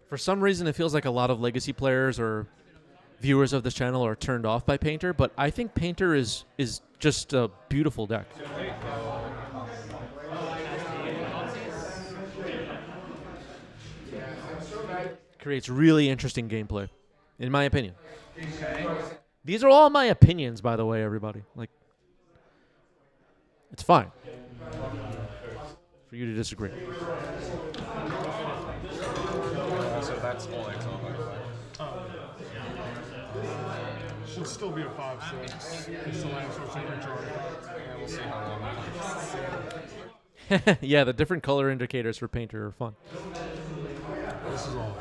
S1: For some reason, it feels like a lot of legacy players or viewers of this channel are turned off by Painter, but I think Painter is just a beautiful deck. Creates really interesting gameplay, in my opinion. These are all my opinions, by the way, everybody. Like, it's fine for you to disagree.
S6: So that's all exile, by the way.
S10: should still be a 5/6. It's the land source and creature artifact.
S6: Yeah, we'll see how long it takes.
S1: Yeah, the different color indicators for Painter are fun.
S10: This is all.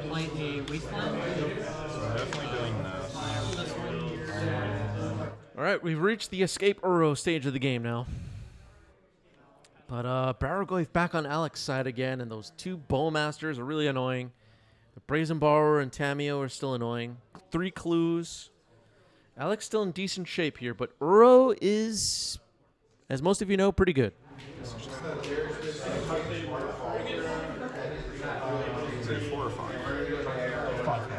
S11: Play a Wasteland.
S6: So I'm definitely doing that.
S1: All right, we've reached the Escape Uro stage of the game now. But Barrowgoyf back on Alex's side again, and those 2 Bowmasters are really annoying. The Brazen Borrower and Tameo are still annoying. 3 clues. Alex still in decent shape here, but Uro is, as most of you know, pretty good.
S6: Is it 4 or 5?
S10: 5.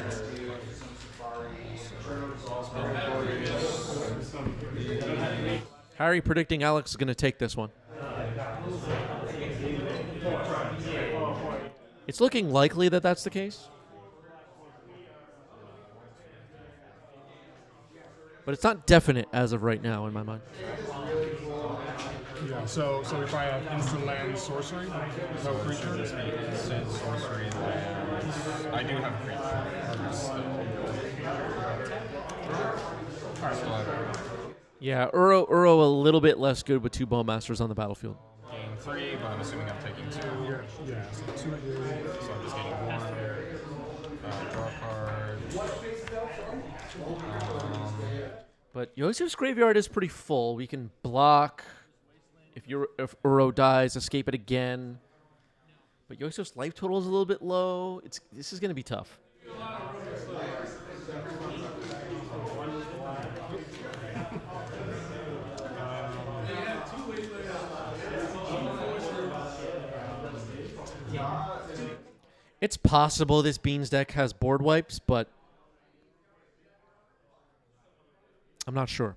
S1: Harry predicting Alex is going to take this one. It's looking likely that that's the case. But it's not definite as of right now in my mind.
S10: Yeah, so we probably have instant land sorcery. No creatures.
S6: Instant sorcery lands. I do have creatures still. Still have
S1: Yeah, Uro a little bit less good with 2 Bowmasters on the battlefield.
S6: gain 3, but I'm assuming I'm taking 2.
S10: Yeah, so 2
S6: So I'm just getting 1. Draw a card.
S1: But Yosef's graveyard is pretty full. We can block if Uro dies, escape it again. But Yosef's life total is a little bit low. This is going to be tough. It's possible this Beans deck has board wipes, but I'm not sure.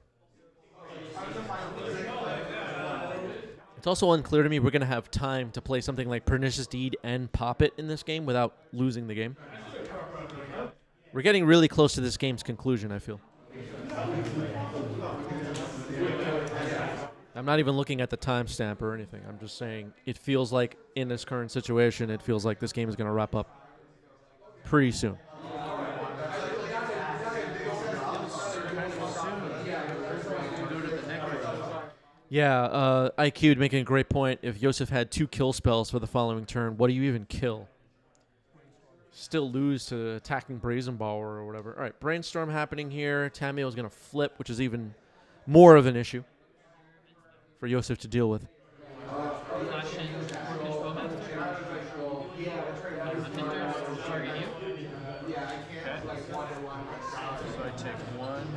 S1: It's also unclear to me we're going to have time to play something like Pernicious Deed and pop it in this game without losing the game. We're getting really close to this game's conclusion, I feel. I'm not even looking at the timestamp or anything. I'm just saying it feels like in this current situation, it feels like this game is going to wrap up pretty soon. Yeah, IQ'd making a great point. If Yosef had 2 kill spells for the following turn, what do you even kill? Still lose to attacking Brazen Borrower or whatever. All right, Brainstorm happening here. Tameo is going to flip, which is even more of an issue. for Yosef to deal with.
S11: Flash in Orcish Bowmaster. Hinders, target you.
S2: So I take one.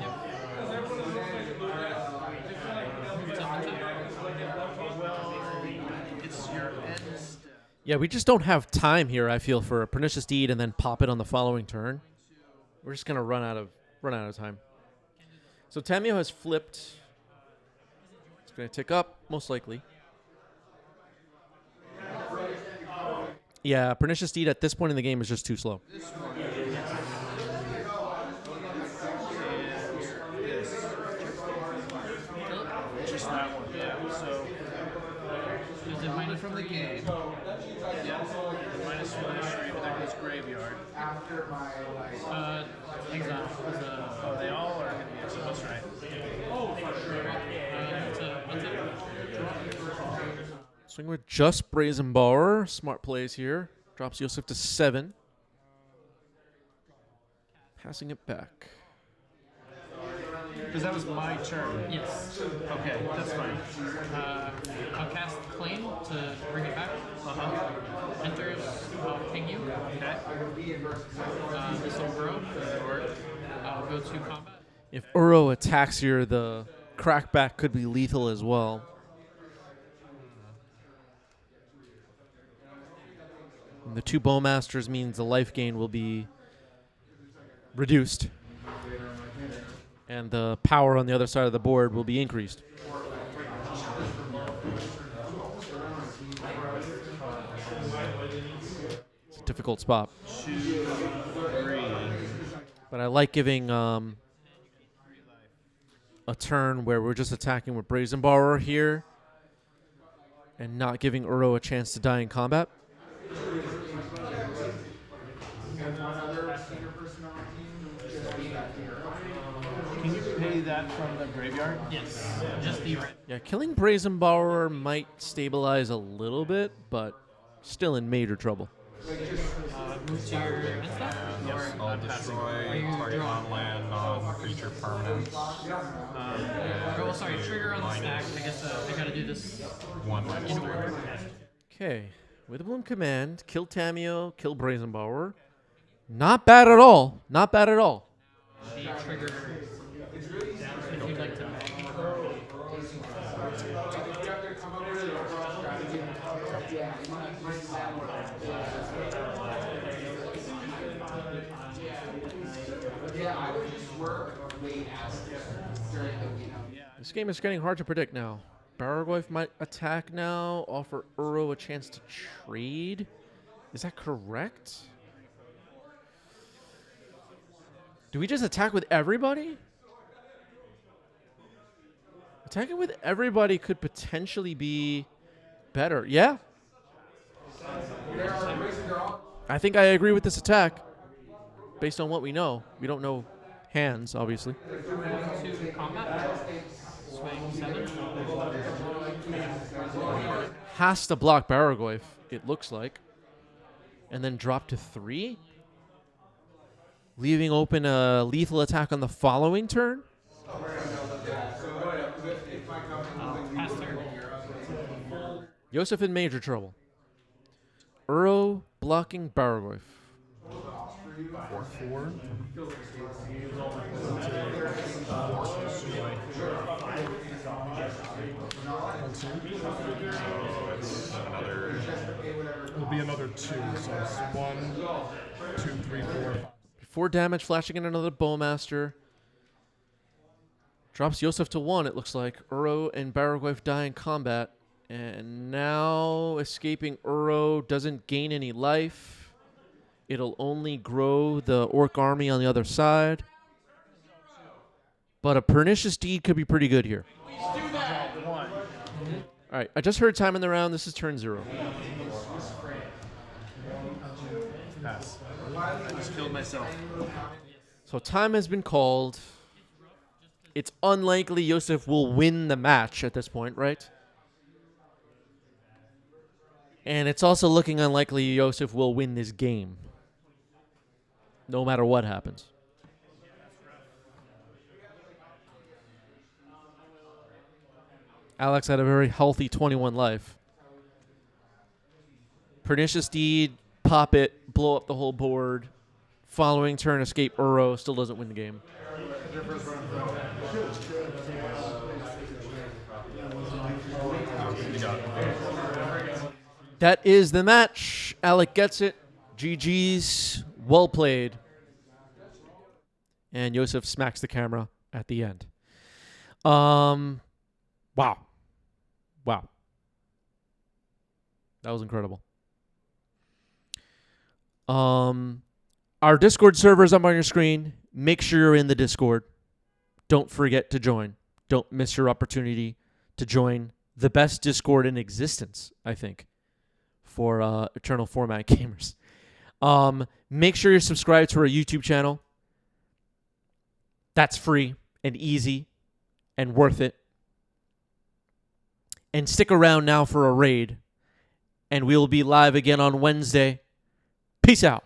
S2: Well, it's your end step.
S1: Yeah, we just don't have time here, I feel, for a Pernicious Deed and then pop it on the following turn. We're just going to run out of time. So Tamio has flipped. It's going to tick up, most likely. Yeah, Pernicious Deed at this point in the game is just too slow.
S2: Just that one. Yeah. So
S11: Is it minus
S2: from the game. Yeah. Minus one straight, but that goes graveyard.
S11: exile.
S2: Oh, they all are going to be exiled. That's right.
S11: What's it?
S1: Swing with just Brazen Bower. Smart plays here. Drops Yosef to 7. Passing it back.
S2: Because that was my turn.
S11: Yes.
S2: Okay, that's fine.
S11: I'll cast Claim to bring it back. Enters, I'll ping you.
S2: Okay.
S11: This will grow. I'll go to combat.
S1: If Uro attacks here, the crackback could be lethal as well. And the 2 Bowmasters means the life gain will be reduced. And the power on the other side of the board will be increased. It's a difficult spot.
S2: 2, 3.
S1: But I like giving a turn where we're just attacking with Brazen Borrower here and not giving Uro a chance to die in combat.
S2: Can you pay that from the graveyard?
S11: Yes. Just the red.
S1: Yeah, killing Brazen Borrower might stabilize a little bit, but still in major trouble.
S11: Move to your end step?
S6: Yes, I'll destroy target non-land, non-creature permanent.
S11: Oh, sorry, trigger on the stack. I guess I gotta do this
S6: One
S11: in order.
S1: Okay, Witherbloom Command, kill Tamio, kill Brazen Borrower. Not bad at all. Not bad at all.
S11: The trigger, if you'd like to.
S1: This game is getting hard to predict now. Baragorth might attack now, offer Uro a chance to trade. Is that correct? Do we just attack with everybody? Attacking with everybody could potentially be better. Yeah. I think I agree with this attack based on what we know. We don't know hands, obviously.
S11: To combat. Swing 7.
S1: Has to block Baragorth, it looks like. And then drop to 3? Leaving open a lethal attack on the following turn?
S11: Pass turn.
S1: Yosef in major trouble. Uro blocking Baragorth.
S6: 4/4. Another.
S10: It'll be another 2, so it's 1, 2, 3, 4.
S1: 4 damage, flashing in another Bowmaster. Drops Yosef to 1, it looks like. Uro and Baragorth die in combat. And now escaping Uro doesn't gain any life. It'll only grow the Orc army on the other side. But a Pernicious Deed could be pretty good here.
S2: One.
S1: All right, I just heard time in the round. This is turn 0.
S2: Pass. I just killed myself.
S1: So time has been called. It's unlikely Yosef will win the match at this point, right? And it's also looking unlikely Yosef will win this game. No matter what happens. Alex had a very healthy 21 life. Pernicious Deed, pop it, blow up the whole board. Following turn, escape Uro, still doesn't win the game. That is the match. Alec gets it. GG's. Well played. And Yosef smacks the camera at the end. Wow. Wow. That was incredible. Our Discord server is up on your screen. Make sure you're in the Discord. Don't forget to join. Don't miss your opportunity to join the best Discord in existence, I think, for Eternal Format gamers. Make sure you're subscribed to our YouTube channel. That's free and easy and worth it. And stick around now for a raid. And we'll be live again on Wednesday. Peace out.